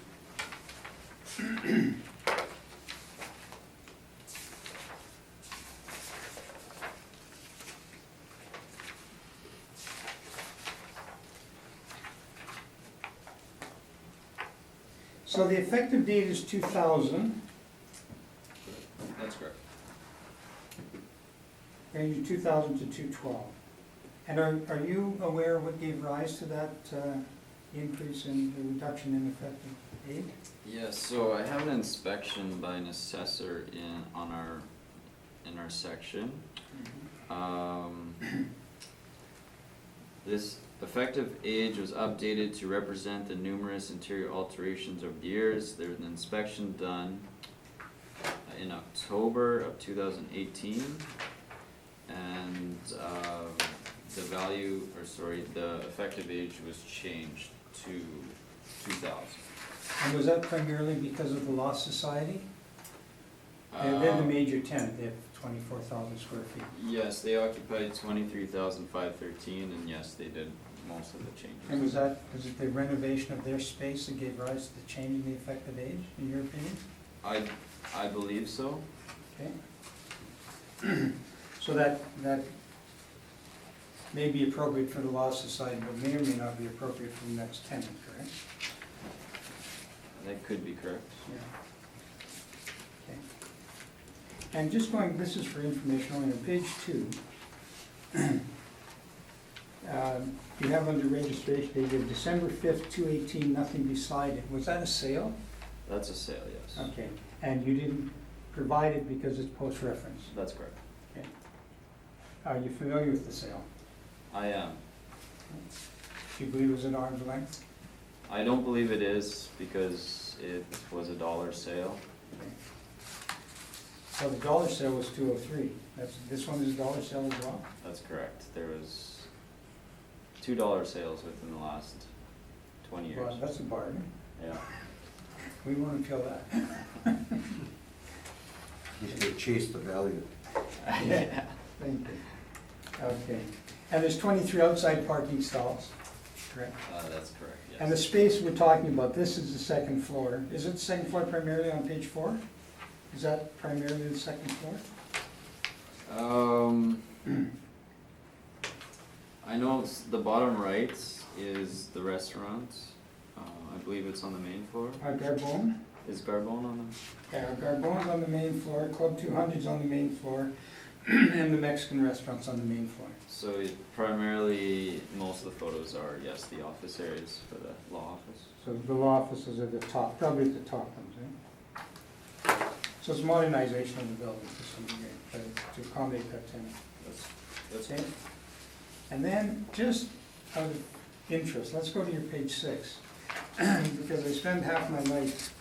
So the effective date is 2000, That's correct. ranging 2000 to 212. And are you aware what gave rise to that increase in the reduction in effective date? Yes, so I have an inspection by an assessor in our section. This effective age was updated to represent the numerous interior alterations over the years. There was an inspection done in October of 2018, and the effective age was changed to 2000. And was that primarily because of the Law Society? They're the major tenant, they have 24,000 square feet. Yes, they occupied 23,513, and yes, they did most of the changes. And was it the renovation of their space that gave rise to the change in the effective age, in your opinion? I believe so. Okay. So that may be appropriate for the Law Society, but may or may not be appropriate for the next tenant, correct? That could be correct. Yeah. Okay. And just going, this is for information only, on page 2, you have under registration dated December 5th, 2018, nothing beside it. Was that a sale? That's a sale, yes. Okay, and you didn't provide it because it's post-reference? That's correct. Okay. Are you familiar with the sale? I am. Do you believe it was at arm's length? I don't believe it is because it was a dollar sale. Okay. So the dollar sale was 203. This one is a dollar sale as well? That's correct. There was $2 sales within the last 20 years. Well, that's a bargain. Yeah. We want to feel that. You should chase the value. Yeah. Thank you. Okay. And there's 23 outside parking stalls, correct? That's correct, yes. And the space we're talking about, this is the second floor. Is it the second floor primarily on page 4? Is that primarily the second floor? I know the bottom right is the restaurant. I believe it's on the main floor. Garbone? Is Garbone on Yeah, Garbone's on the main floor, Club 200's on the main floor, and the Mexican restaurant's on the main floor. So primarily, most of the photos are, yes, the office areas for the law office. So the law offices are the top, probably the top ones, eh? So it's modernization of the building to some degree, but to accommodate that tenant. That's Okay? And then, just out of interest, let's go to your page 6. Because I spend half my life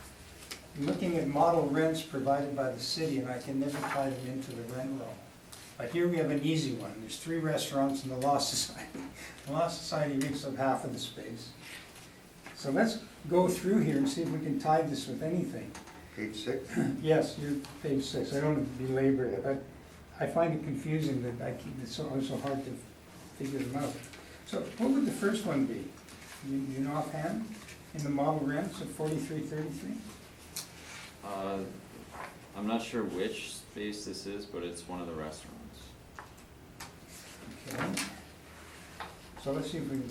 looking at model rents provided by the city, and I can never tie them into the rent roll. But here we have an easy one. There's 3 restaurants in the Law Society. The Law Society makes up half of the space. So let's go through here and see if we can tie this with anything. Page 6? Yes, you're page 6. I don't want to belabor it, but I find it confusing that it's so hard to figure them out. So what would the first one be? You know offhand? In the model rents of 4333? I'm not sure which space this is, but it's one of the restaurants. Okay. So let's see if we can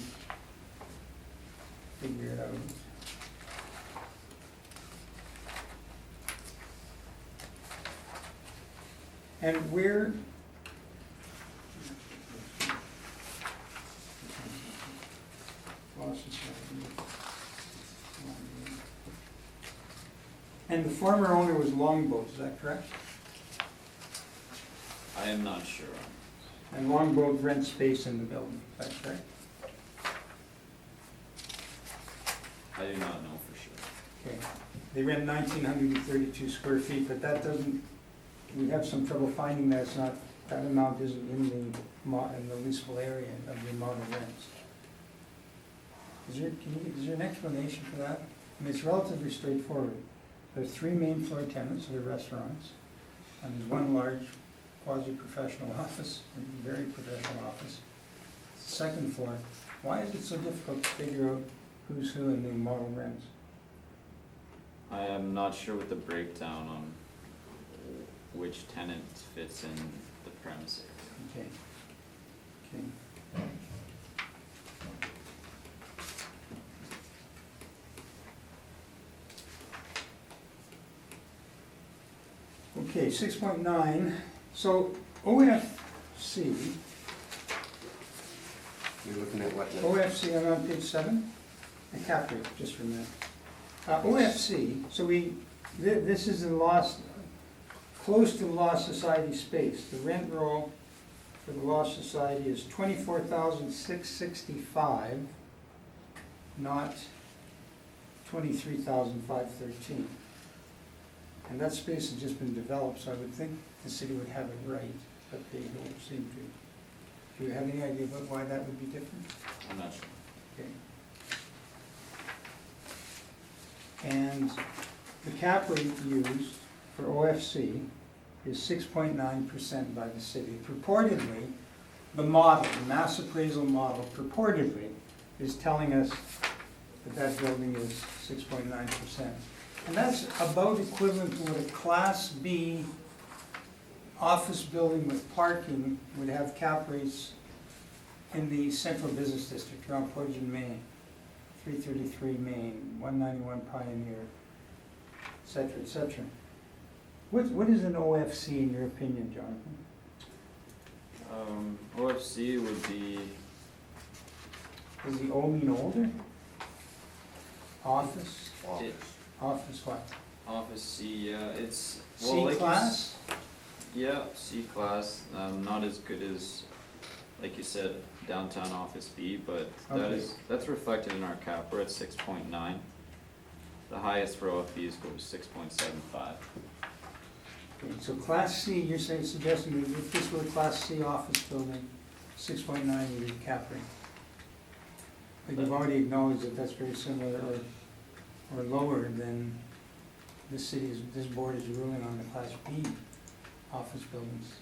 figure it out. And where, and the former owner was Longboat, is that correct? I am not sure. And Longboat rents space in the building, is that correct? I do not know for sure. Okay. They rent 1,932 square feet, but that doesn't, we have some trouble finding that it's not, that amount isn't in the leasable area of the amount of rents. Is there an explanation for that? I mean, it's relatively straightforward. There's 3 main floor tenants, so they're restaurants, and there's 1 large quasi-professional office, a very professional office. Second floor, why is it so difficult to figure out who's who in the model rents? I am not sure what the breakdown on which tenant fits in the premise area. Okay. Okay, 6.9, so OFC, You're looking at what now? OFC, I'm on page 7, a cap rate, just for a minute. OFC, so this is in lost, close to the Law Society space. The rent roll for the Law Society is $24,665, not $23,513. And that space has just been developed, so I would think the city would have it right, but they don't seem to. Do you have any idea about why that would be different? I'm not sure. Okay. And the cap rate used for OFC is 6.9% by the city. Purportedly, the model, the mass appraisal model, purportedly is telling us that that building is 6.9%. And that's about equivalent to what a Class B office building with parking would have cap rates in the central business district around Portage and Main, 333 Main, 191 Pioneer, et cetera, et cetera. What is an OFC in your opinion, Jonathan? OFC would be, Does the O mean older? Office? it, Office what? office C, yeah, it's, well, C like you class? Yeah, C class, not as good as, like you said, downtown office B, but Okay. that's reflected in our cap, we're at 6.9. The highest for OFBs goes 6.75. Okay, so Class C, you're saying, suggesting that if this were a Class C office building, 6.9 would be cap rate. But you've already acknowledged that that's very similar or lower than this board is ruling on the Class B office buildings.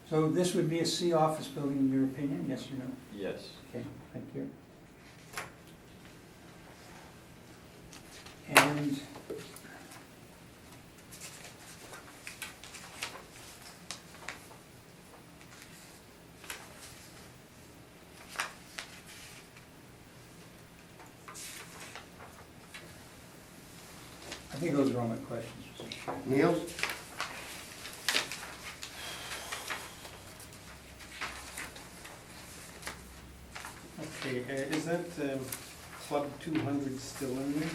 So this would be a C office building in your opinion, yes or no? Yes. Okay, thank you. And I think those are all my questions, Mr. Chairman. Neil? Okay, is that Club 200 still in there?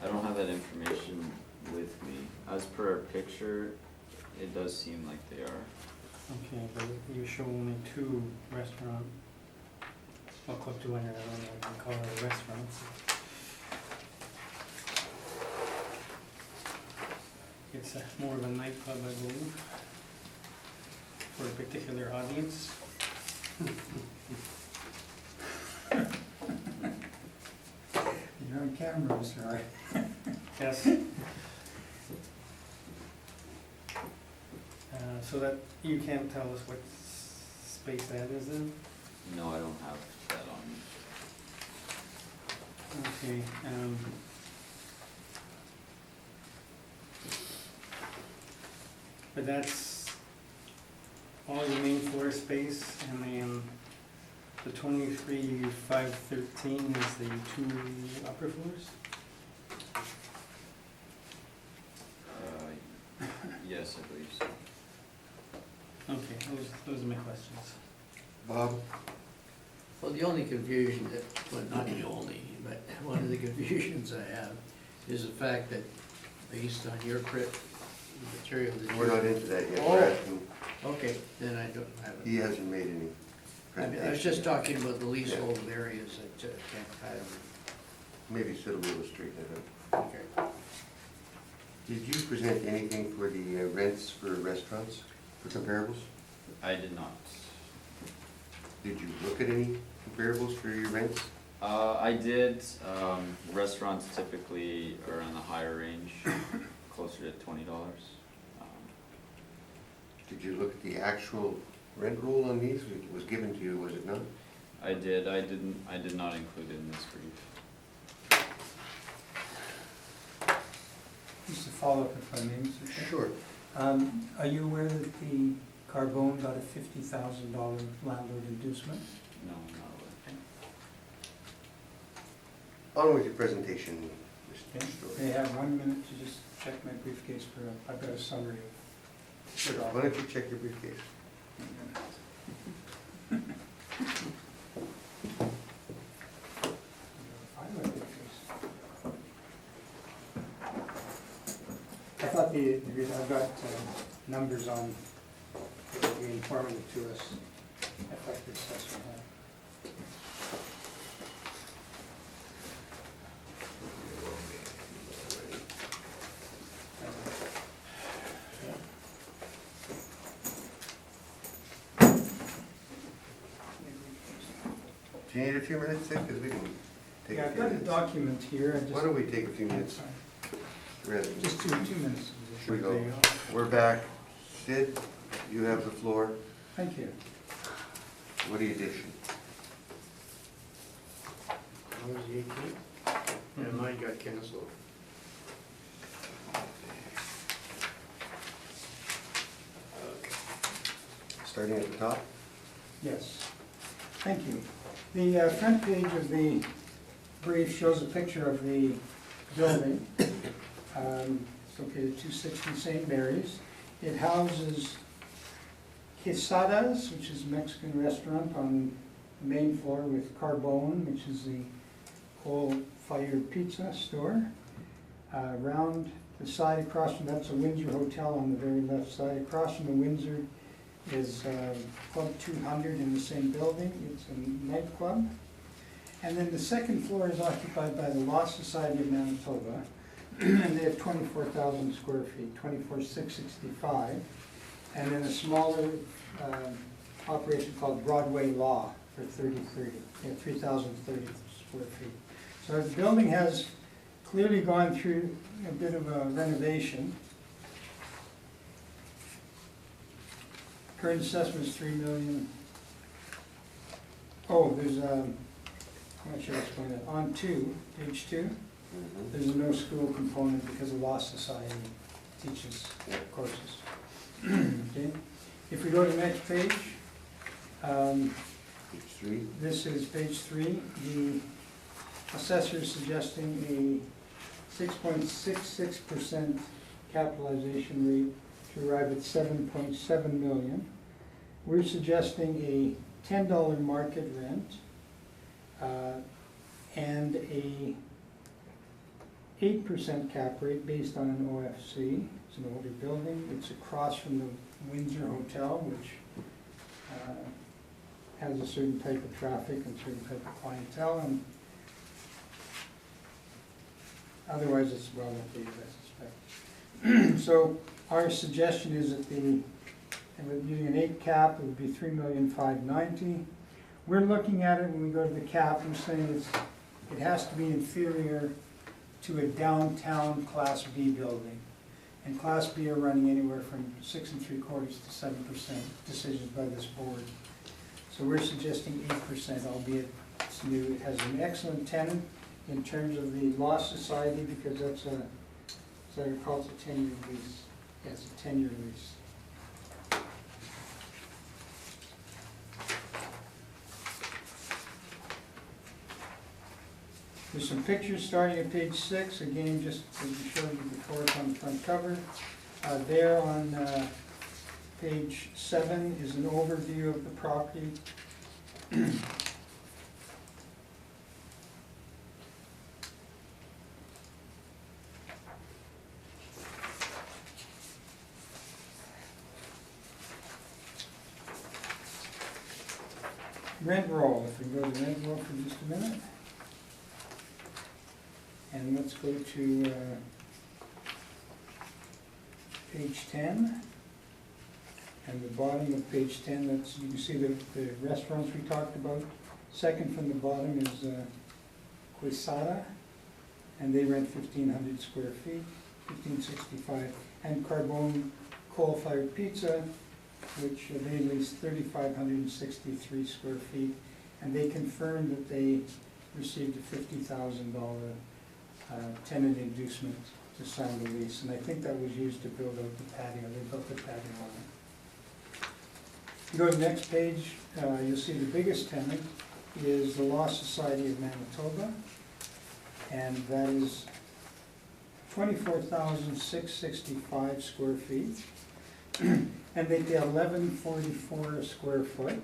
I don't have that information with me. As per our picture, it does seem like they are. Okay, but you show only 2 restaurant, well, Club 200, I don't know if you can call it a restaurant. It's more of a nightclub, I believe, for a particular audience. You're on camera, Mr. Hart. Yes. So that, you can't tell us what space that is in? No, I don't have that on me. Okay, but that's all your main floor space, and then the 23,513 is the 2 upper floors? Yes, I believe so. Okay, those are my questions. Bob? Well, the only confusion that, well, not the only, but one of the confusions I have is the fact that based on your material that We're not into that yet. Oh. We're asking- Okay, then I don't have it. He hasn't made any I was just talking about the leasehold areas at Camp Patterson. Maybe Citadel Street, I don't. Okay. Did you present anything for the rents for restaurants, for comparables? I did not. Did you look at any comparables for your rents? I did, restaurants typically are on the higher range, closer to $20. Did you look at the actual rent roll on these? It was given to you, was it not? I did not include it in this brief. Just a follow-up if I may, Mr. Chair. Sure. Are you aware that the Carbone got a $50,000 landlord inducement? No, I'm not aware. On with your presentation, Mr. Okay. Story. They have 1 minute to just check my briefcase for, I've got a summary of. Sure. Why don't you check your briefcase? Find my briefcase. I thought I've got numbers on that will be informative to us, effective assessment. Do you need a few minutes, Dick? Because we can take Yeah, a I've few got a minutes. document here, I just. Why don't we take a few minutes? rather- Just 2 minutes. Here we go. We're back. Sid, you have the floor. Thank you. What addition? When was the 18th? Yeah, mine got canceled. Okay. Starting at the top? Yes, thank you. The front page of the brief shows a picture of the building. It's located at 260 St. Mary's. It houses Quesadas, which is a Mexican restaurant on the main floor, with Carbone, which is the coal-fired pizza store. Around the side across from, that's a Windsor Hotel on the very left side. Across from the Windsor is Club 200 in the same building. It's a nightclub. And then the second floor is occupied by the Law Society of Manitoba, and they have 24,000 square feet, 24,665. And then a smaller operation called Broadway Law for 3,030 square feet. So the building has clearly gone through a bit of a renovation. Current assessment is $3 million. Oh, there's, I'm not sure I'll explain that. On page two, there's a no school component because the Law Society teaches courses. Okay. If we go to the next page, Page 3. this is page 3. The assessor is suggesting a 6.66% capitalization rate to arrive at 7.7 million. We're suggesting a $10 market rent and a 8% cap rate based on an OFC. It's an older building. It's across from the Windsor Hotel, which has a certain type of traffic and certain type of clientele, and otherwise it's well located, I suspect. So our suggestion is that and with using an 8 cap, it would be $3,590,000. We're looking at it when we go to the cap, we're saying it has to be inferior to a downtown Class B building. And Class B are running anywhere from 6 3/4 to 7% decisions by this board. So we're suggesting 8%, albeit it's new. It has an excellent tenant in terms of the Law Society, because that's as I recall, it's a 10-year lease. Yeah, it's a 10-year lease. There's some pictures starting at page 6, again, just as we showed you before, it's on the front cover. There on page 7 is an overview of the property. rent roll, if we go to rent roll for just a minute. And let's go to page 10. And the bottom of page 10, that's, you can see the restaurants we talked about. Second from the bottom is Quesada, and they rent 1,500 square feet, 1,565. And Carbone Coal-Fired Pizza, which they lease 3,563 square feet, and they confirmed that they received a $50,000 tenant inducement to sign the lease, and I think that was used to build out the patio. They built the patio on it. You go to the next page, you'll see the biggest tenant is the Law Society of Manitoba, and that is 24,665 square feet, and they pay $11.44 a square foot,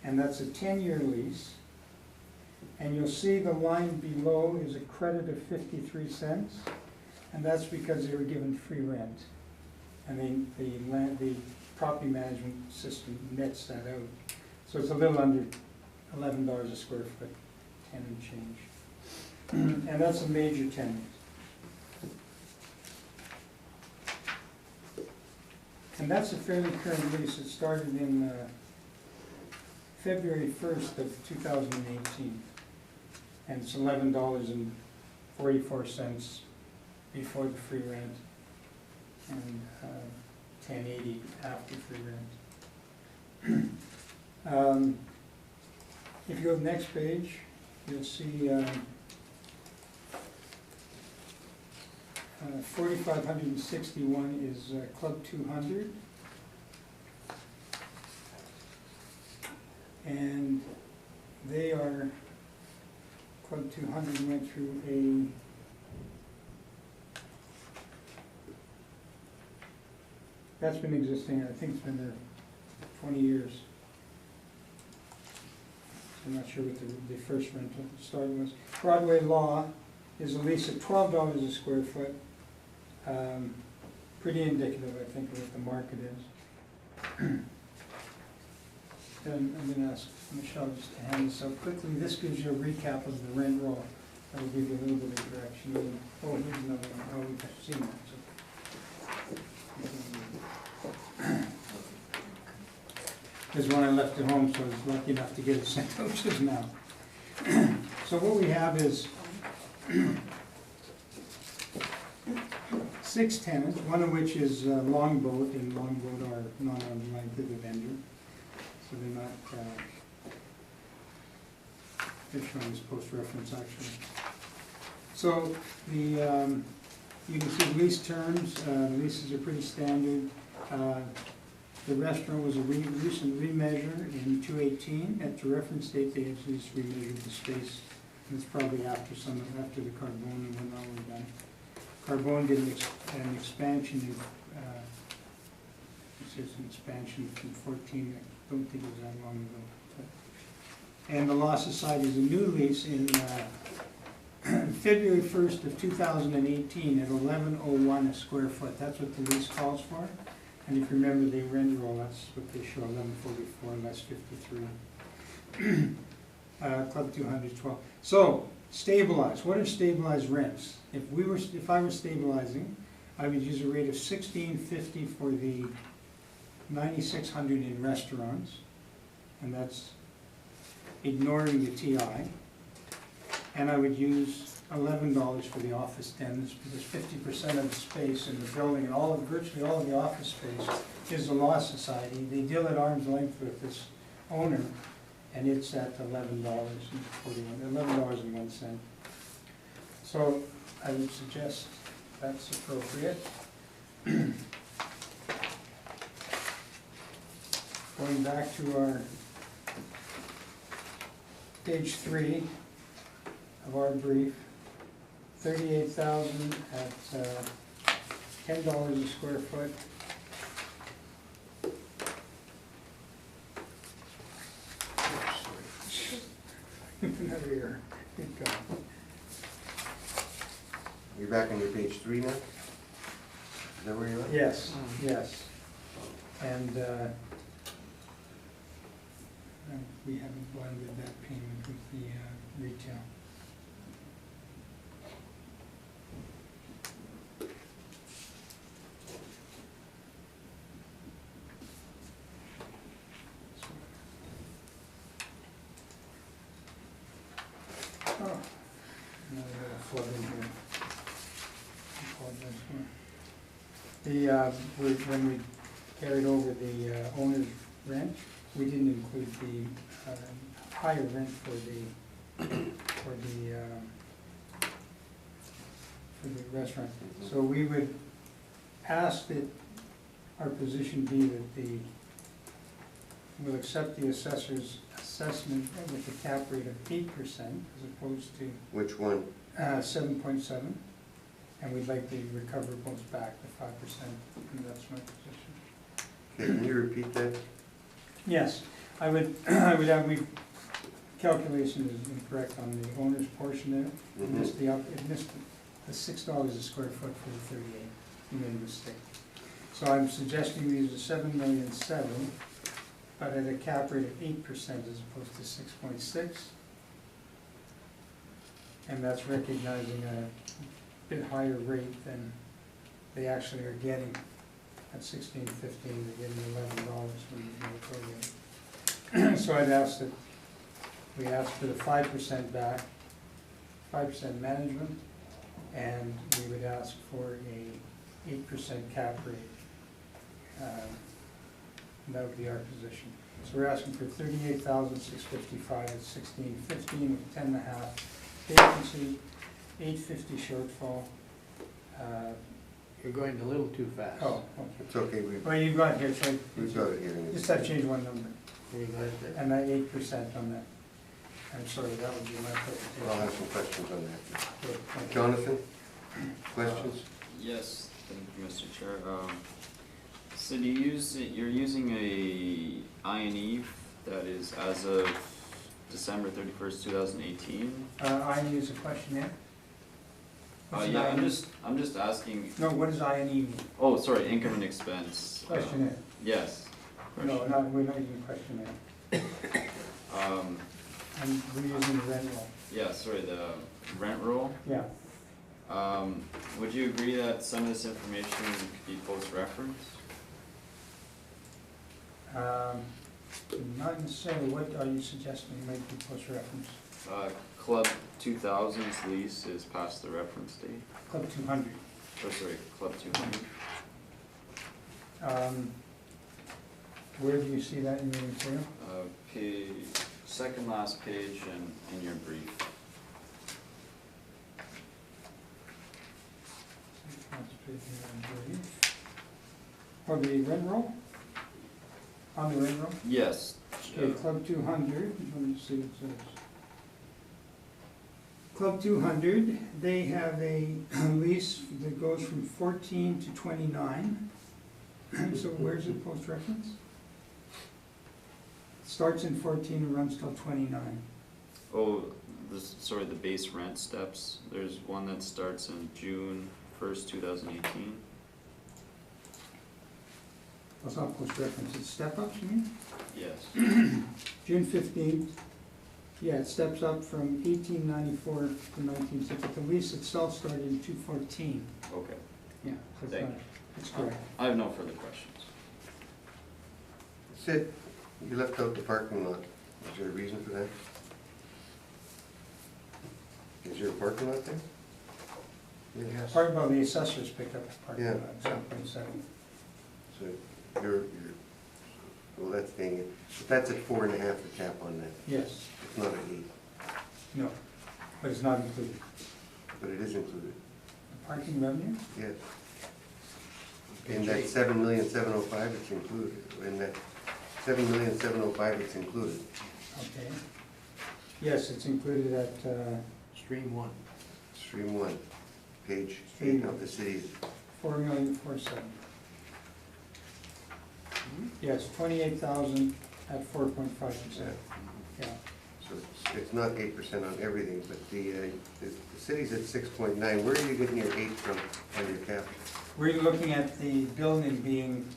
and that's a 10-year lease. And you'll see the line below is a credit of 53 cents, and that's because they were given free rent. And the property management system nets that out. So it's a little under $11 a square foot, 10 and change. And that's a major tenant. And that's a fairly current lease. It started in February 1st of 2018. And it's $11.44 before the free rent, and $10.80 after free rent. If you go to the next page, you'll see 4,561 is Club 200. And they are, Club 200 went through that's been existing, I think it's been there 20 years. I'm not sure what the first rental start was. Broadway Law is a lease at $12 a square foot. Pretty indicative, I think, of what the market is. And I'm going to ask Michelle just to hand this out quickly. This gives you a recap of the rent roll. That'll give you a little bit of direction. Oh, here's another one. Oh, we've seen that. There's one I left at home, so I was lucky enough to get it sent out just now. So what we have is 6 tenants, one of which is Longboat, and Longboat are not on line to the vendor. So they're not, they're showing this post-reference actually. So the, you can see lease terms, leases are pretty standard. The restaurant was a recent remeasure in 2018. At the reference date, they at least remeasured the space. And it's probably after the Carbone and whatnot were done. Carbone did an expansion of, it says an expansion from 14, I don't think it was that long ago. And the Law Society is a new lease in February 1st of 2018 at 1101 a square foot. That's what the lease calls for. And if you remember the rent roll, that's what they show, 1144 less 53. Club 212. So, stabilized. What are stabilized rents? If I were stabilizing, I would use a rate of $16.50 for the 9,600 in restaurants, and that's ignoring the TI. And I would use $11 for the office tenants, because 50% of the space in the building and virtually all of the office space is the Law Society. They deal at arm's length with this owner, and it's at $11.01. So I would suggest that's appropriate. Going back to our page 3 of our brief, 38,000 at $10 a square foot. Another year. Good God. You're back on your page 3 now? Is that where you're at? Yes, yes. And we haven't blended that payment with the retail. Oh, now we got a flood in here. Apologize for it. When we carried over the owner's rent, we didn't include the higher rent for the restaurant. So we would ask that our position be that we'll accept the assessor's assessment with a cap rate of 8% as opposed to Which one? 7.7, and we'd like to recover both back the 5%, and that's my position. Okay, can you repeat that? Yes, I would have, calculation is incorrect on the owner's portion there. It missed it missed the $6 a square foot for the 38, we made a mistake. So I'm suggesting we use a 7,000,007, but at a cap rate of 8% as opposed to 6.6. And that's recognizing a bit higher rate than they actually are getting. At 16.15, they're getting $11 from the program. So I'd ask that we ask for the 5% back, 5% management, and we would ask for a 8% cap rate. That would be our position. So we're asking for $38,655 at 16.15 with 10.5 vacancy, 850 shortfall. You're going a little too fast. Oh, okay. It's okay, Well, you've got here, so we've got it here. just have to change one number, You got it there? and that 8% on that. I'm sorry, that would be my I'll have interpretation. some questions on that. Good, thank you. Jonathan, questions? Yes, thank you, Mr. Chair. So you're using a INE that is as of December 31st, 2018? I use a questionnaire. What's an Yeah, INE? I'm just asking, No, what does INE mean? oh, sorry, income and expense. Questionnaire. Yes. No, Question. we're not using questionnaire. Um, And we're using the rent roll. yeah, sorry, the rent roll. Yeah. Would you agree that some of this information could be post-reference? Not necessarily. What are you suggesting might be post-reference? Club 2000's lease is past the reference date. Club 200. Oh, sorry, Club 200. Where do you see that in your material? Second last page in your brief. Or the rent roll? On the rent roll? Yes. Okay, Club 200, let me see what it says. Club 200, they have a lease that goes from 14 to 29. So where's it post-reference? Starts in 14 and runs till 29. Oh, sorry, the base rent steps. There's one that starts in June 1st, 2018. That's not post-reference, it's step-ups, you mean? Yes. June 15th, yeah, it steps up from 1894 to 1960. But the lease itself started in 214. Okay. Yeah, so it's Thank not, you. it's correct. I have no further questions. Sid, you left out the parking lot. Is there a reason for that? Is there a parking lot there? Yes. Part about the assessors picked up the parking Yeah. lot, 7.7. So you're, well, that's staying it. But that's at 4.5, the cap on that. Yes, It's not at 8, no, but it's not included. but it is included. The parking revenue? Yes. In that 7,705,000, it's included. In that 7,705,000, it's included. Okay. Yes, it's included at, Stream one. Stream 1, page 8 of the city's. 4,407,000. Yes, 28,000 at 4.5%. Yeah. So it's not 8% on everything, but the city's at 6.9. Where are you getting your 8 from on your cap? We're looking at the building being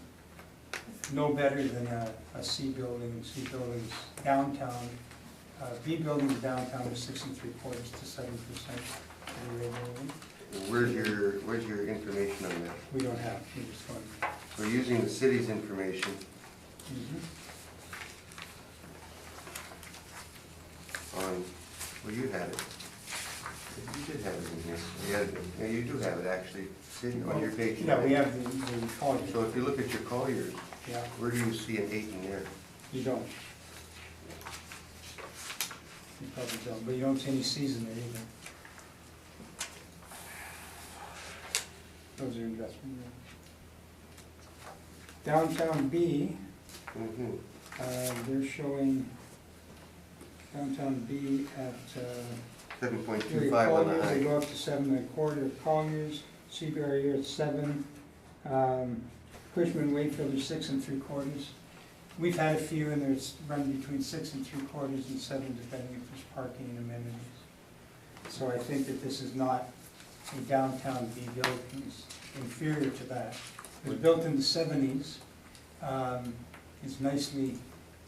no better than a C building. C buildings downtown, B buildings downtown is 6 3/4 to 7% of the rate building. Where's your information on that? We don't have, we just want. We're using the city's information on, well, you had it. You did have it in here. You had it, yeah, you do have it actually, sitting on your page. Yeah, we have the column. So if you look at your Colliers, Yeah, where do you see an 8 in there? you don't. You probably don't, but you don't see any Cs in there either. Those are investment. Downtown B, Mm-hmm. they're showing downtown B at, 7.25 on the Colliers, they high. go up to 7 1/4 at Colliers, Seabury here at 7. Cushman Wakefield are 6 3/4. We've had a few and there's run between 6 3/4 and 7, depending if there's parking and amenities. So I think that this is not a downtown B building, it's inferior to that. It was built in the 70s, it's nicely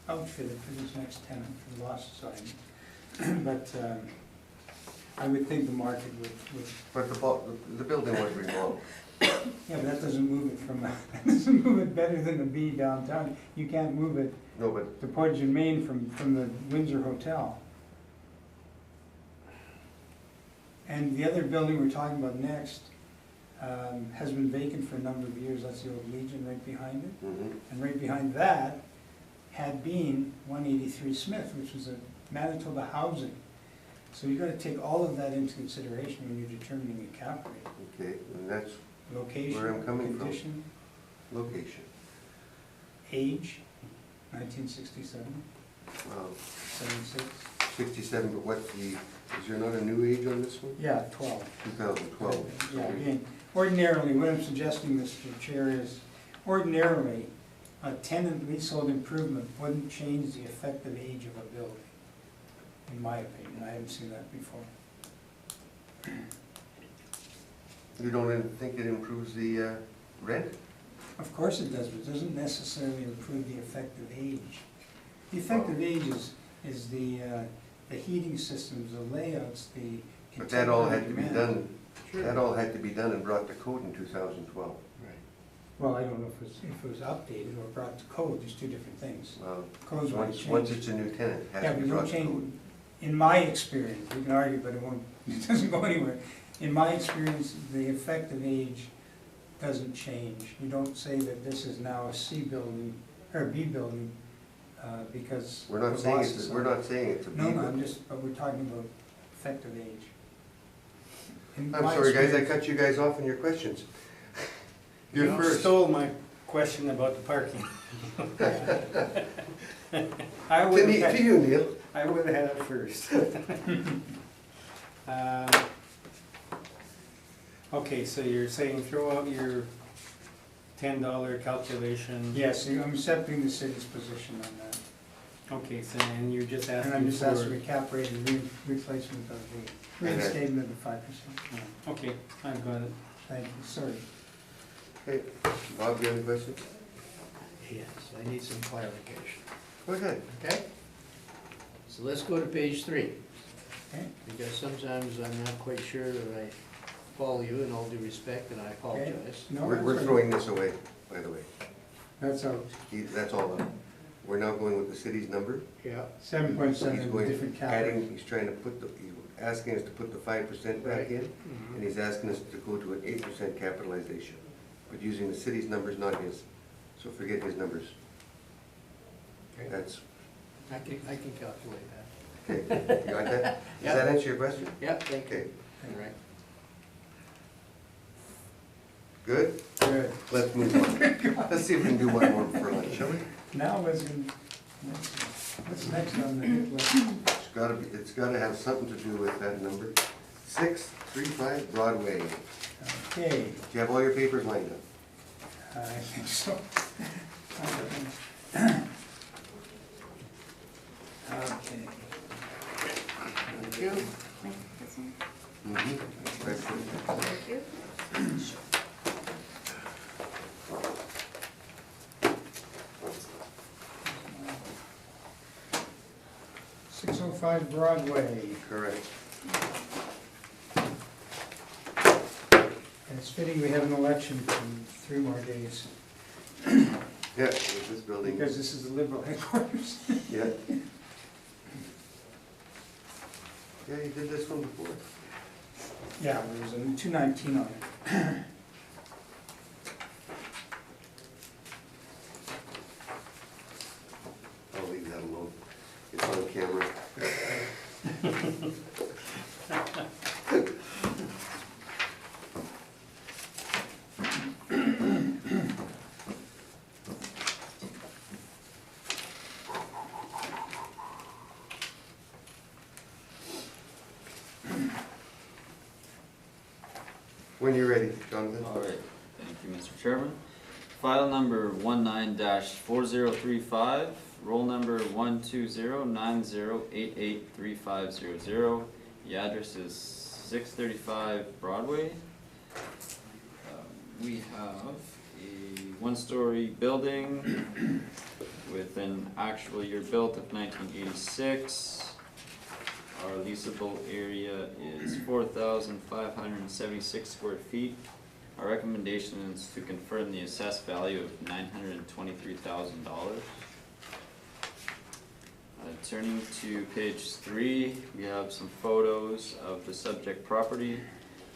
outfitted for this next tenant, for the Lost Society. But I would think the market would, But the building was remodeled. yeah, but that doesn't move it from, that doesn't move it better than the B downtown. You can't move it No, but to Portage and Main from the Windsor Hotel. And the other building we're talking about next has been vacant for a number of years. That's the old Legion right behind it. mhm. And right behind that had been 183 Smith, which was a Manitoba housing. So you've got to take all of that into consideration when you're determining a cap rate. Okay, and that's Location, Where I'm coming from. condition, location. age, 1967, Wow, 76. 67, but what's the, is there not a new age on this one? Yeah, 12. 2012. Yeah, again, ordinarily, what I'm suggesting, Mr. Chair, is ordinarily, a tenant leasehold improvement wouldn't change the effective age of a building, in my opinion. I haven't seen that before. You don't even think it improves the rent? Of course it does, but it doesn't necessarily improve the effective age. The effective age is the heating systems, the layouts, the. But that all had to be contemporary done, demand. that all had to be done and brought to code in 2012. Right. Well, I don't know if it was updated or brought to code, there's two different things. Well, Codes might change. once it's a new tenant, it Yeah, has to but be you brought don't to code. change, in my experience, we can argue, but it won't, it doesn't go anywhere. In my experience, the effective age doesn't change. You don't say that this is now a C building, or a B building, because. We're not the saying loss it's, is we're on- not saying it's a B. No, no, but- I'm just, but we're talking about effective age. In I'm my sorry, guys, I experience- cut you guys off in your questions. You're You first. stole my question about the parking. I To would me- have to you, Neil. I would have had it first. Okay, so you're saying throw out your $10 calculation. Yes, I'm accepting the city's position on that. Okay, so and you're just And asking I'm just asking for. a cap rate and replacement of the And that- reinstatement of the 5%. Okay, I've got it. Thank you, sorry. Okay, Bob, do you have any questions? Yes, I need some clarification. Go ahead. Okay? So let's go to page 3, Okay, because sometimes I'm not quite sure that I follow you, in all due respect, and I apologize. no, We're that's all right. throwing this away, by the way. That's out. That's all up. We're now going with the city's number. Yeah. 7.7 He's is a going- different cap adding, rate. he's trying to put he's asking us to put the 5% back Right. in, and he's asking us to go to an 8% capitalization, but using the city's numbers, not his. So forget his numbers. Okay. That's, I can calculate that. okay, you got that? Does Yeah. that answer your question? Yeah, thank Okay, you. All right. good? Good. Let's move on. Let's see if we can do one more for lunch, shall we? Now what's next on the hit list? It's gotta have something to do with that number. 635 Broadway. Do Okay, you have all your papers lined up? I think so. Okay. Thank you. Like this one? Mm-hmm. Right. Thank you. 605 Broadway, Correct. and it's fitting we have an election in 3 more days, Yeah, with this building. because this is the Liberal headquarters. Yeah. Yeah, you did this one before. Yeah, there was a 219 on it. I'll leave that alone. It's on camera. When you're ready, Jonathan. All right, thank you, Mr. Chairman. File number 19-4035, roll number 12090883500. The address is 635 Broadway. We have a 1-story building with an actual year built of 1986. Our leasable area is 4,576 square feet. Our recommendation is to confirm the assessed value of $923,000. Turning to page 3, we have some photos of the subject property.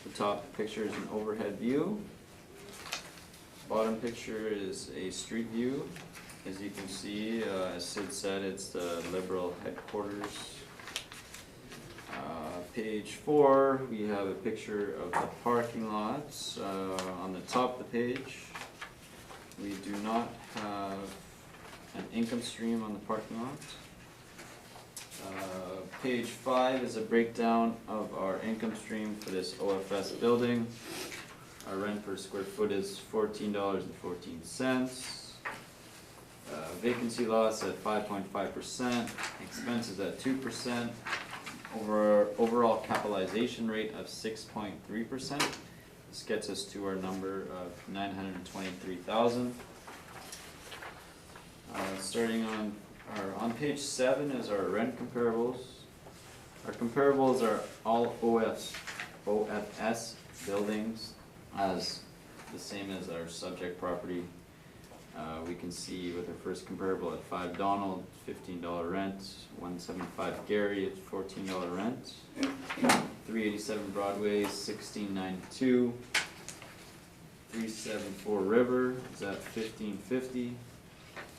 The top picture is an overhead view. Bottom picture is a street view. As you can see, as Sid said, it's the Liberal headquarters. Page 4, we have a picture of the parking lots on the top of the page. We do not have an income stream on the parking lot. Page 5 is a breakdown of our income stream for this OFS building. Our rent per square foot is $14.14. Vacancy loss at 5.5%, expenses at 2%. Overall capitalization rate of 6.3%. This gets us to our number of $923,000. Starting on page 7 is our rent comparables. Our comparables are all OFS buildings, as the same as our subject property. We can see with our first comparable at 5 Donald, $15 rent, 175 Gary at $14 rent, 387 Broadway, $16.92, 374 River is at $15.50,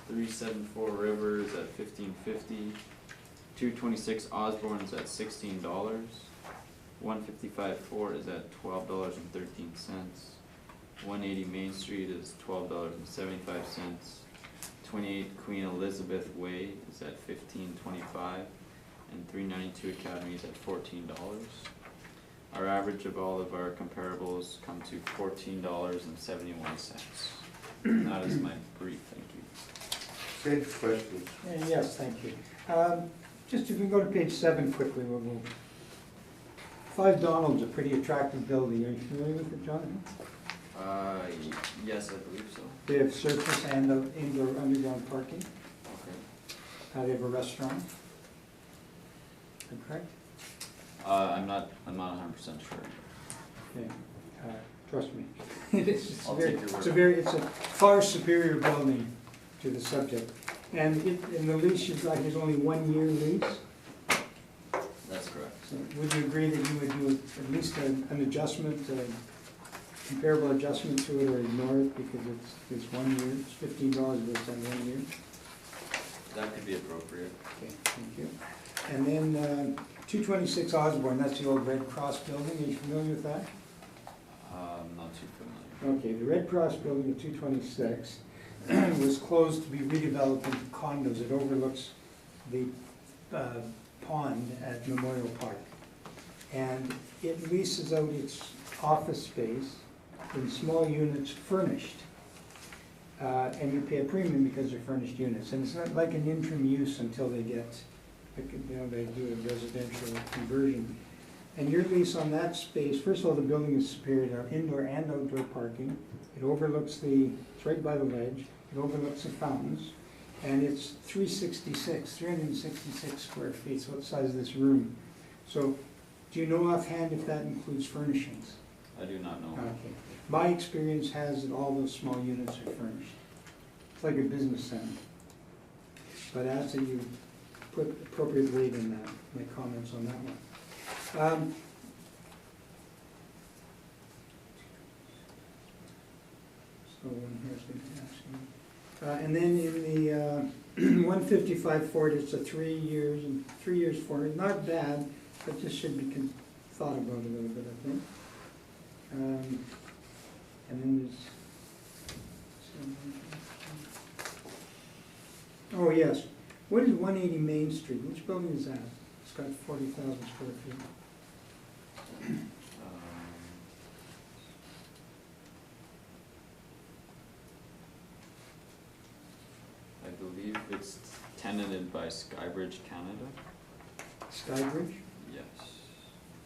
374 River is at $15.50, 226 Osborne is at $16, 155 Fort is at $12.13. 180 Main Street is $12.75. 28 Queen Elizabeth Way is at $15.25, and 392 Academy is at $14. Our average of all of our comparables come to $14.71. That is my brief. Thank you. Sid, questions? Yes, thank you. Just if we go to page 7 quickly, we'll move. 5 Donald's a pretty attractive building. Are you familiar with it, Jonathan? Yes, I believe so. They have surface and indoor underground parking. Okay. They have a restaurant. Is that correct? I'm not 100% sure. Okay. Trust me. It's I'll take your word. it's a far superior building to the subject. And in the lease you've got, there's only 1 year lease. That's correct. So would you agree that you would do at least an adjustment, comparable adjustment to it, or ignore it because it's 1 year, it's $15, but it's on 1 year? That could be appropriate. Okay, thank you. And then 226 Osborne, that's the old Red Cross building, are you familiar with that? Not too familiar. Okay, the Red Cross building at 226 was closed to be redeveloped into condos. It overlooks the pond at Memorial Park. And it leases out its office space in small units furnished. And you pay a premium because they're furnished units. And it's not like an interim use until they get, they do a residential conversion. And your lease on that space, first of all, the building is superior to indoor and outdoor parking. It overlooks it's right by the ledge, it overlooks the fountains. and it's 366 square feet, so what size is this room? So, do you know offhand if that includes furnishings? I do not know. Okay. My experience has that all those small units are furnished. It's like a business center. But I ask that you put appropriate weight in that, make comments on that one. So one here's going to ask you. And then in the 155 Ford, it's a 3 years and 3 years for it. Not bad, but this should be thought about a little bit, I think. And then there's. Oh, yes. What is 180 Main Street? Which building is that? It's got 40,000 square feet. I believe it's tenanted by Skybridge Canada. Skybridge? Yes.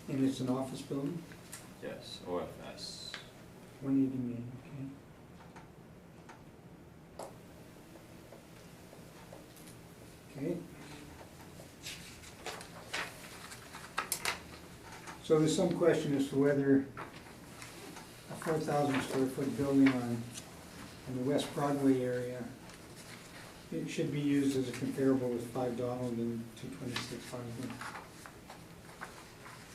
And it's an office building? Yes, OFS. 180 Main, okay. Okay. So there's some question as to whether a 4,000 square foot building in the West Broadway area, it should be used as a comparable with 5 Donald and 226 Harlem.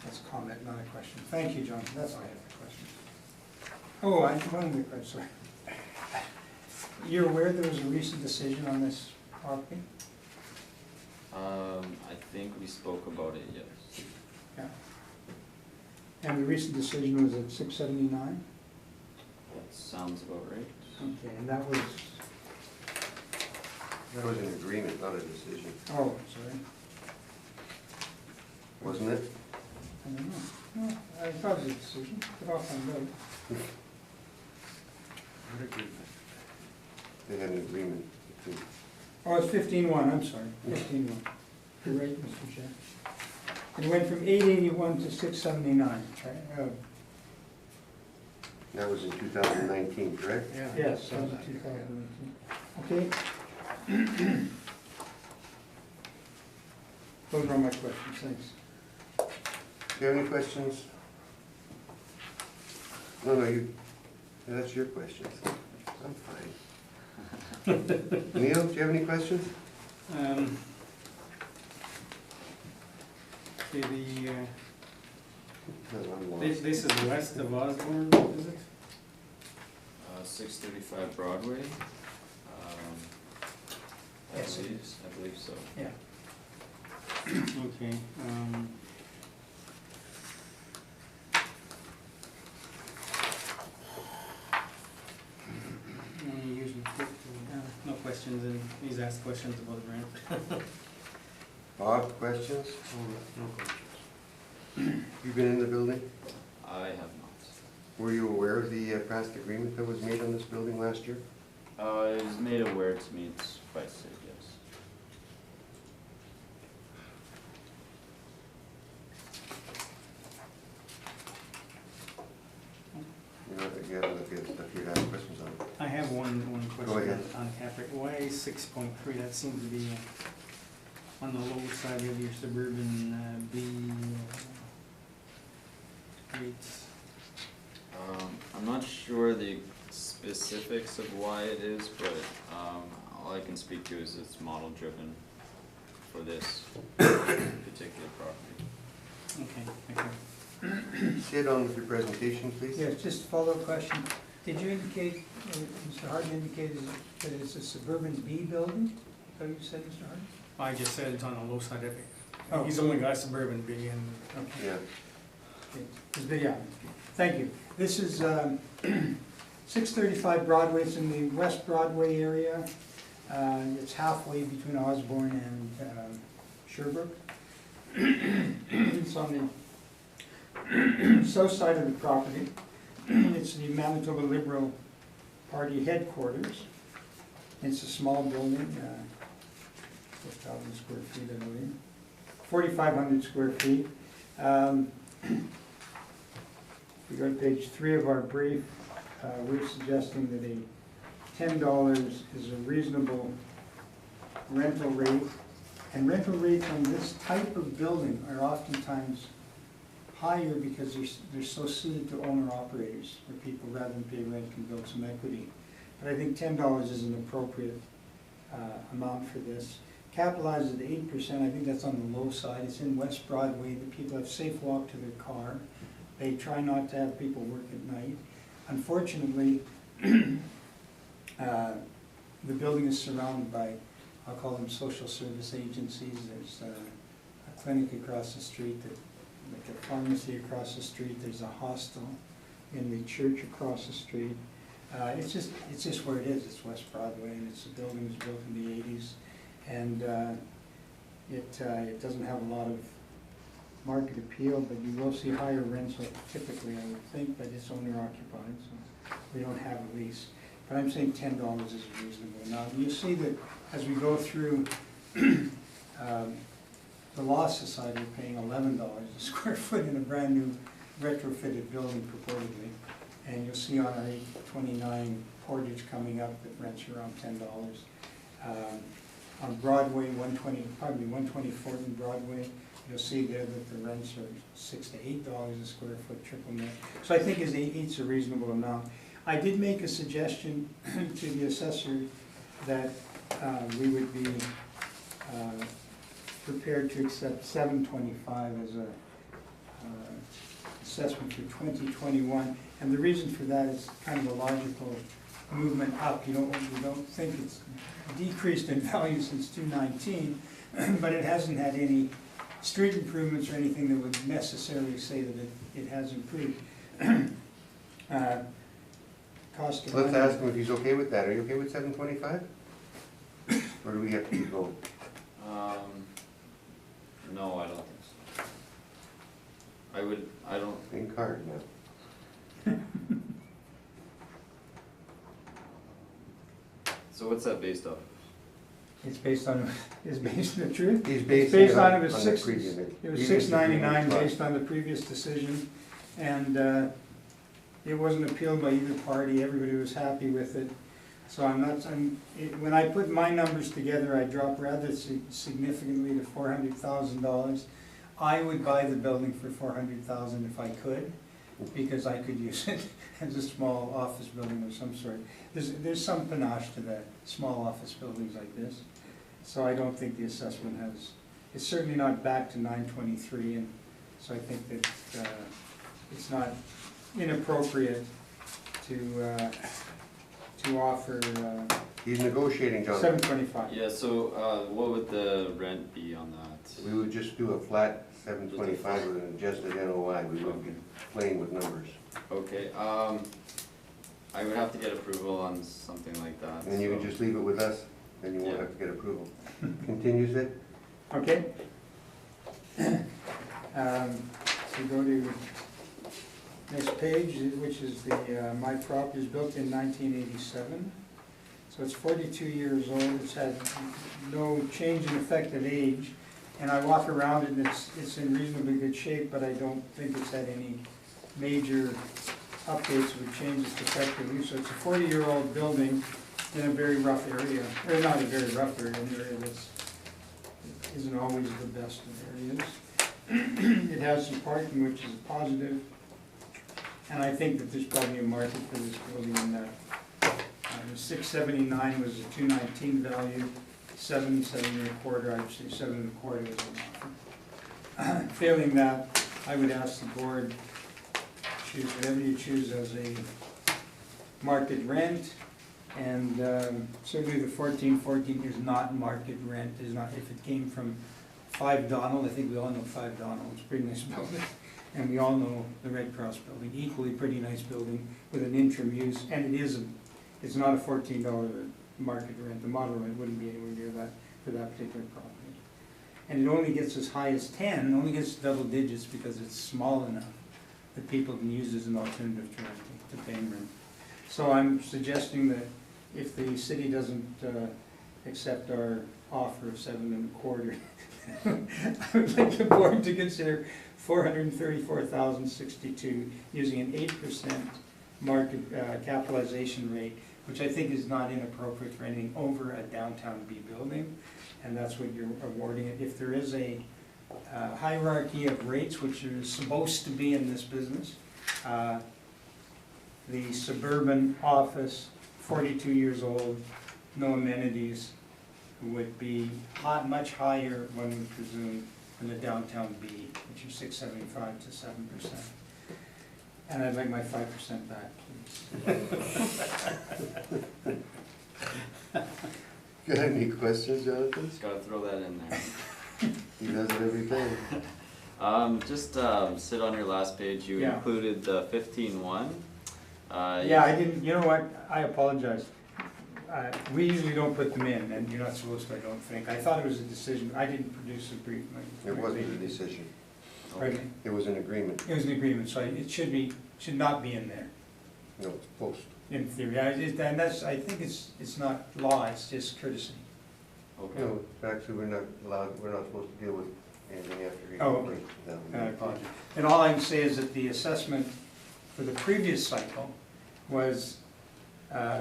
That's a comment, not a question. Thank you, John. That's all I have for questions. Oh, I have one more question, sorry. You're aware there was a recent decision on this property? I think we spoke about it, yes. Yeah. And the recent decision was at 679? That sounds about right. Okay, and that was, That was an agreement, not a decision, oh, sorry, wasn't it? I don't know. No, I thought it was a decision, but I'll find out. What agreement? They had an agreement between. Oh, it's 15-1, I'm sorry, 15-1. You're right, Mr. Chair. It went from 881 to 679, right? That was in 2019, correct? Yeah. Yes, that was in 2018. Okay. Those are all my questions, thanks. Do you have any questions? No, that's your questions. I'm fine. Neil, do you have any questions? Okay, No, I'm lost. this is west of Osborne, is it? 635 Broadway. I Yes, it believe so. Yeah. Okay, usually, no questions, and he's asked questions about the rent. Bob, questions? No questions. You been in the building? I have not. Were you aware of the past agreement that was made on this building last year? It was made aware to me by Sid, yes. You know, you gotta look at stuff you have questions on. I have one Go question ahead. on cap rate. Why 6.3? That seems to be on the low side of your suburban B rates. I'm not sure the specifics of why it is, but all I can speak to is it's model driven for this particular property. Okay, thank you. Sit on with your presentation, please. Yes, just a follow-up question. Did you indicate, Mr. Harden indicated that it's a suburban B building? Is that what you said, Mr. Harden? I just said it's on the low side of it. Oh. He's only got suburban B and, Okay. Yeah. Okay. Yeah, thank you. This is 635 Broadway, it's in the West Broadway area. It's halfway between Osborne and Sherbrooke. It's on the south side of the property. It's the Manitoba Liberal Party headquarters. It's a small building, 4,000 square feet, I believe. 4,500 square feet. If we go to page 3 of our brief, we're suggesting that $10 is a reasonable rental rate. And rental rates on this type of building are oftentimes higher because they're so suited to owner-operators, where people, rather than pay rent, can build some equity. But I think $10 is an appropriate amount for this. Capitalized at 8%, I think that's on the low side. It's in West Broadway. The people have safe walk to their car. They try not to have people work at night. Unfortunately, the building is surrounded by, I'll call them social service agencies. There's a clinic across the street, like a pharmacy across the street. There's a hostel in the church across the street. It's just where it is. It's West Broadway, and it's a building that was built in the 80s. And it doesn't have a lot of market appeal, but you will see higher rents typically, I would think, but it's owner occupied, so we don't have a lease. But I'm saying $10 is reasonable. Now, you see that as we go through, the Law Society are paying $11 a square foot in a brand new retrofitted building purportedly. And you'll see on our 829 Portage coming up that rents around $10. On Broadway, 124th and Broadway, you'll see there that the rents are $6 to $8 a square foot, triple net. So I think it's a reasonable amount. I did make a suggestion to the assessor that we would be prepared to accept $725 as a assessment for 2021. And the reason for that is kind of a logical movement up. You don't think it's decreased in value since 2019, but it hasn't had any street improvements or anything that would necessarily say that it has improved. Cost of Let's money- ask him if he's okay with that. Are you okay with 725? Or do we have to go? No, I don't think so. I don't, Think hard now. so what's that based off? It's based on the truth. He's It's basing based it on, on it was the six, previous. it was $6.99 based on the previous decision. And it wasn't appealed by either party. Everybody was happy with it. So when I put my numbers together, I dropped rather significantly to $400,000. I would buy the building for $400,000 if I could, because I could use it as a small office building of some sort. There's some panache to that, small office buildings like this. So I don't think the assessment it's certainly not back to 923, and so I think that it's not inappropriate to offer He's negotiating, John. $725. Yeah, so what would the rent be on that? We would just do a flat 725 with an adjusted NOI. We wouldn't be playing with numbers. Okay, I would have to get approval on something like that. And then you can so- just leave it with us, then you won't Yeah. have to get approval. Continues it? Okay? So go to next page, which is my property is built in 1987. So it's 42 years old. It's had no change in effective age. And I walk around it and it's in reasonably good shape, but I don't think it's had any major updates or changes effectively. So it's a 40-year-old building in a very rough area, or not a very rough area, an area that's isn't always the best of areas. It has some parking, which is a positive, and I think that there's probably a market for this building in that. The 679 was a 219 value, 7, 7.25, I'd say 7.25 is an offer. Failing that, I would ask the board, choose whatever you choose as a market rent, and certainly the 1414 is not market rent, is not, if it came from 5 Donald, I think we all know 5 Donald, it's a pretty nice building, and we all know the Red Cross building, equally pretty nice building with an interim use, and it's not a $14 market rent, the model rent wouldn't be anywhere near that for that particular property. And it only gets as high as 10, only gets double digits because it's small enough that people can use as an alternative to renting, to paying rent. So I'm suggesting that if the city doesn't accept our offer of 7.25, I would like the board to consider $434,062 using an 8% market capitalization rate, which I think is not inappropriate for anything over a downtown B building, and that's what you're awarding it. If there is a hierarchy of rates, which is supposed to be in this business, the suburban office, 42 years old, no amenities, would be much higher, one would presume, than the downtown B, which is 6.75 to 7%. And I'd like my 5% back, please. Got any questions, Jonathan? Just gotta throw that in there. He does it every time. Just sit on your last page, you Yeah. included the 15.1. Yeah, I didn't, you know what, I apologize. We usually don't put them in, and you're not supposed to, I don't think. I thought it was a decision, I didn't produce a brief. It wasn't a decision. Pardon me? It was an agreement. It was an agreement, so it should not be in there, No, it's post. in theory. And that's, I think it's not law, it's just courtesy. Okay. No, actually, we're not supposed to deal with anything after he Oh, completes. No, I apologize. And all I can say is that the assessment for the previous cycle was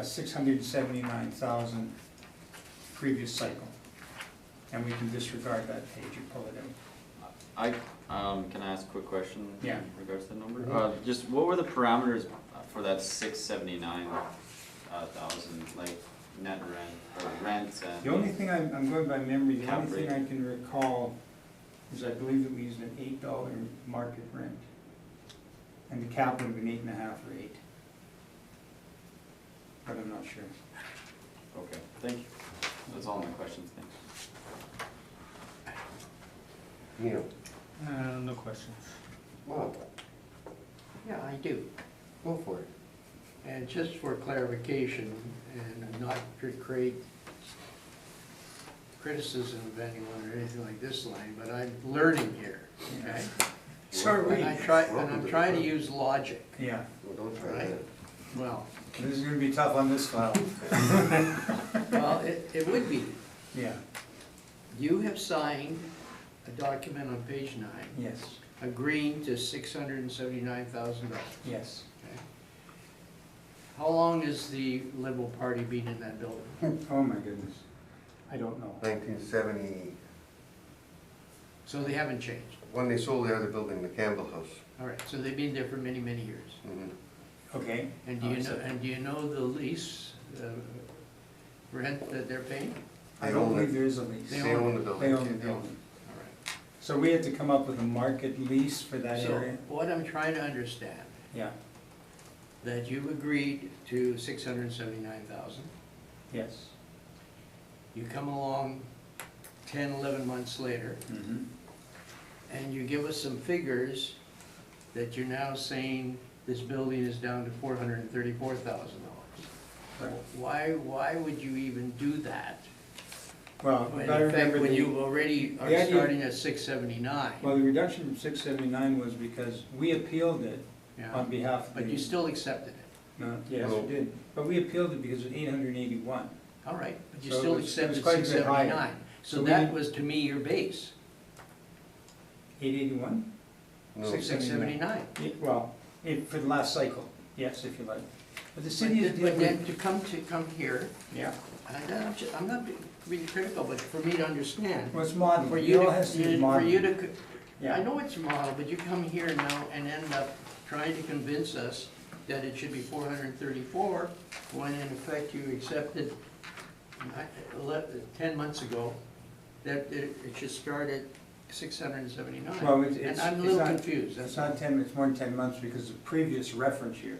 679,000 previous cycle. And we can disregard that page, you pull it out. Can I ask a quick question? Yeah. In regards to the number? Mhm. Just what were the parameters for that 679,000, like net rent or rent and? The only thing I'm going by memory, the Cap only thing rate. I can recall is I believe that we used an $8 market rent. And the cap would have been 8.5 or 8. But I'm not sure. Okay, thank you. That's all my questions, thanks. Neil, No questions. Bob, Yeah, I do. go for it. And just for clarification, and not to create criticism of anyone or anything like this line, but I'm learning here, okay? So are we. And I'm trying to use logic, Yeah, Well, don't try Right. that. well, this is gonna be tough on this file. well, it would be. Yeah, You have signed a document on page 9, yes, agreeing to $679,000. yes. How long has the Liberal Party been in that building? Oh my goodness, I don't know. 1970, So they haven't changed. when they sold the other building, the Campbell House. All right, so they've been there for many, many years. Mhm. Okay. And do you know the lease, rent that they're paying? I They don't own believe it. there is a lease. They own the They building. own the building. All right. So we had to come up with a market lease for that So area? what I'm trying to understand, Yeah, that you agreed to $679,000. yes. You come along 10, 11 months later, Mhm. and you give us some figures that you're now saying this building is down to $434,000. Right. Why would you even do that? Well, you In gotta fact, remember when the, you already are the idea- starting at 679. well, the reduction from 679 was because we appealed it Yeah. on behalf of the. But you still accepted it. No, yes, No. we did, but we appealed it because it was 881. All right, but you So it still was- it was accepted quite a bit higher. 679. So So we that didn't- was to me your base, 881? No. 679. Well, for the last cycle, yes, if you like. But the city is But dealing then with. to come here, Yeah, I'm not being critical, but for me to understand, well, it's modern, for it you all to, has to be for you modern. to, I Yeah, know it's a model, but you come here now and end up trying to convince us that it should be 434, when in effect you accepted 10 months ago that it should start at 679. well, And I'm a little confused, it's that's not all. 10, it's more than 10 months because the previous reference year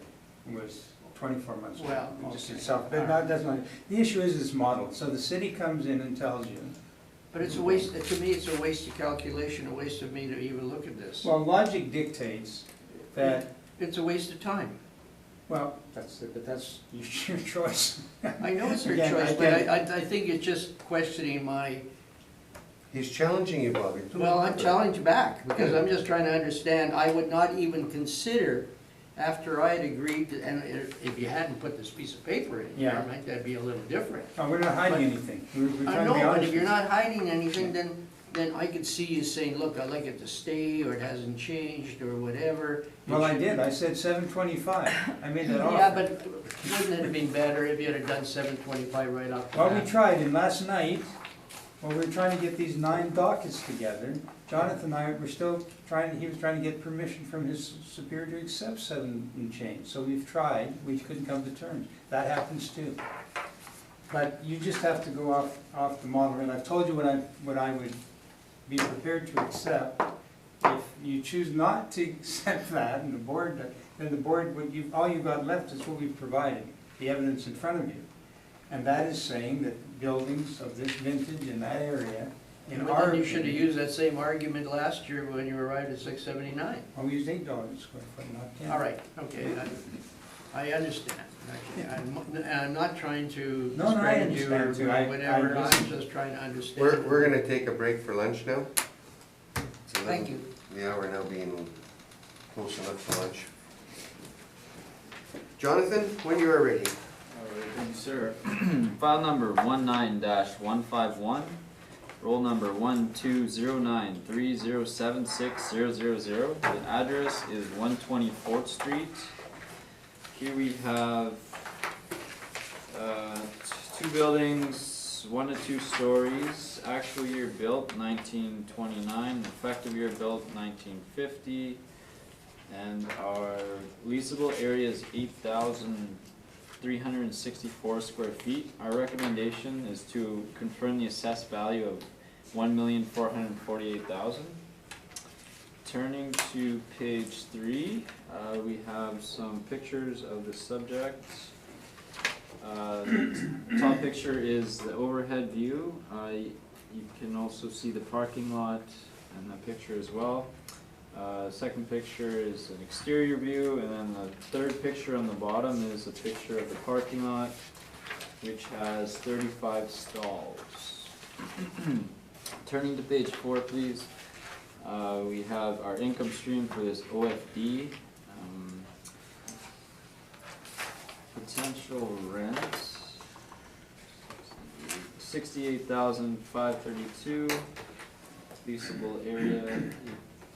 was 24 months. Well, Just okay. itself, but no, that's not, the issue is it's modeled, so the city comes in and tells you, But it's a waste, to me, it's a waste of calculation, a waste of me to even look at this. well, logic dictates that, It's a waste of time. well, but that's your choice. I know it's your Again, choice, I but get it. I think it's just questioning my, He's challenging you, Bobby. well, I'm challenged back, because I'm just trying to understand, I would not even consider, after I had agreed, and if you hadn't put this piece of paper in here, Yeah. that'd be a little different. No, we're not hiding anything, we're I trying to know, be but honest. if you're with not hiding anything, then then I could see you saying, look, I'd like it to stay, or it hasn't changed, or whatever. Well, I did, I said 725, I made that offer. Yeah, but wouldn't it have been better if you had done 725 right off the bat? Well, we tried, and last night, when we were trying to get these 9 dockets together, Jonathan and I were still trying, he was trying to get permission from his superior to accept 7 and change. So we've tried, we couldn't come to terms. That happens too. But you just have to go off the model, and I've told you what I would be prepared to accept. If you choose not to accept that, and then the board, all you've got left is what we've provided, the evidence in front of you. And that is saying that buildings of this vintage in that area, in But our then you should have opinion- used that same argument last year when you arrived at 679. Well, we used $8 a square foot, not 10. All right, okay, I understand. Okay, I'm not trying to No, I discredit you understand too. or whatever, I I'm just trying to understand. We're gonna take a break for lunch now. Thank you. The hour now being close enough for lunch. Jonathan, when you are ready. Alright, thank you, sir. File number 19-151, roll number 1209307600. The address is 120 4th Street. Here we have 2 buildings, 1 to 2 stories. Actual year built 1929, effective year built 1950. And our leasable area is 8,364 square feet. Our recommendation is to confirm the assessed value of $1,448,000. Turning to page 3, we have some pictures of the subject. The top picture is the overhead view. You can also see the parking lot in that picture as well. Second picture is an exterior view, and then the third picture on the bottom is a picture of the parking lot, which has 35 stalls. Turning to page 4, please. We have our income stream for this OFD. Potential rents, 68,532. Leasable area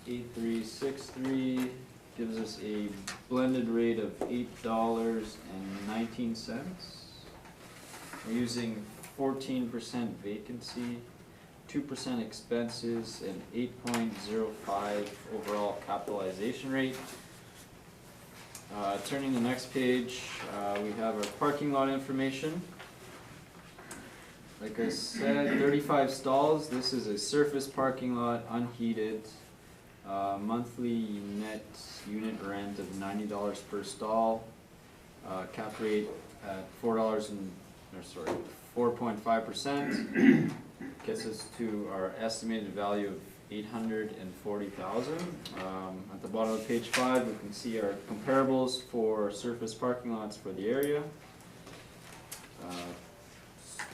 8363, gives us a blended rate of $8.19. We're using 14% vacancy, 2% expenses, and 8.05 overall capitalization rate. Turning the next page, we have our parking lot information. Like I said, 35 stalls. This is a surface parking lot, unheated. Monthly net unit rent of $90 per stall. Cap rate at $4.5%. Gets us to our estimated value of $840,000. At the bottom of page 5, we can see our comparables for surface parking lots for the area.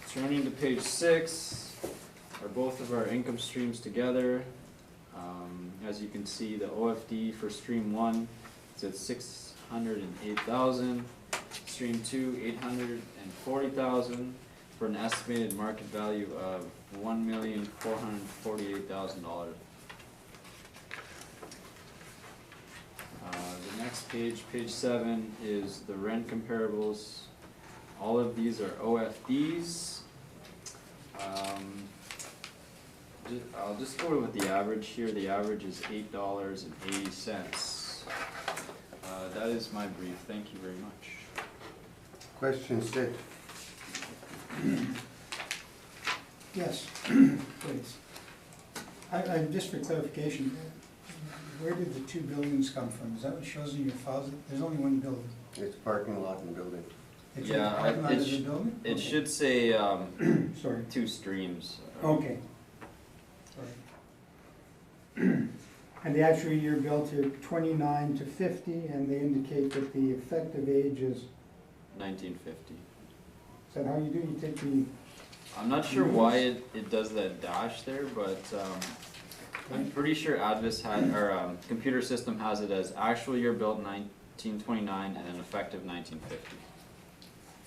Turning to page 6, are both of our income streams together. As you can see, the OFD for stream 1 is at $608,000, stream 2 $840,000, for an estimated market value of $1,448,000. The next page, page 7, is the rent comparables. All of these are OFDs. I'll just go with the average here. The average is $8.80. That is my brief. Thank you very much. Question 6. Yes, please. Just for clarification, where did the 2 buildings come from? Is that what shows in your files? There's only 1 building. It's parking lot and building. It's Yeah, a parking lot of the building? It Okay. should say Sorry. 2 streams. Okay. Sorry. And the actual year built are 29 to 50, and they indicate that the effective age is 1950. that how you do? You take the, I'm not sure why it does that dash there, but I'm pretty sure Advis had, or computer system has it as actual year built 1929 and then effective 1950.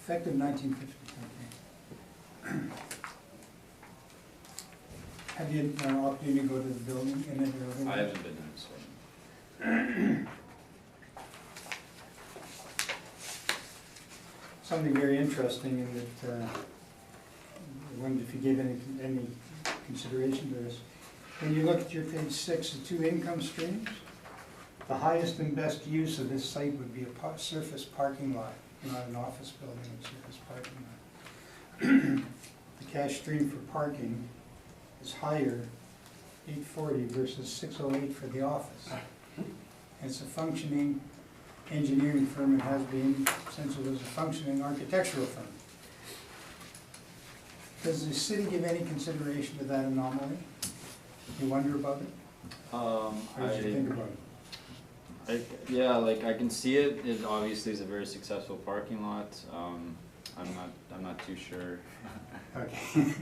effective 1950, okay. Have you had an opportunity to go to the building in it or other? I haven't been there, so. Something very interesting in that, I wondered if you gave any consideration to this. When you look at your page 6, the 2 income streams, the highest and best use of this site would be a surface parking lot, not an office building, a surface parking lot. The cash stream for parking is higher, 840 versus 608 for the office. It's a functioning engineering firm, it has been since it was a functioning architectural firm. Does the city give any consideration to that anomaly? You wonder about it? How did you think about it? Yeah, like I can see it. It obviously is a very successful parking lot. I'm not too sure. Okay.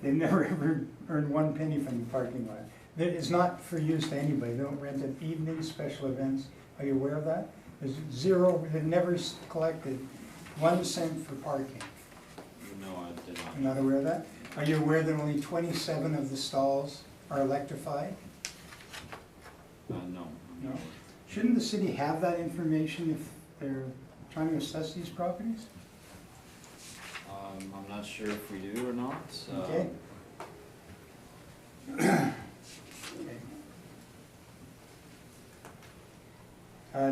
They've never ever earned 1 penny from the parking lot. It's not for use to anybody. They don't rent it evenings, special events. Are you aware of that? There's 0, they've never collected 1 cent for parking. No, I did not. You're not aware of that? Are you aware that only 27 of the stalls are electrified? No. No? Shouldn't the city have that information if they're trying to assess these properties? I'm not sure if we do or not. Okay.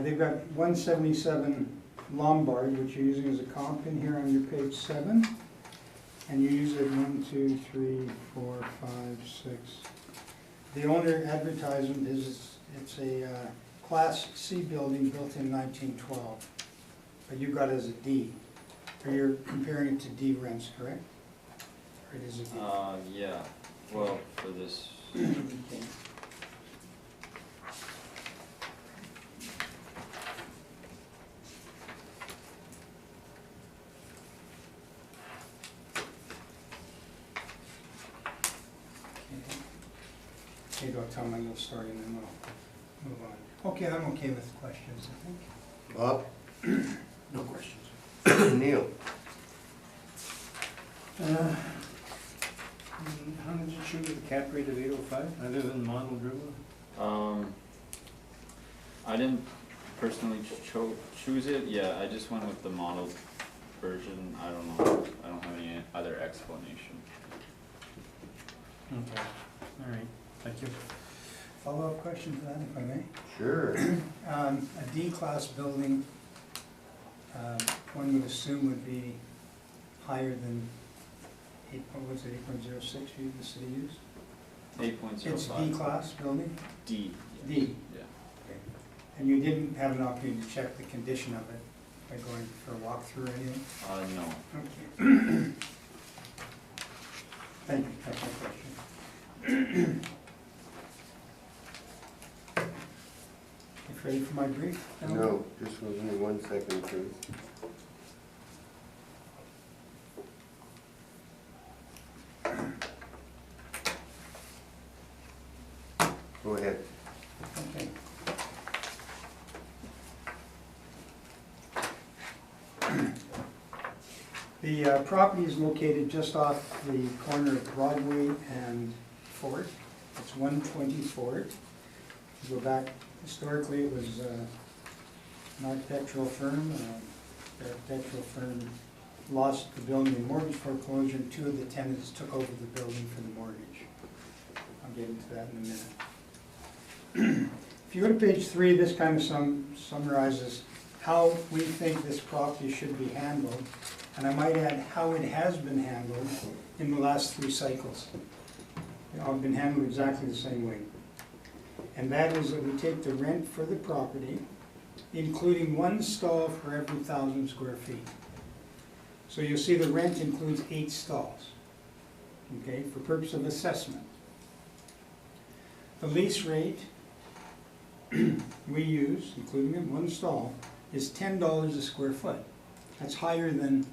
They've got 177 Lombard, which you're using as a comp in here on your page 7. And you use it 1, 2, 3, 4, 5, 6. The owner advertisement is, it's a Class C building built in 1912. But you got it as a D. Or you're comparing it to D rents, correct? Or it is a D? Yeah. Well, for this. Okay. Maybe I'll tell my little story and then we'll move on. Okay, I'm okay with questions, I think. Bob? No questions. Neil? How did you choose the cap rate of 805, other than model driven? I didn't personally choose it. Yeah, I just went with the modeled version. I don't know. I don't have any other explanation. Okay, all right, thank you. Follow-up question to that, if I may? Sure. A D-class building, one would assume would be higher than 8.06 you, the city used? 8.05. It's D-class building? D. D. Yeah. Okay. And you didn't have an opportunity to check the condition of it by going for a walkthrough or anything? No. Okay. Thank you, that's my question. You ready for my brief? gentlemen? No, just give me 1 second, please. Go ahead. Okay. The property is located just off the corner of Broadway and Fort. It's 120 Fort. If you go back, historically, it was an architectural firm. The architectural firm lost the building in mortgage foreclosure, and 2 of the tenants took over the building for the mortgage. I'll get into that in a minute. If you go to page 3, this kind of summarizes how we think this property should be handled, and I might add how it has been handled in the last 3 cycles. They've all been handled exactly the same way. And that is that we take the rent for the property, including 1 stall for every 1,000 square feet. So you'll see the rent includes 8 stalls, okay, for purpose of assessment. The lease rate we use, including in 1 stall, is $10 a square foot. That's higher than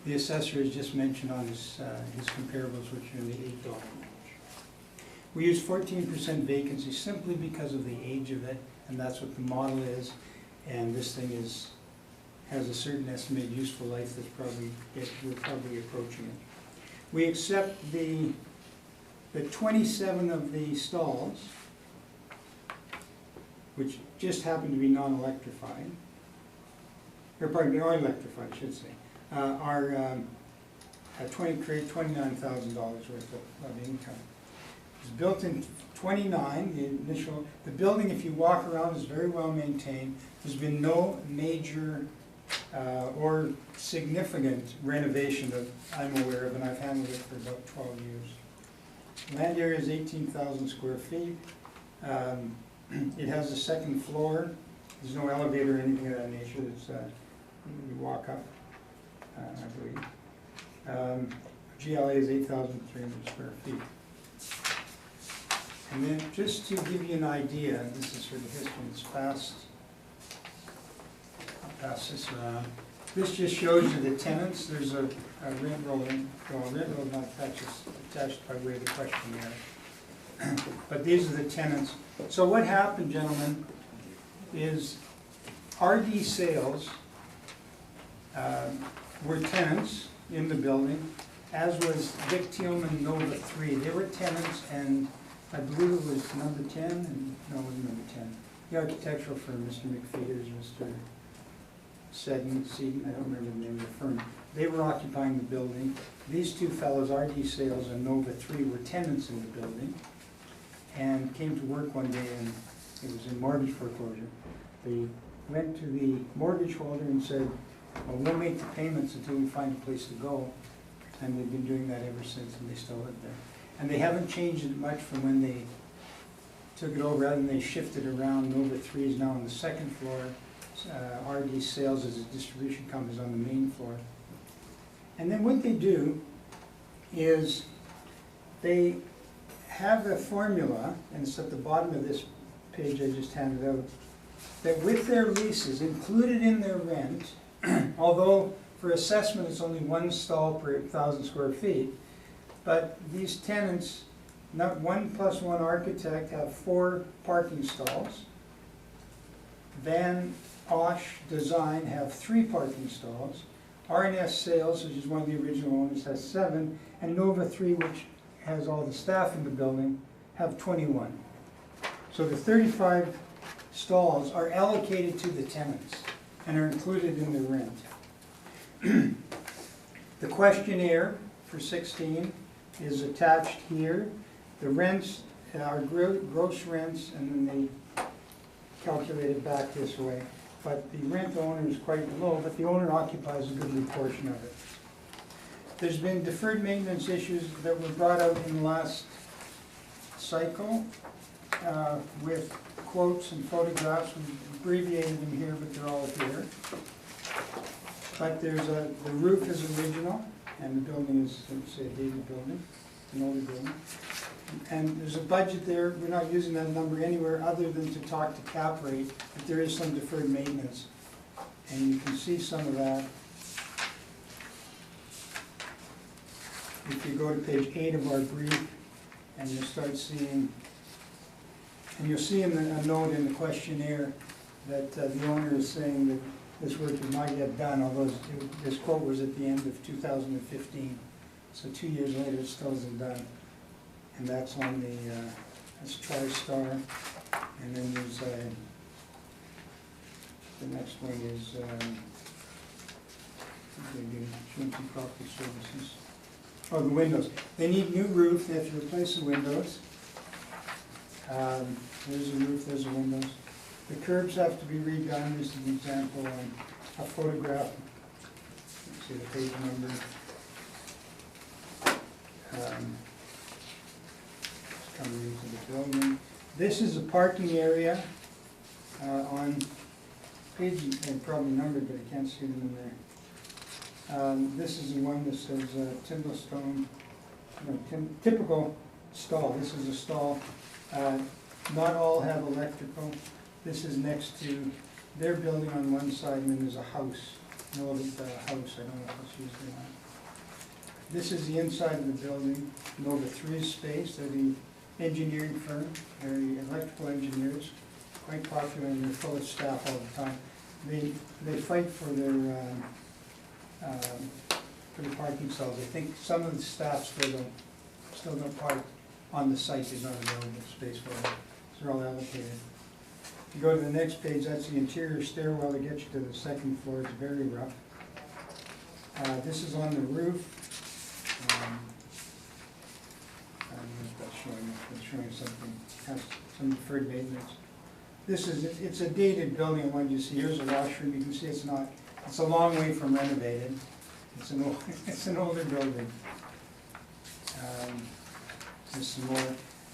the assessor has just mentioned on his comparables, which are in the $8 range. We use 14% vacancy simply because of the age of it, and that's what the model is. And this thing has a certain estimated useful life that's we're probably approaching it. We accept the that 27 of the stalls, which just happen to be non-electrified, or pardon me, are electrified, I should say, are create $29,000 worth of income. It was built in 29, the building, if you walk around, is very well maintained. There's been no major or significant renovation that I'm aware of, and I've handled it for about 12 years. Land area is 18,000 square feet. It has a second floor. There's no elevator or anything of that nature. It's, you walk up, I believe. GLA is 8,300 square feet. And then just to give you an idea, this is for the history, it's fast. I'll pass this around. This just shows you the tenants. There's a rent roll, rent roll not attached by way of the questionnaire. But these are the tenants. So what happened, gentlemen, is RD Sales were tenants in the building, as was Vic Thielman Nova 3. They were tenants, and I believe it was number 10, and no, it wasn't number 10. The architectural firm, Mr. McFeeters, Mr. Seddon, I don't remember the name of the firm. They were occupying the building. These two fellows, RD Sales and Nova 3, were tenants in the building, and came to work one day, and it was in mortgage foreclosure. They went to the mortgage holder and said, well, we'll make the payments until we find a place to go. And they've been doing that ever since, and they still live there. And they haven't changed it much from when they took it over, other than they shifted around. Nova 3 is now on the second floor. RD Sales as a distribution company is on the main floor. And then what they do is they have a formula, and it's at the bottom of this page I just handed out, that with their leases included in their rent, although for assessment it's only one stall per 1,000 square feet, but these tenants, not 1 + 1 architect, have 4 parking stalls. Van Osh Design have 3 parking stalls. R&S Sales, which is one of the original owners, has 7, and Nova 3, which has all the staff in the building, have 21. So the 35 stalls are allocated to the tenants and are included in the rent. The questionnaire for 16 is attached here. The rents are gross rents, and then they calculate it back this way. But the rent owner is quite low, but the owner occupies a goodly portion of it. There's been deferred maintenance issues that were brought out in the last cycle with quotes and photographs. We've abbreviated them here, but they're all here. But there's the roof is original, and the building is, let's say, a dated building, an older building. And there's a budget there. We're not using that number anywhere other than to talk to cap rate, but there is some deferred maintenance. And you can see some of that. If you go to page 8 of our brief, and you'll start seeing, and you'll see in a note in the questionnaire that the owner is saying that this work is not yet done, although this quote was at the end of 2015. So 2 years later, it still isn't done. And that's on the, that's TriStar. And then there's, the next one is, Trinity Property Services. Oh, the windows. They need new roof, they have to replace the windows. There's a roof, there's the windows. The curbs have to be redone. This is an example on a photograph. Let's see the page number. Coming into the building. This is a parking area on page, probably numbered, but I can't see them in there. This is the one that says Timberstone, no, typical stall. This is a stall. Not all have electrical. This is next to their building on one side, and then there's a house. No other house, I don't know if it's used or not. This is the inside of the building. Nova 3's space. They're the engineering firm. They're the electrical engineers. Quite popular, and they're full of staff all the time. They fight for their parking stalls. I think some of the staff still don't park on the site, there's not available space for them. They're all allocated. If you go to the next page, that's the interior stairwell that gets you to the second floor. It's very rough. This is on the roof. I don't know if that's showing something, has some deferred maintenance. This is, it's a dated building, one you see, here's a washroom, you can see it's not, it's a long way from renovated. It's an old, it's an older building. There's some more.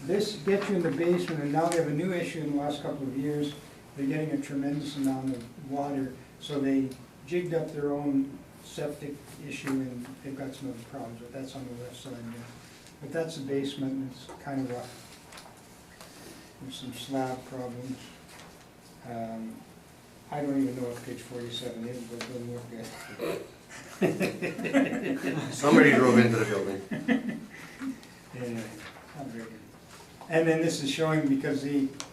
This gets you in the basement, and now they have a new issue in the last couple of years. They're getting a tremendous amount of water, so they jigged up their own septic issue, and they've got some other problems, but that's on the left side there. But that's the basement, and it's kind of rough. There's some slab problems. I don't even know what page 47 is, but it doesn't look good. Somebody drove into the building. Anyway, not very good. And then this is showing, because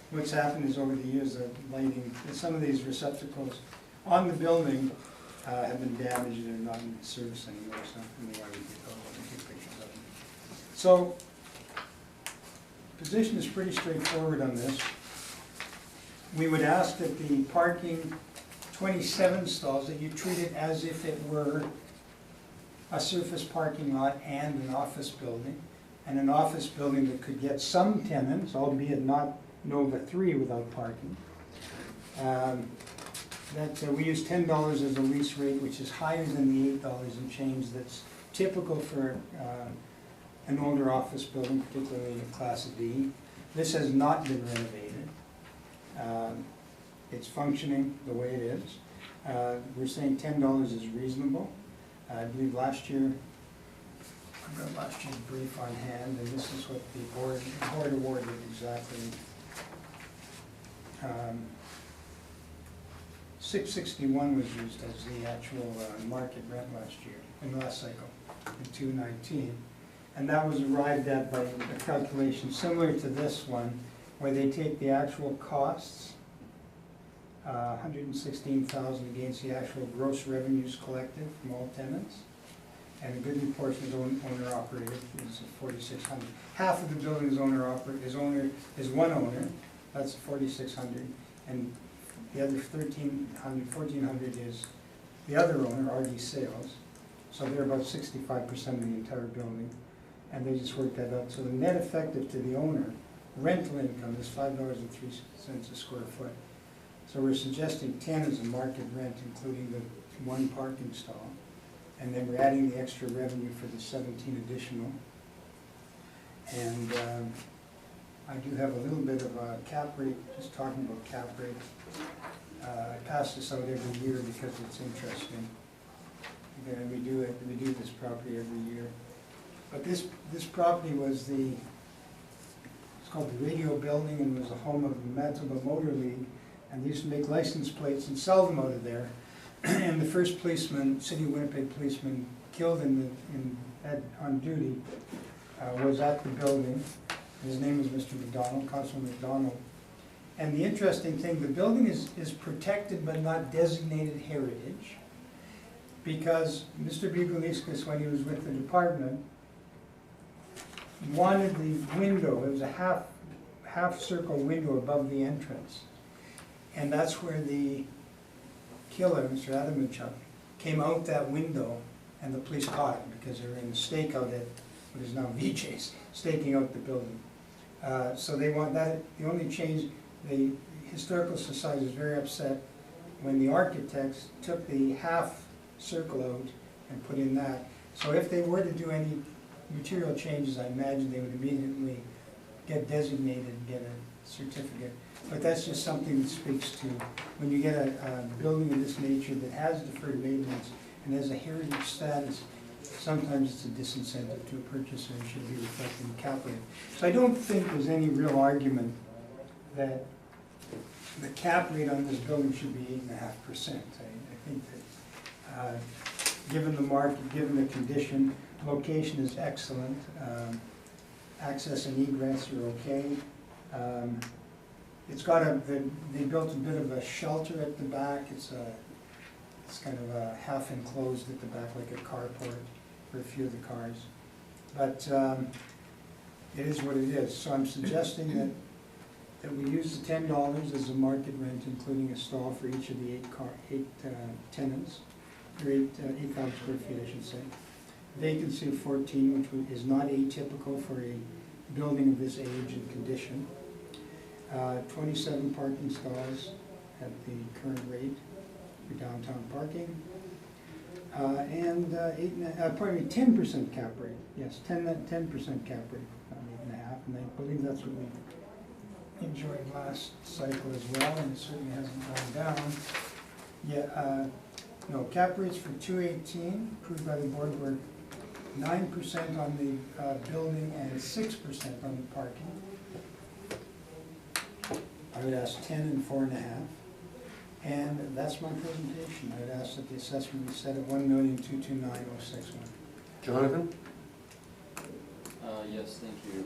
what's happened is over the years, the lighting, some of these receptacles on the building have been damaged, they're not in service anymore, so I'm why we take pictures of them. So, position is pretty straightforward on this. We would ask that the parking 27 stalls, that you treat it as if it were a surface parking lot and an office building, and an office building that could get some tenants, albeit not Nova 3 without parking. We use $10 as a lease rate, which is higher than the $8 and change that's typical for an older office building, particularly a Class D. This has not been renovated. It's functioning the way it is. We're saying $10 is reasonable. I believe last year, I've got last year's brief on hand, and this is what the board awarded exactly. $661 was used as the actual market rent last year, in the last cycle, in 2019. And that was arrived at by a calculation similar to this one, where they take the actual costs, 116,000 against the actual gross revenues collected from all tenants. And a good portion is owner operated, is 4,600. Half of the building is owner operated, is one owner, that's 4,600, and the other 1,400 is the other owner, RD Sales. So they're about 65% of the entire building, and they just worked that out. So the net effective to the owner, rental income is $5.03 a square foot. So we're suggesting 10 as a market rent, including the one parking stall. And then we're adding the extra revenue for the 17 additional. And I do have a little bit of a cap rate, just talking about cap rate. I pass this out every year because it's interesting. And we do this property every year. But this property was it's called the Radio Building, and was the home of the Manitoba Motor League. And they used to make license plates and sell them out of there. And the first policeman, City of Winnipeg policeman, killed on duty was at the building. His name was Mr. McDonald, Constable McDonald. And the interesting thing, the building is protected but not designated heritage, because Mr. Bugaliskas, when he was with the department, wanted the window, it was a half circle window above the entrance. And that's where the killer, Mr. Adamachuk, came out that window, and the police caught him because they were in the stakeout at what is now VJ's, staking out the building. So they want that. The only change, the Historical Society is very upset when the architects took the half circle out and put in that. So if they were to do any material changes, I imagine they would immediately get designated and get a certificate. But that's just something that speaks to when you get a building of this nature that has deferred maintenance and has a heritage status, sometimes it's a disincentive to a purchaser and should be reflected in the cap rate. So I don't think there's any real argument that the cap rate on this building should be 8.5%. I think that given the market, given the condition, location is excellent. Access and egress are okay. It's got they built a bit of a shelter at the back. It's kind of a half enclosed at the back, like a carport for a few of the cars. But It is what it is, so I'm suggesting that we use the $10 as a market rent, including a stall for each of the eight tenants, or 8,000 square feet, I should say. Vacancy of 14, which is not atypical for a building of this age and condition. 27 parking stalls at the current rate for downtown parking. And 10% cap rate, yes, 10% cap rate, not 8.5, and I believe that's what we enjoyed last cycle as well, and it certainly hasn't gone down. Yeah, no, cap rates for 218, approved by the board, were 9% on the building and 6% on the parking. I would ask 10 and 4.5. And that's my presentation. I would ask that the assessment be set at $1,229,061. Jonathan? Yes, thank you.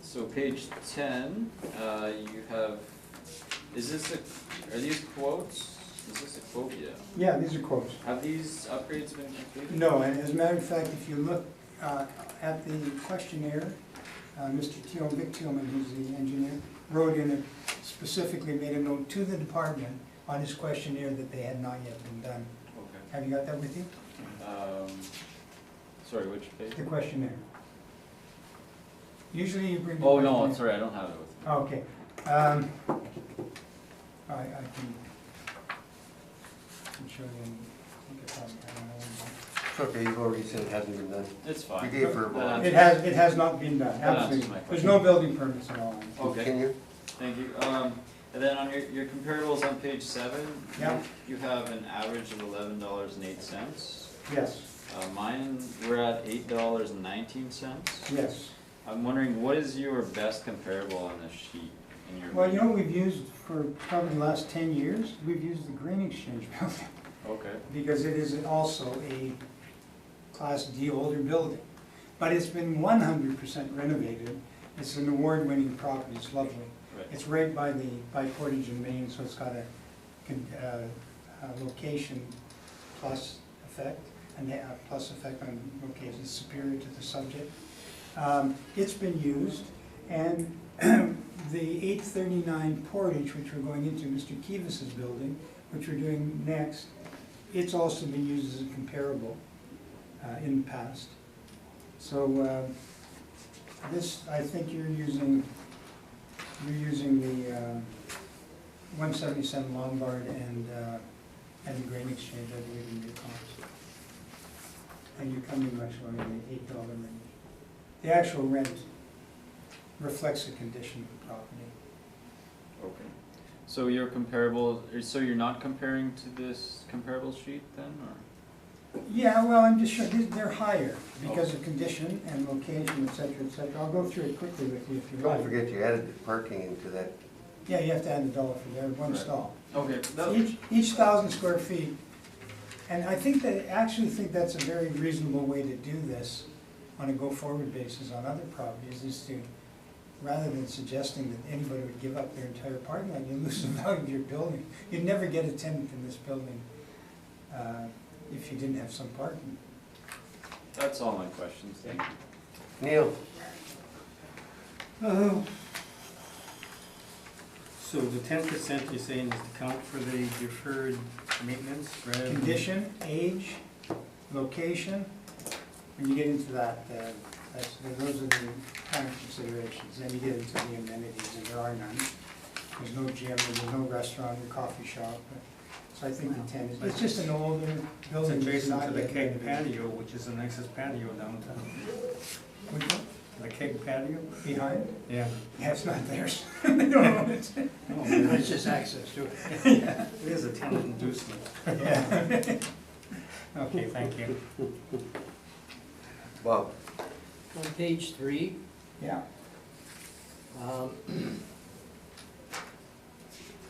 So page 10, you have, are these quotes? Is this a quote? Yeah. Yeah, these are quotes. Have these upgrades been completed? No, and as a matter of fact, if you look at the questionnaire, Mr. Vic Thielman, who's the engineer, wrote in it, specifically made a note to the department on his questionnaire that they had not yet been done. Okay. Have you got that with you? Sorry, which page? The questionnaire. Usually you bring the Oh, no, questionnaire. sorry, I don't have it with me. Okay. I can show you, I think I probably have another It's okay, you've already said it hasn't been done. It's fine. We gave her a That bond. one. answers- It has not been done, That answers absolutely. my There's question. no building permits at all. Okay. Can you? Thank you. And then on your comparables on page 7, Yeah. you have an average of $11.08. Yes, Mine, we're at $8.19. yes. I'm wondering, what is your best comparable on this sheet in your? Well, you know what we've used for probably the last 10 years? We've used the Green Exchange building, Okay, because it is also a Class D older building. But it's been 100% renovated. It's an award-winning property, it's lovely. right. It's right by Portage and Main, so it's got a location plus effect, and a plus effect on location superior to the subject. It's been used, and the 839 Portage, which we're going into, Mr. Kivas's building, which we're doing next, it's also been used as a comparable in the past. So this, I think you're using the 177 Lombard and the Grain Exchange, I believe, in your cost. And you come in much lower than the $8 range. The actual rent reflects the condition of the property. Okay. So your comparable, so you're not comparing to this comparable sheet then, or? Yeah, well, I'm just sure, they're higher because of condition and location, et cetera, et cetera. I'll go through it quickly with you if you Don't like. forget you added the parking into that. Yeah, you have to add the dollar for there, one Right. stall. Okay. Each 1,000 square feet, and I actually think that's a very reasonable way to do this on a go-forward basis on other properties, is to, rather than suggesting that anybody would give up their entire parking lot, you lose the value of your building. You'd never get a tenant in this building if you didn't have some parking. That's all my questions, thank you. Neil? So the 10% you're saying is to count for the deferred maintenance, rather than? Condition, age, location, when you get into that, those are the kind of considerations. Then you get into the amenities, and there are none. There's no gym, there's no restaurant or coffee shop. So I think the 10 is, it's just an older It's building. that's adjacent not to the yet keg renovated. patio, which is the nicest patio downtown. Which one? The keg patio? Behind? Yeah. Yeah, it's not theirs. They don't own it. No, It's just access to it. it is a tenant inducement. Yeah. Okay, thank you. Bob? On page 3, Yeah.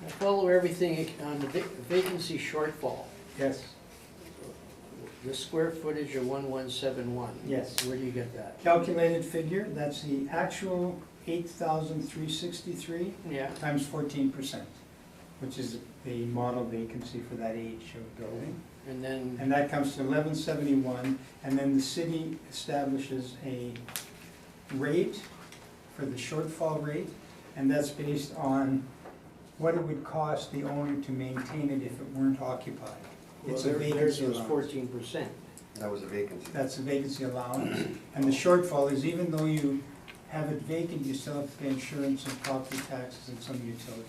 I follow everything on the vacancy shortfall. Yes, The square footage of 1171. yes. Where do you get that? Calculated figure, that's the actual 8,363 Yeah, times 14%, which is the model vacancy for that age of building. and then, And that comes to 1171, and then the city establishes a rate for the shortfall rate, and that's based on what it would cost the owner to maintain it if it weren't occupied. It's a Well, theirs vacancy was allowance. 14%. That was a vacancy. That's a vacancy allowance, and the shortfall is even though you have it vacant, you still have to pay insurance and property taxes and some utilities.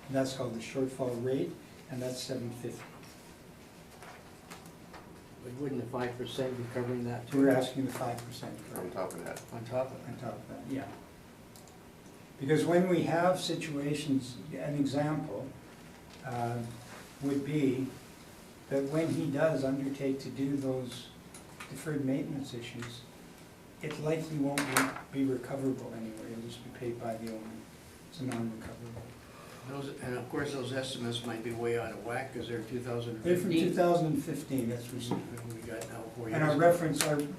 And that's called the shortfall rate, and that's $750. But wouldn't the 5% be covering that too? We're asking the 5% On for top of that. On top of on it? top of that, yeah. Because when we have situations, an example would be that when he does undertake to do those deferred maintenance issues, it likely won't be recoverable anyway, it'll just be paid by the owner. It's a non-recoverable. And of course, those estimates might be way out of whack, because they're They're from 2015. 2015, that's received. We got now 4 years. And our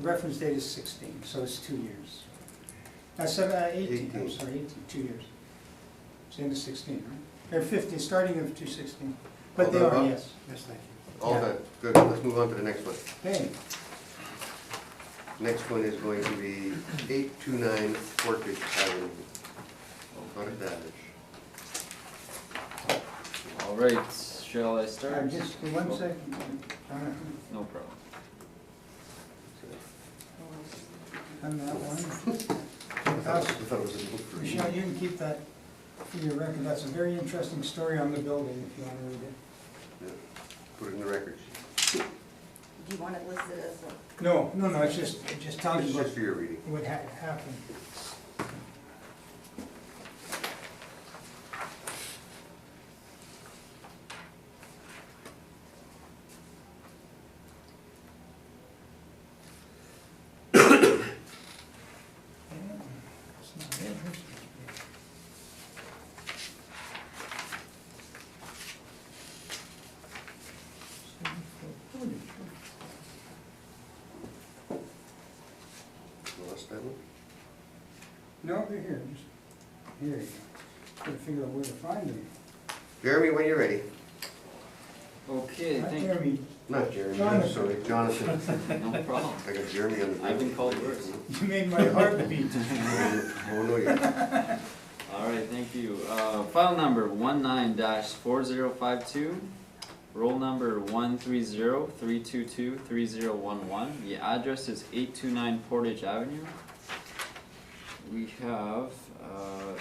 reference date is 16, so it's 2 years. 18, I'm 18. sorry, 18, 2 years. It's the end of 16, right? They're 15, starting of 216. But they All are, done, Bob? yes. Yes, thank you. All Yeah. done, good, let's move on to the next one. Okay, Next one is going to be 829 Portage Avenue. Not a damage. All right, shall I start? just one second. No problem. On that one. I thought it was in the book for me. Michelle, you can keep that for your record. That's a very interesting story on the building, if you want to read it. Yeah. Put it in the record. Do you want it listed as a? No, it's just telling It's you just for your reading. what happened. It's not it. Lost that one? No, they're here, just, here you go. Gotta figure out where to find them. Jeremy, when you're ready. Okay, Not thank Jeremy, Not Jeremy, Jonathan. I'm sorry, Jonathan. No problem. I got Jeremy on the. I've been called worse. you made my heart beat. Oh, no, yeah. All right, thank you. File number 19-4052, roll number 130-322-3011. The address is 829 Portage Avenue. We have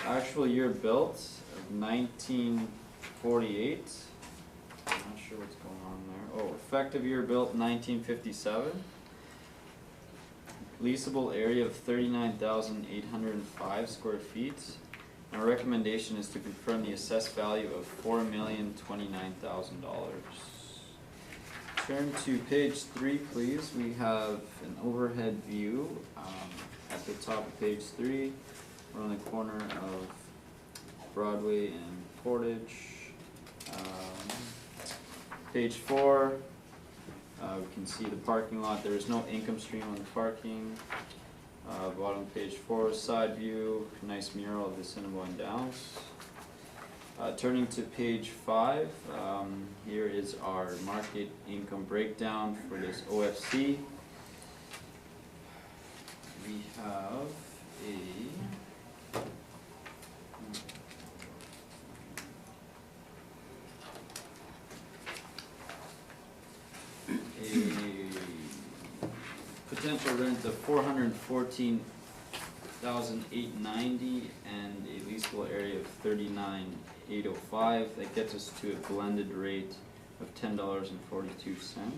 actual year built of 1948. I'm not sure what's going on there. Oh, effective year built 1957. Leasable area of 39,805 square feet. Our recommendation is to confirm the assessed value of $4,029,000. Turn to page 3, please. We have an overhead view at the top of page 3. We're on the corner of Broadway and Portage. Page 4, we can see the parking lot. There is no income stream on the parking. Bottom of page 4, side view, nice mural of the Assiniboine Downs. Turning to page 5, here is our market income breakdown for this OFC. We have a potential rent of $414,890 and a leasable area of $39,805. That gets us to a blended rate of $10.42.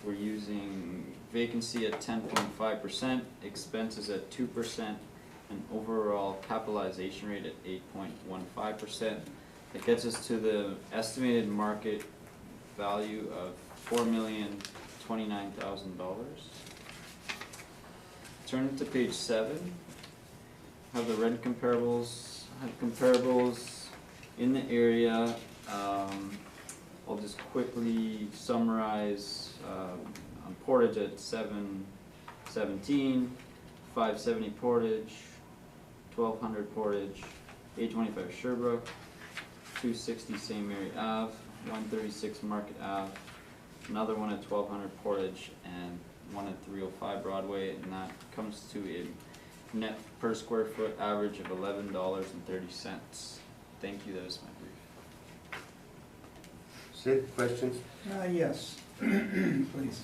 We're using vacancy at 10.5%, expenses at 2%, and overall capitalization rate at 8.15%. That gets us to the estimated market value of $4,029,000. Turn to page 7. Have the rent comparables. Have comparables in the area. I'll just quickly summarize. On Portage at 717, 570 Portage, 1200 Portage, 825 Sherbrooke, 260 St. Mary Ave, 136 Market Ave, another one at 1200 Portage, and one at 305 Broadway, and that comes to a net per square foot average of $11.30. Thank you, that is my brief. Sid, questions? Yes, please.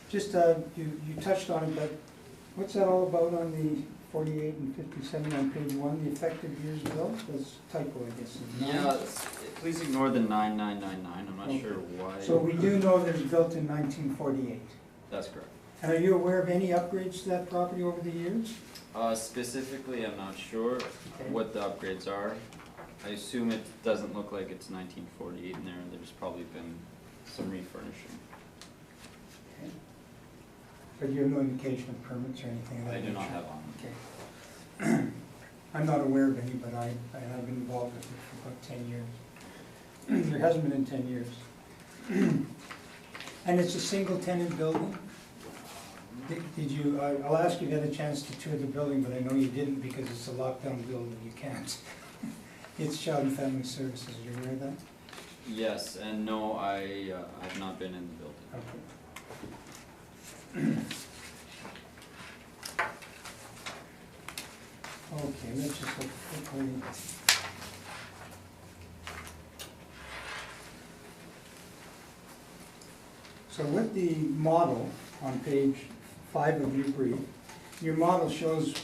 Just, you touched on it, but what's that all about on the 48 and 57 on page 1, the effective years built? That's typo, I guess. Is nine? Yeah, please ignore the 9999, I'm not Okay. sure why. So we do know that it was built in 1948. That's correct. And are you aware of any upgrades to that property over the years? Specifically, I'm not sure what the upgrades are. I assume it doesn't look like it's 1948 in there, and there's probably been some refurnishing. Okay. But you have no indication of permits or anything of that I do not nature? have on. Okay. I'm not aware of any, but I've been involved with it for about 10 years. There hasn't been in 10 years. And it's a single tenant building? Did you, I'll ask you if you had a chance to tour the building, but I know you didn't because it's a lockdown building, you can't. It's Child and Family Services, are you aware of that? Yes, and no, I have not been in the building. Okay. Okay, let's just look quickly. So with the model on page 5 of your brief, your model shows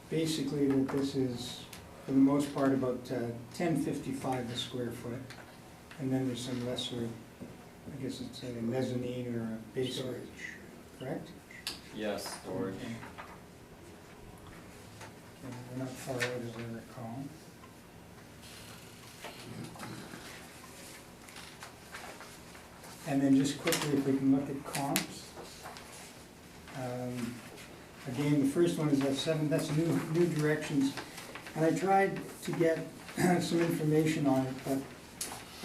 basically that this is, for the most part, about $10.55 a square foot. And then there's some lesser, I guess it's a mezzanine or a basement, correct? Yes, storage. Okay. Okay, we're not far out as I recall. And then just quickly, if we can look at comps. Again, the first one is at 7, that's new directions. And I tried to get some information on it, but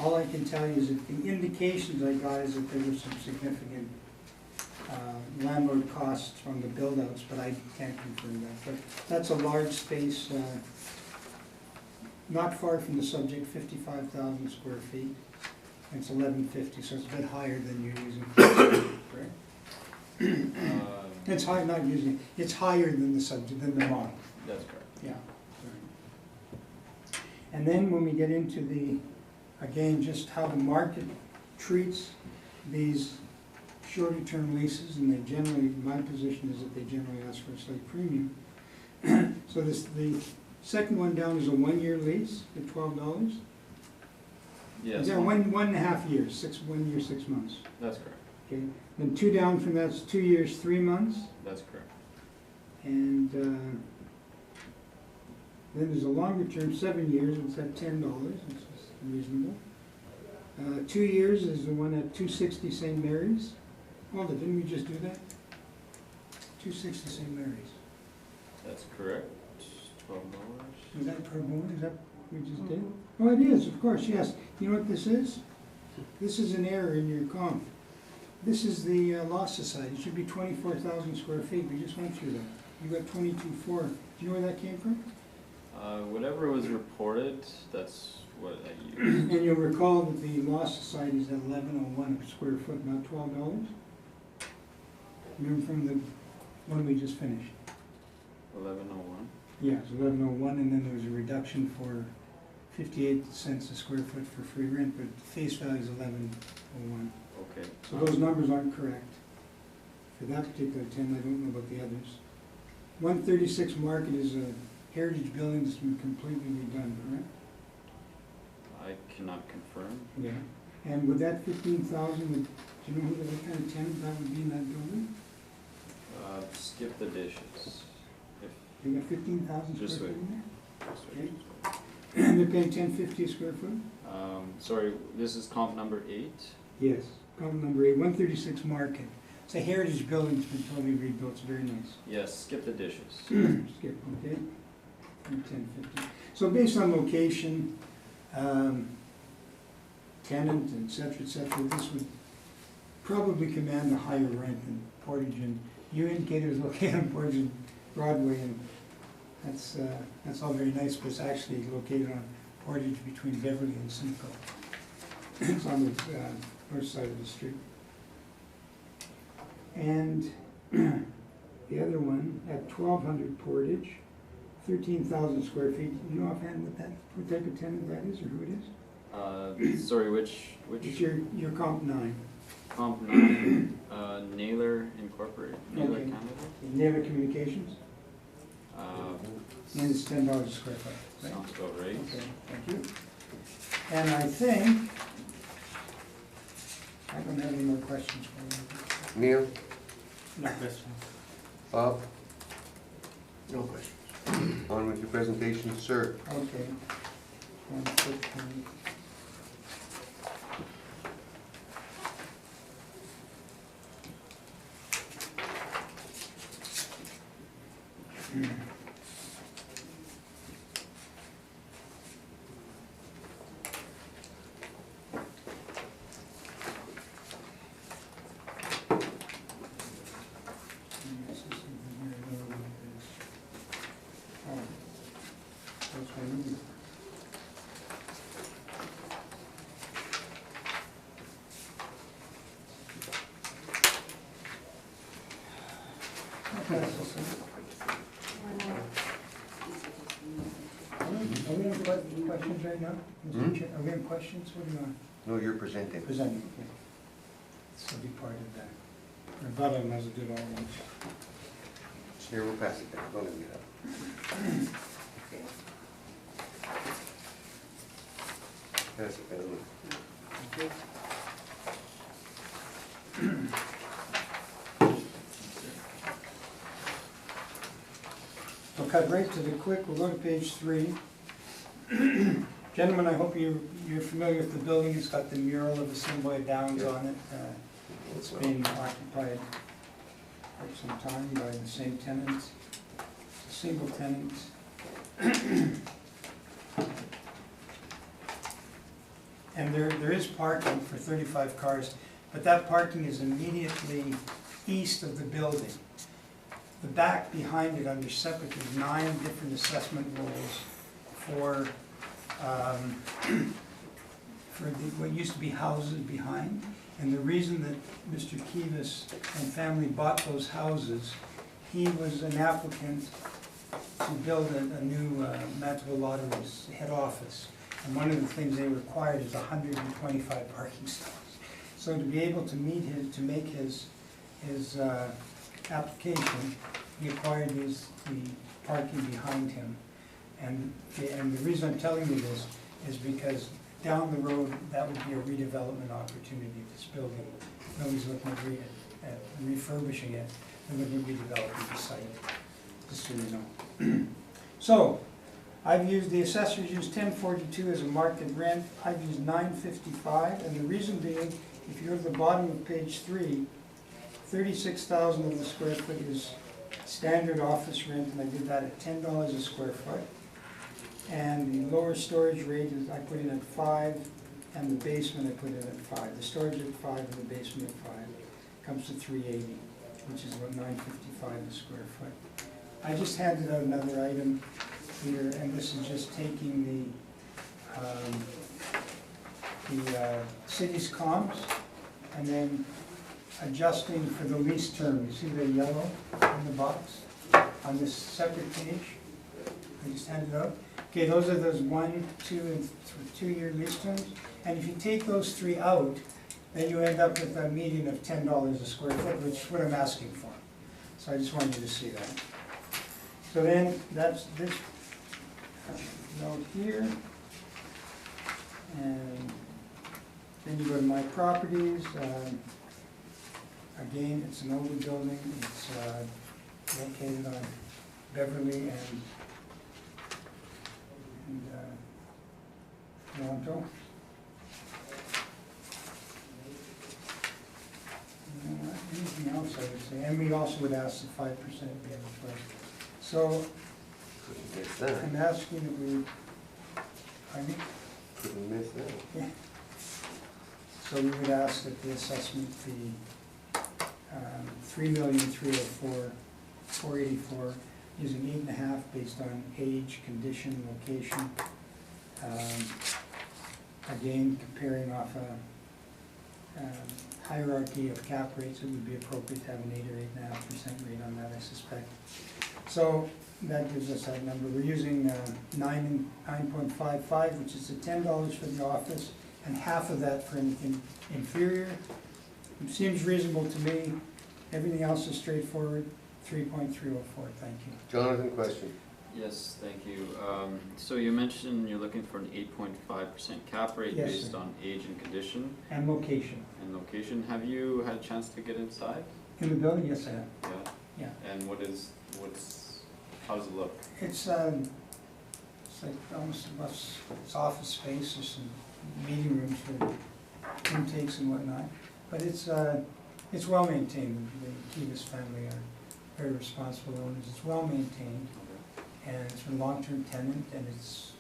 all I can tell you is that the indications I got is that there were some significant landlord costs from the build-outs, but I can't confirm that. But that's a large space, not far from the subject, 55,000 square feet. It's 1150, so it's a bit higher than you're using, correct? It's high, not using, it's higher than the subject, than the model. That's correct. Yeah. Right. And then when we get into the, again, just how the market treats these shorter term leases, and they generally, my position is that they generally ask for a slight premium. So this, the second one down is a 1-year lease at $12. Yes, Yeah, 1.5 years, 1 year, 6 months. that's correct. Okay, then 2 down from that's 2 years, 3 months. That's correct. And then there's a longer term, 7 years, it's at $10, which is reasonable. 2 years is the one at 260 St. Mary's. Hold it, didn't we just do that? 260 St. Mary's. That's correct. $12. Is that per board, is that what we just did? Oh, it is, of course, yes. You know what this is? This is an error in your comp. This is the Law Society, it should be 24,000 square feet, we just went through that. You got 22.4, do you know where that came from? Whatever was reported, that's what I used. And you'll recall that the Law Society is at 1101 a square foot, not $12? Remember from the one we just finished? 1101. Yeah, it's 1101, and then there was a reduction for 58 cents a square foot for free rent, but face value is 1101. Okay. So those numbers aren't correct. For that particular 10, I don't know about the others. 136 Market is a heritage building that's been completely redone, correct? I cannot confirm. Yeah. And with that 15,000, do you know what kind of tenant that would be in that building? Skip the dishes. If You got 15,000 square Just foot wait. in that's what Okay. it there? And they're paying 1050 a square foot? is. Sorry, this is comp number 8. Yes. Column number 8, 136 Market. It's a heritage building, it's been totally rebuilt, it's very nice. Yes, skip the dishes. Skip, okay? 1050. So based on location, tenant, et cetera, this would probably command a higher rent than Portage, and you indicated it was located on Portage and Broadway, and that's all very nice, but it's actually located on Portage between Beverly and Simcoe. It's on the north side of the street. And the other one at 1,200 Portage, 13,000 square feet. You know offhand what type of tenant that is, or who it is? Sorry, which It's your comp 9. comp 9, Naylor Incorporated, Naylor Okay. Canada? Naylor Communications, Uh, and it's $10 a square foot, right? Sounds about right. Okay, thank you. And I think, I don't have any more questions for you. Neil, No questions. Bob, No questions. on with your presentation, sir. Okay. 115. Are we in questions right now? Mr. Chair? Are we in questions? What do you want? No, you're presenting. Presenting, okay. This will be part of that. Rebuttal, might as well do it all at once. Here, we'll pass it down, don't let me get up. Pass it down. We'll cut right to the quick, we'll go to page 3. Gentlemen, I hope you're familiar with the building. It's got the mural of the Assembly of Downs on it. It's been occupied for some time by the same tenants, single tenants. And there is parking for 35 cars, but that parking is immediately east of the building. The back behind it under septic is 9 different assessment rules for what used to be houses behind. And the reason that Mr. Kivas and family bought those houses, he was an applicant to build a new Manitoba Lottery's head office. And one of the things they required is 125 parking stalls. So to be able to make his application, he acquired the parking behind him. And the reason I'm telling you this is because down the road, that would be a redevelopment opportunity of this building. Nobody's looking at refurbishing it, they're looking at redeveloping the site, just so you know. So, the assessors used 1042 as a market rent, I've used 955, and the reason being, if you go to the bottom of page 3, 36,000 of the square foot is standard office rent, and I did that at $10 a square foot. And the lower storage rate is, I put in at 5, and the basement I put in at 5. The storage at 5 and the basement at 5 comes to 380, which is about 955 a square foot. I just handed out another item here, and this is just taking the city's comps and then adjusting for the lease term. You see the yellow in the box on this separate page? I just handed out. Okay, those are those 1, 2, and 2-year lease terms. And if you take those 3 out, then you end up with a median of $10 a square foot, which is what I'm asking for. So I just wanted you to see that. So then that's this note here. And then you go to my properties. Again, it's an older building. It's located on Beverly and Toronto. Anything else I would say? And we also would ask the 5% be able. So Couldn't miss that. I'm asking that we, pardon me? Couldn't miss that. Yeah. So we would ask that the assessment be $3,304,484, using 8.5 based on age, condition, location. Again, comparing off hierarchy of cap rates, it would be appropriate to have an 8 or 8.5% rate on that, I suspect. So that gives us that number. We're using 9.55, which is the $10 for the office, and half of that for anything inferior. It seems reasonable to me. Everything else is straightforward. 3.304, thank you. Jonathan, question? Yes, thank you. So you mentioned you're looking for an 8.5% cap rate Yes, based sir. on age and condition And location. and location. Have you had a chance to get inside? In the building, yes, I have. Yeah. Yeah. And how does it look? It's like almost it's office space, there's some meeting rooms for intakes and whatnot. But it's well maintained. The Kivas family are very responsible owners. It's well maintained, and it's a long-term tenant, and it's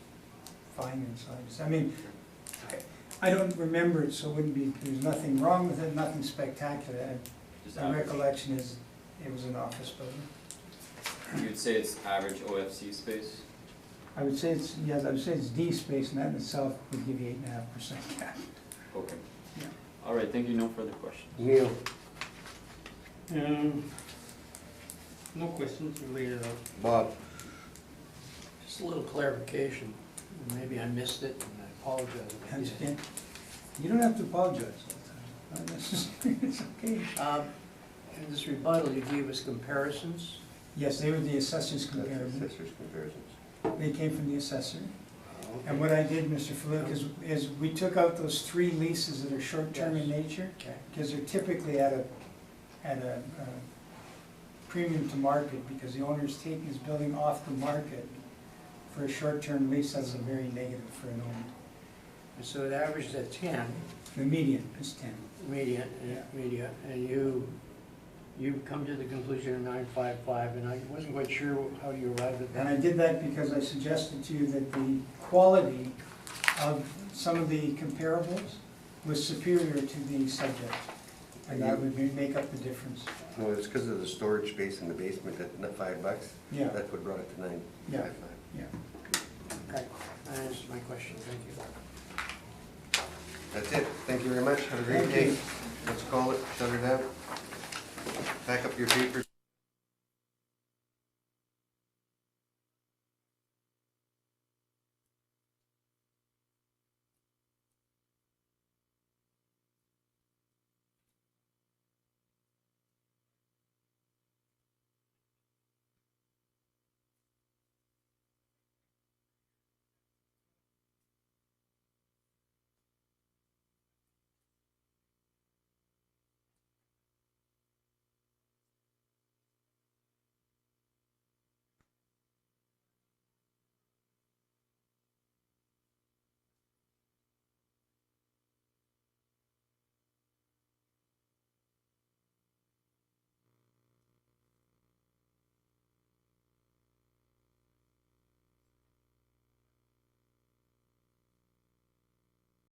fine inside. I mean, I don't remember it, so it wouldn't be, there's nothing wrong with it, nothing spectacular. Just My average. recollection is it was an office building. You would say it's average OFC space? I would say it's, yes, I would say it's D space, and that in itself would give you 8.5% cap. Okay. Yeah. All right, thank you. No further questions. Neil? No questions related out. Bob? Just a little clarification, maybe I missed it, and I apologize if I did. Understand? You don't have to apologize all the time. Not necessarily. It's okay. In this rebuttal, you gave us comparisons. Yes, they were the assessor's That's comparative. assessor's comparisons. They came from the assessor. Okay. And what I did, Mr. Faluk, is we took out those 3 leases that are short-term in nature, Okay. because they're typically at a premium to market, because the owner's taking his building off the market for a short-term lease. That's a very negative for an owner. And so it averaged at 10, The median is 10. median, Yeah. and you come to the conclusion of 9.55, and I wasn't quite sure how you arrived at And I that. did that because I suggested to you that the quality of some of the comparables was superior to the subject. And that would make up the difference. No, it's because of the storage space in the basement at $5. Yeah, That's what brought it to 9.55. yeah. Okay, that answers my question, thank you. That's it. Thank you very much. Have a great Thank day. you. Let's call it, shut her down. Pack up your papers.